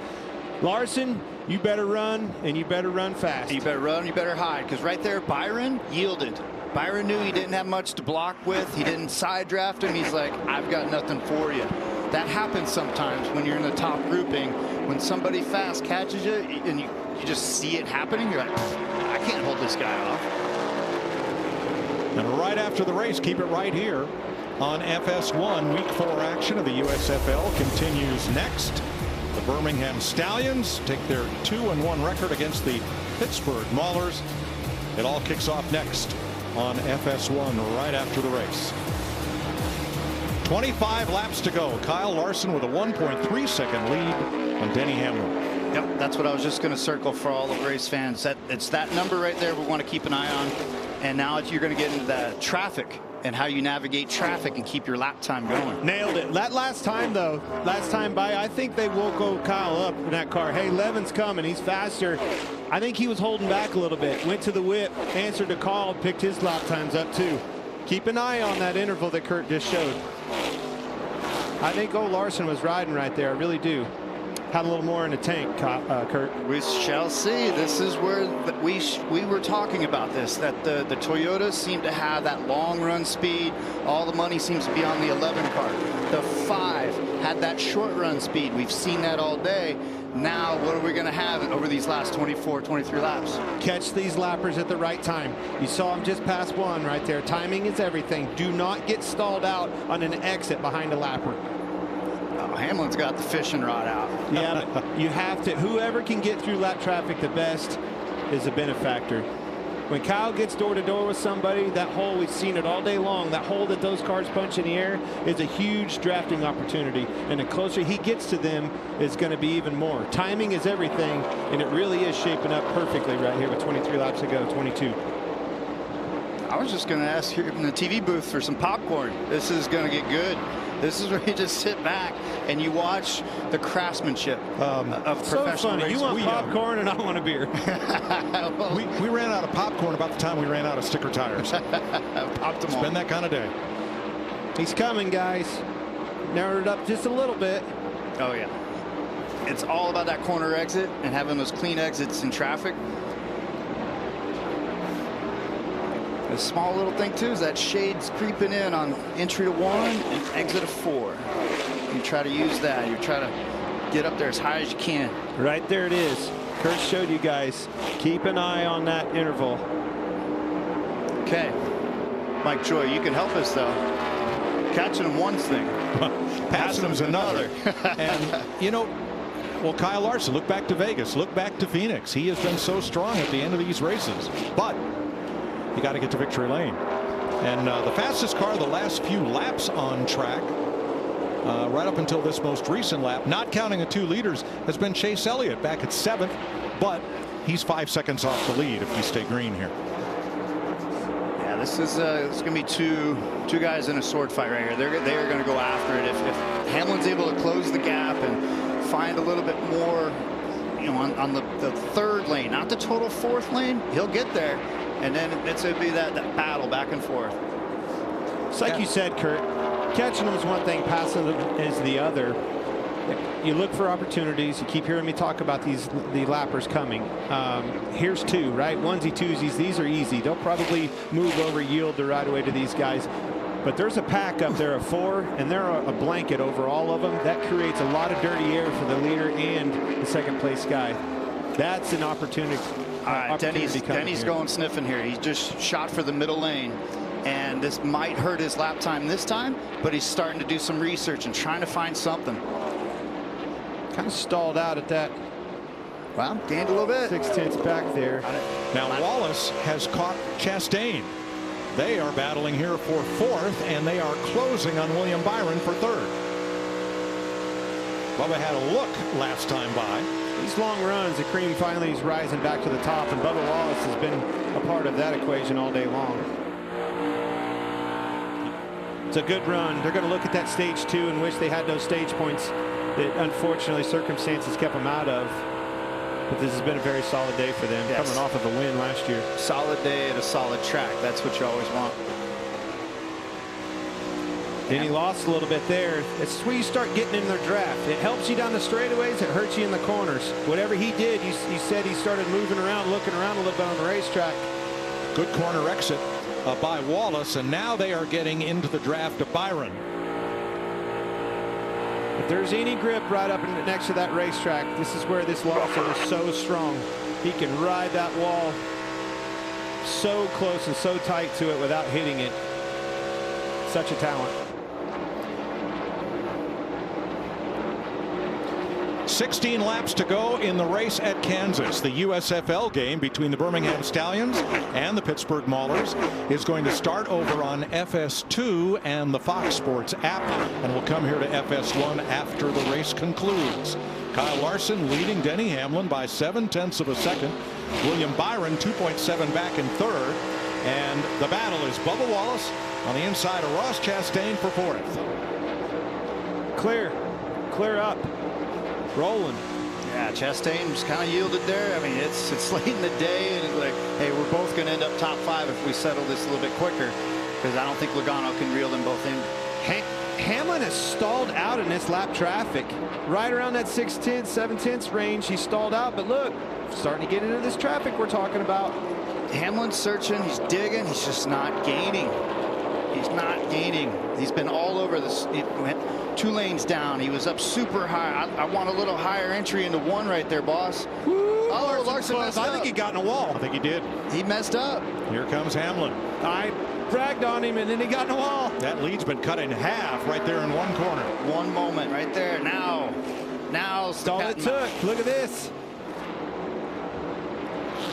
Larson, you better run, and you better run fast. You better run, you better hide, because right there, Byron yielded. Byron knew he didn't have much to block with. He didn't side draft him. He's like, I've got nothing for you. That happens sometimes when you're in the top grouping. When somebody fast catches you, and you just see it happening, you're like, I can't hold this guy off. And right after the race, keep it right here on FS1. Week 4 action of the USFL continues next. The Birmingham Stallions take their 2-1 record against the Pittsburgh Maulers. It all kicks off next on FS1 right after the race. 25 laps to go. Kyle Larson with a 1.3-second lead on Denny Hamlin. Yep, that's what I was just going to circle for all the race fans. It's that number right there we want to keep an eye on. And now you're going to get into the traffic and how you navigate traffic and keep your lap time going. Nailed it. That last time, though, last time by, I think they woke Kyle up in that car. Hey, Levin's coming. He's faster. I think he was holding back a little bit. Went to the whip, answered the call, picked his lap times up, too. Keep an eye on that interval that Kurt just showed. I think old Larson was riding right there. I really do. Had a little more in the tank, Kurt. We shall see. This is where we were talking about this, that the Toyotas seem to have that long run speed. All the money seems to be on the 11 car. The 5 had that short run speed. We've seen that all day. Now, what are we going to have over these last 24, 23 laps? Catch these lappers at the right time. You saw him just past 1 right there. Timing is everything. Do not get stalled out on an exit behind a lapper. Hamlin's got the fishing rod out. Yeah, but you have to. Whoever can get through lap traffic the best is a benefactor. When Kyle gets door to door with somebody, that hole, we've seen it all day long, that hole that those cars punch in the air is a huge drafting opportunity. And the closer he gets to them is going to be even more. Timing is everything, and it really is shaping up perfectly right here with 23 laps to go, 22. I was just going to ask here in the TV booth for some popcorn. This is going to get good. This is where you just sit back and you watch the craftsmanship of professional racing. You want popcorn and I want a beer. Well, we ran out of popcorn about the time we ran out of sticker tires. It's been that kind of day. He's coming, guys. Narrowed it up just a little bit. Oh, yeah. it's all about that corner exit and having those clean exits in traffic. A small little thing too is that shade's creeping in on entry to 1 and exit of 4. You try to use that. You try to get up there as high as you can. Right there it is. Kurt showed you guys. Keep an eye on that interval. Okay. Mike Joy, you can help us though. Catching them one's thing. Passing them's another. And, you know, well, Kyle Larson, look back to Vegas. Look back to Phoenix. He has been so strong at the end of these races. But you got to get to victory lane. And the fastest car the last few laps on track, right up until this most recent lap, not counting the 2 leaders, has been Chase Elliott back at 7th. But he's 5 seconds off the lead if we stay green here. Yeah, this is it's going to be two guys in a sword fight right here. They're going to go after it. If Hamlin's able to close the gap and find a little bit more, you know, on the 3rd lane, not the total 4th lane, he'll get there. And then it's going to be that battle back and forth. It's like you said, Kurt, catching them is one thing, passing them is the other. You look for opportunities. You keep hearing me talk about the lappers coming. Here's 2, right? Onesie twosies. These are easy. They'll probably move over, yield the right away to these guys. But there's a pack up there of 4, and they're a blanket over all of them. That creates a lot of dirty air for the leader and the 2nd place guy. That's an opportunity. All right, Denny's going sniffing here. He just shot for the middle lane. And this might hurt his lap time this time, but he's starting to do some research and trying to find something. Kind of stalled out at that. Well, gained a little bit. 6/10 back there. Now Wallace has caught Chastain. They are battling here for 4th, and they are closing on William Byron for 3rd. Bubba had a look last time by. These long runs, the cream finally is rising back to the top, and Bubba Wallace has been a part of that equation all day long. It's a good run. They're going to look at that stage 2 and wish they had those stage points that unfortunately circumstances kept them out of. But this has been a very solid day for them, coming off of a win last year. Solid day at a solid track. That's what you always want. Then he lost a little bit there. It's where you start getting in their draft. It helps you down the straightaways. It hurts you in the corners. Whatever he did, he said he started moving around, looking around a little bit on the racetrack. Good corner exit by Wallace, and now they are getting into the draft of Byron. If there's any grip right up next to that racetrack, this is where this Lawson is so strong. He can ride that wall so close and so tight to it without hitting it. Such a talent. 16 laps to go in the race at Kansas. The USFL game between the Birmingham Stallions and the Pittsburgh Maulers is going to start over on FS2 and the Fox Sports app, and will come here to FS1 after the race concludes. Kyle Larson leading Denny Hamlin by 0.7 of a second. William Byron 2.7 back in 3rd. And the battle is Bubba Wallace on the inside of Ross Chastain for 4th. Clear up. Rolling. Yeah, Chastain's kind of yielded there. I mean, it's late in the day, and it's like, hey, we're both going to end up top 5 if we settle this a little bit quicker, because I don't think Logano can reel them both in. Hamlin has stalled out in this lap traffic. Right around that 6/10, 7/10 range, he stalled out. But look, starting to get into this traffic we're talking about. Hamlin's searching, he's digging, he's just not gaining. He's not gaining. He's been all over this. He went 2 lanes down. He was up super high. I want a little higher entry into 1 right there, boss. Woo, oh, Larson messed up. I think he got in a wall. I think he did. He messed up. Here comes Hamlin. I bragged on him, and then he got in a wall. That lead's been cut in half right there in 1 corner. One moment right there. Now that's all it took. Look at this.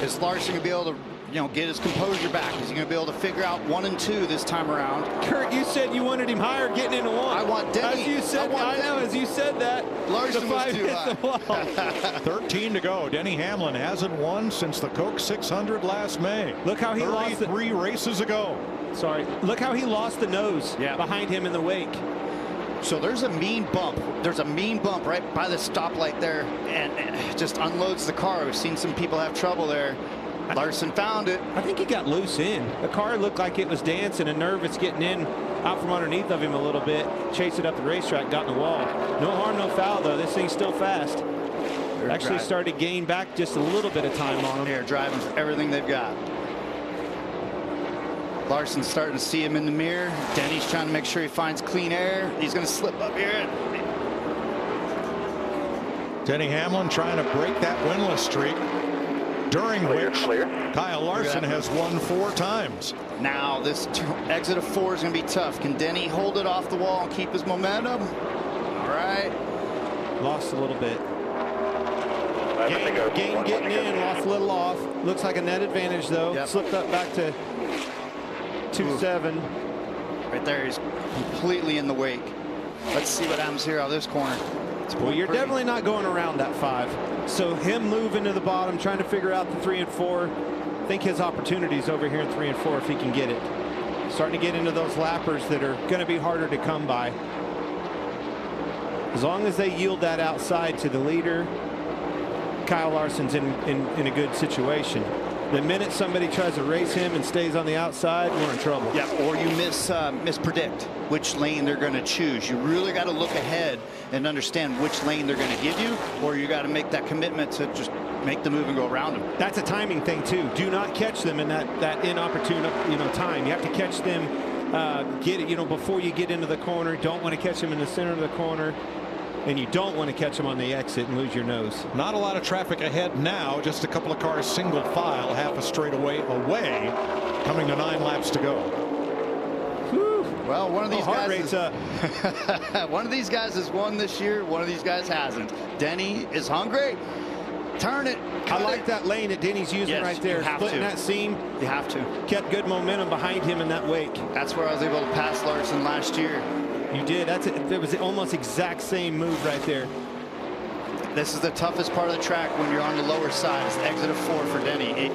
Is Larson going to be able to, get his composure back? Is he going to be able to figure out 1 and 2 this time around? Kurt, you said you wanted him higher, getting into 1. I want Denny. As you said, I know. As you said that, Larson was too high. 13 to go. Denny Hamlin hasn't won since the Coke 600 last May. Look how he lost 3 races ago. Sorry. Look how he lost the nose behind him in the wake. So there's a mean bump. There's a mean bump right by the stoplight there, and it just unloads the car. We've seen some people have trouble there. Larson found it. I think he got loose in. The car looked like it was dancing and nervous, getting in out from underneath of him a little bit. Chased it up the racetrack, got in the wall. No harm, no foul, though. This thing's still fast. Actually started to gain back just a little bit of time on them. They're driving for everything they've got. Larson's starting to see him in the mirror. Denny's trying to make sure he finds clean air. He's going to slip up here. Denny Hamlin trying to break that winless streak, during which Kyle Larson has won 4 times. Now this exit of 4 is going to be tough. Can Denny hold it off the wall and keep his momentum? All right. Lost a little bit. Gain getting in, lost a little off. Looks like a net advantage though. Yep. Slipped up back to 2.7. Right there, he's completely in the wake. Let's see what happens here out of this corner. Well, you're definitely not going around that 5. So him moving to the bottom, trying to figure out the 3 and 4. I think his opportunities over here in 3 and 4 if he can get it. Starting to get into those lappers that are going to be harder to come by. As long as they yield that outside to the leader, Kyle Larson's in a good situation. The minute somebody tries to race him and stays on the outside, we're in trouble. Yeah, or you mispredict which lane they're going to choose. You really got to look ahead and understand which lane they're going to give you, or you got to make that commitment to just make the move and go around them. That's a timing thing too. Do not catch them in that inopportune time. You have to catch them before you get into the corner. Don't want to catch them in the center of the corner. And you don't want to catch them on the exit and lose your nose. Not a lot of traffic ahead now. Just a couple of cars single file, half a straightaway away. Coming to 9 laps to go. Whew. Well, one of these heart guys rate's up. One of these guys has won this year. One of these guys hasn't. Denny is hungry. Turn it. I like that lane that Denny's using right there. Splitting that seam. You have to. Kept good momentum behind him in that wake. That's where I was able to pass Larson last year. You did. It was almost exact same move right there. This is the toughest part of the track when you're on the lower side. It's the exit of 4 for Denny. He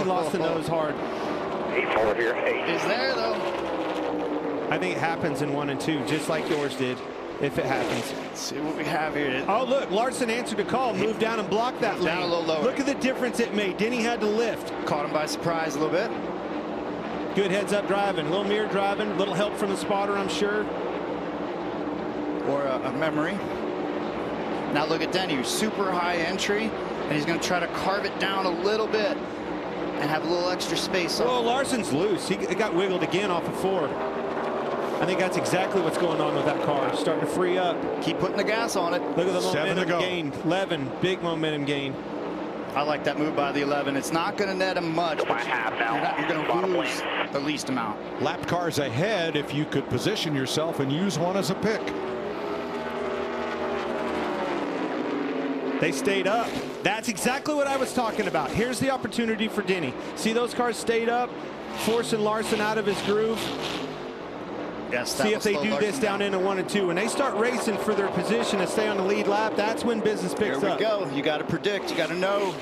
lost the nose hard. 8 forward here. 8 is there though. I think it happens in 1 and 2, just like yours did. If it happens. Let's see what we have here. Oh, look, Larson answered a call, moved down and blocked that lane. Down a little lower. Look at the difference it made. Denny had to lift. Caught him by surprise a little bit. Good heads-up driving, a little mirror driving, a little help from the spotter, I'm sure. Or a memory. Now look at Denny, super high entry, and he's going to try to carve it down a little bit and have a little extra space. Well, Larson's loose. He got wiggled again off of 4. I think that's exactly what's going on with that car. Starting to free up. Keep putting the gas on it. Look at the momentum gain. 11, big momentum gain. I like that move by the 11. It's not going to net him much. But you're going to lose the least amount. Lap cars ahead if you could position yourself and use one as a pick. They stayed up. That's exactly what I was talking about. Here's the opportunity for Denny. See those cars stayed up, forcing Larson out of his groove. Yes, see if they do this down into 1 and 2. When they start racing for their position to stay on the lead lap, that's when business picks up. Here we go. You got to predict. You got to know.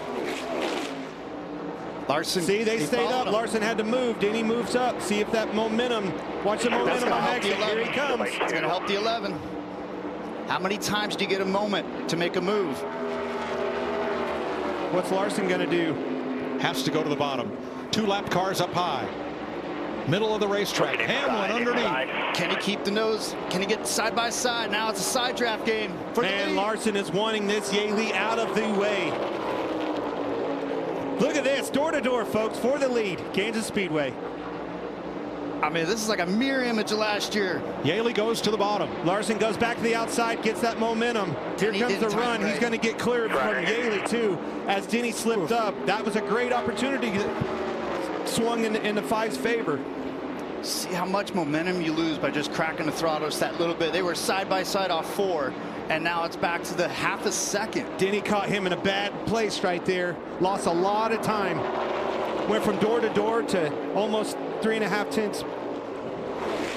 Larson. See, they stayed up. Larson had to move. Denny moves up. See if that momentum. Watch the momentum on exit. Here he comes. It's going to help the 11. How many times do you get a moment to make a move? What's Larson going to do? Has to go to the bottom. 2 lap cars up high. Middle of the racetrack. Hamlin underneath. Can he keep the nose? Can he get side by side? Now it's a side draft game. And Larson is wanting this Yaley out of the way. Look at this, door to door, folks, for the lead. Kansas Speedway. I mean, this is like a mirror image of last year. Yaley goes to the bottom. Larson goes back to the outside, gets that momentum. Here comes the run. He's going to get cleared from Yaley, too, as Denny slipped up. That was a great opportunity that swung in the 5's favor. See how much momentum you lose by just cracking the throttles that little bit. They were side by side off 4, and now it's back to the half a second. Denny caught him in a bad place right there. Lost a lot of time. Went from door to door to almost 3.5 tenths.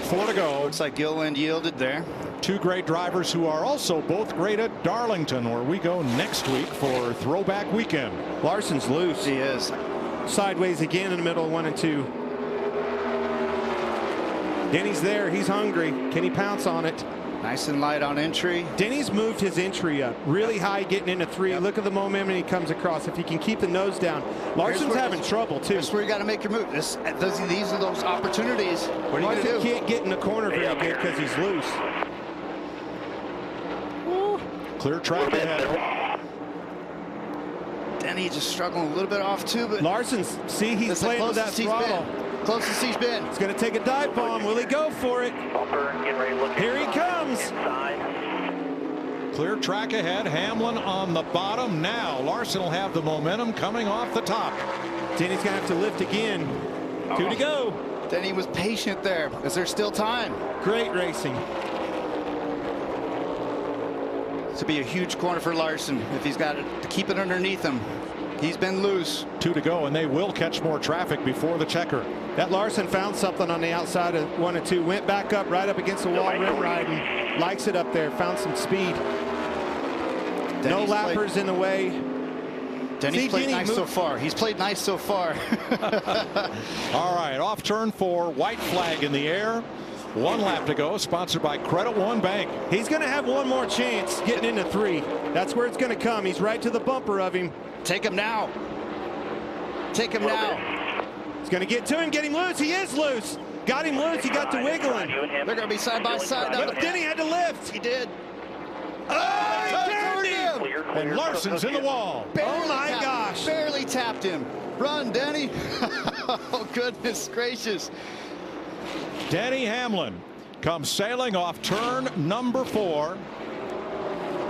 4 to go. Looks like Gilliland yielded there. 2 great drivers who are also both great at Darlington, where we go next week for Throwback Weekend. Larson's loose. He is. Sideways again in the middle of 1 and 2. Denny's there. He's hungry. Can he pounce on it? Nice and light on entry. Denny's moved his entry up really high, getting into 3. Look at the momentum he comes across. If he can keep the nose down. Larson's having trouble, too. That's where you got to make your move. These are those opportunities. What are you going to do? Can't get in the corner very good because he's loose. Clear track ahead. Denny just struggling a little bit off too, but Larson's, see, he's playing with that throttle. Closest he's been. He's going to take a dive bomb. Will he go for it? Here he comes. Clear track ahead. Hamlin on the bottom. Now Larson will have the momentum coming off the top. Denny's going to have to lift again. 2 to go. Denny was patient there. Is there still time? Great racing. This will be a huge corner for Larson if he's got it to keep it underneath him. He's been loose. 2 to go, and they will catch more traffic before the checker. That Larson found something on the outside of 1 and 2. Went back up, right up against the wall, rim riding. Likes it up there. Found some speed. No lappers in the way. Denny's played nice so far. He's played nice so far. All right, off turn 4. White flag in the air. 1 lap to go, sponsored by Credit One Bank. He's going to have one more chance getting into 3. That's where it's going to come. He's right to the bumper of him. Take him now. Take him now. He's going to get to him, get him loose. He is loose. Got him loose. He got to wiggling. They're going to be side by side. But then he had to lift. He did. Oh, he turned him. And Larson's in the wall. Oh, my gosh. Barely tapped him. Run, Denny. Oh, goodness gracious. Denny Hamlin comes sailing off turn number 4.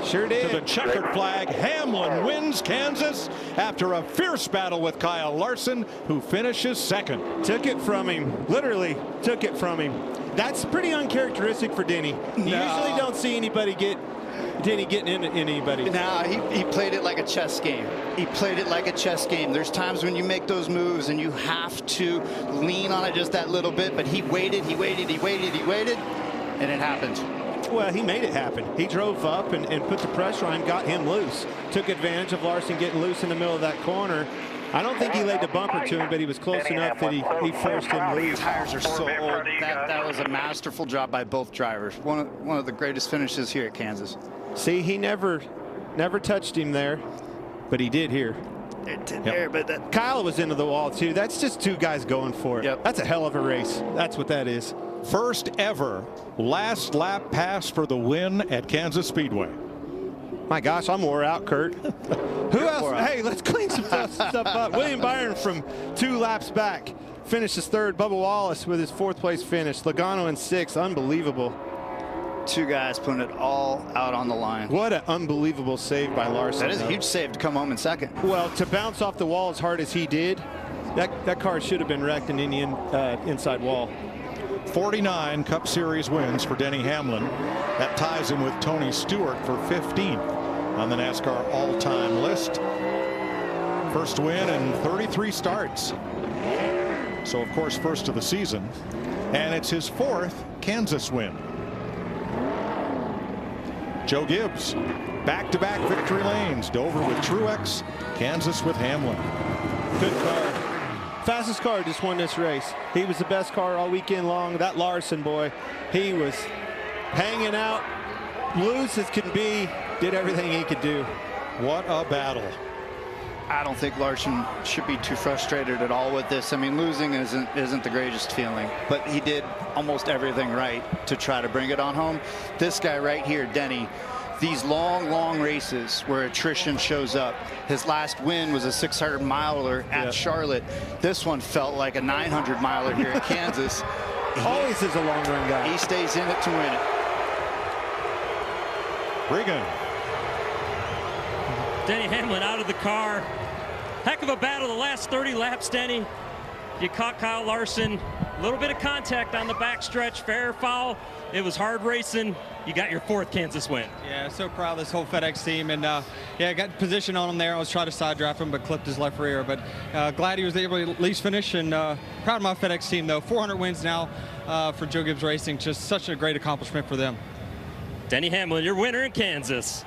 Sure did. To the checkered flag. Hamlin wins Kansas after a fierce battle with Kyle Larson, who finishes 2nd. Took it from him. Literally took it from him. That's pretty uncharacteristic for Denny. You usually don't see anybody Denny getting into anybody. Nah, he played it like a chess game. He played it like a chess game. There's times when you make those moves and you have to lean on it just that little bit, but he waited, and it happened. Well, he made it happen. He drove up and put the pressure on him, got him loose. Took advantage of Larson getting loose in the middle of that corner. I don't think he laid the bumper to him, but he was close enough that he forced him loose. Tires are so old. That was a masterful job by both drivers. One of the greatest finishes here at Kansas. See, he never touched him there, but he did here. It did there, but Kyle was into the wall too. That's just 2 guys going for it. Yep. That's a hell of a race. That's what that is. First ever last lap pass for the win at Kansas Speedway. My gosh, I'm wore out, Kurt. Who else? Hey, let's clean some stuff up. William Byron from 2 laps back finishes 3rd. Bubba Wallace with his 4th place finish. Logano in 6th. Unbelievable. 2 guys putting it all out on the line. What an unbelievable save by Larson. That is a huge save to come home in 2nd. Well, to bounce off the wall as hard as he did, that car should have been wrecked in the inside wall. 49 Cup Series wins for Denny Hamlin. That ties him with Tony Stewart for 15 on the NASCAR all-time list. First win in 33 starts. So, of course, first of the season. And it's his 4th Kansas win. Joe Gibbs, back-to-back victory lanes. Dover with Truex, Kansas with Hamlin. Good car. Fastest car just won this race. He was the best car all weekend long. That Larson boy, he was hanging out, loose as can be, did everything he could do. What a battle. I don't think Larson should be too frustrated at all with this. I mean, losing isn't the greatest feeling, but he did almost everything right to try to bring it on home. This guy right here, Denny, these long races where attrition shows up. His last win was a 600-miler at Charlotte. This one felt like a 900-miler here at Kansas. Always is a long-run guy. He stays in it to win it. Regan. Denny Hamlin out of the car. Heck of a battle the last 30 laps, Denny. You caught Kyle Larson. A little bit of contact on the backstretch, fair foul. It was hard racing. You got your 4th Kansas win. Yeah, so proud of this whole FedEx team. And yeah, got position on him there. I was trying to side draft him, but clipped his left rear. But glad he was able to at least finish. And proud of my FedEx team, though. 400 wins now for Joe Gibbs Racing. Just such a great accomplishment for them. Denny Hamlin, your winner in Kansas.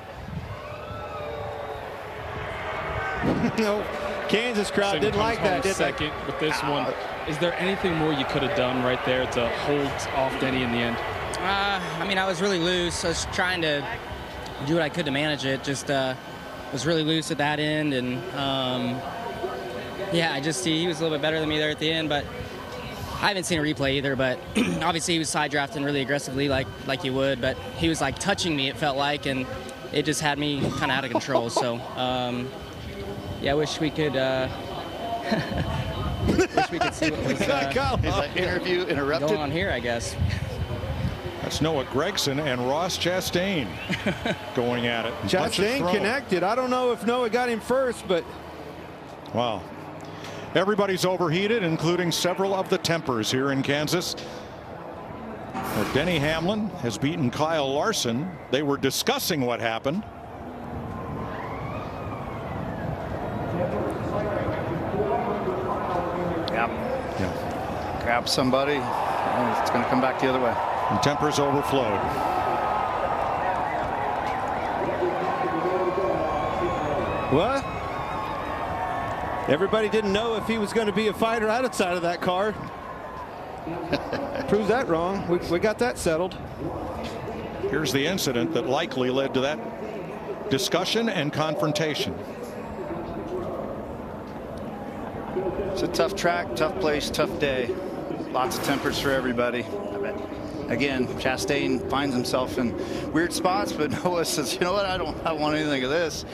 No, Kansas crowd didn't like that, did they? Second with this one. Is there anything more you could have done right there to hold off Denny in the end? I mean, I was really loose. I was trying to do what I could to manage it. Just was really loose at that end, and yeah, I just see he was a little bit better than me there at the end, but I haven't seen a replay either. But obviously he was side drafting really aggressively, like he would. But he was like touching me, it felt like, and it just had me kind of out of control. So yeah, I wish we could. Wish we could see what was interview interrupted. going on here, I guess. That's Noah Gragson and Ross Chastain going at it. Chastain connected. I don't know if Noah got him first, but wow. Everybody's overheated, including several of the Tempers here in Kansas. Denny Hamlin has beaten Kyle Larson. They were discussing what happened. Grab somebody. Oh, it's going to come back the other way. And tempers overflowed. What? Everybody didn't know if he was going to be a fighter outside of that car. Proves that wrong. We got that settled. Here's the incident that likely led to that discussion and confrontation. It's a tough track, tough place, tough day. Lots of tempers for everybody. Again, Chastain finds himself in weird spots, but Noah says, you know what, I don't want anything of this.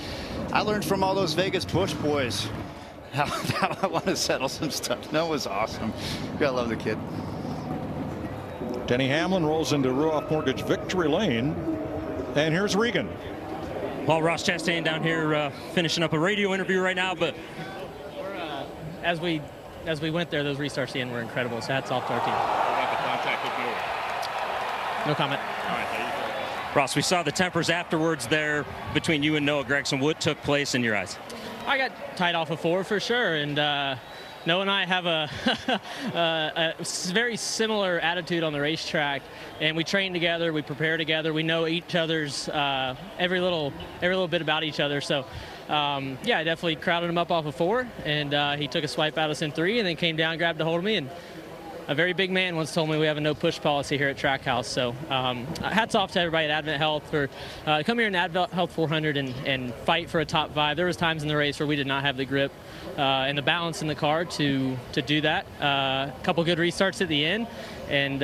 I learned from all those Vegas Bush boys how I want to settle some stuff. Noah's awesome. You gotta love the kid. Denny Hamlin rolls into Ruoff Mortgage victory lane. And here's Regan. Well, Ross Chastain down here finishing up a radio interview right now, but as we went there, those restarts at the end were incredible. So hats off to our team. About the contact with Noah. No comment. All right, there you go. Ross, we saw the tempers afterwards there between you and Noah Gragson. What took place in your eyes? I got tied off of 4 for sure, and Noah and I have a very similar attitude on the racetrack, and we train together, we prepare together, we know each other's every little bit about each other. So yeah, I definitely crowded him up off of 4, and he took a swipe at us in 3, and then came down, grabbed a hold of me, and a very big man once told me we have a no push policy here at Trackhouse. So hats off to everybody at Advent Health for come here in Advent Health 400 and fight for a top 5. There was times in the race where we did not have the grip and the balance in the car to do that. A couple good restarts at the end, and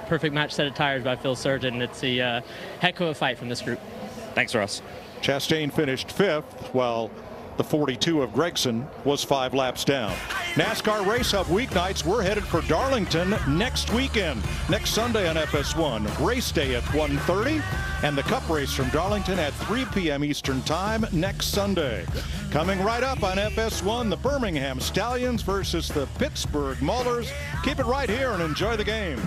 perfect match set of tires by Phil Surgeon. It's a heck of a fight from this group. Thanks, Ross. Chastain finished 5th, while the 42 of Gragson was 5 laps down. NASCAR Race Hub weeknights, we're headed for Darlington next weekend. Next Sunday on FS1, race day at 1:30, and the Cup race from Darlington at 3 p.m. Eastern Time next Sunday. Coming right up on FS1, the Birmingham Stallions versus the Pittsburgh Maulers. Keep it right here and enjoy the game.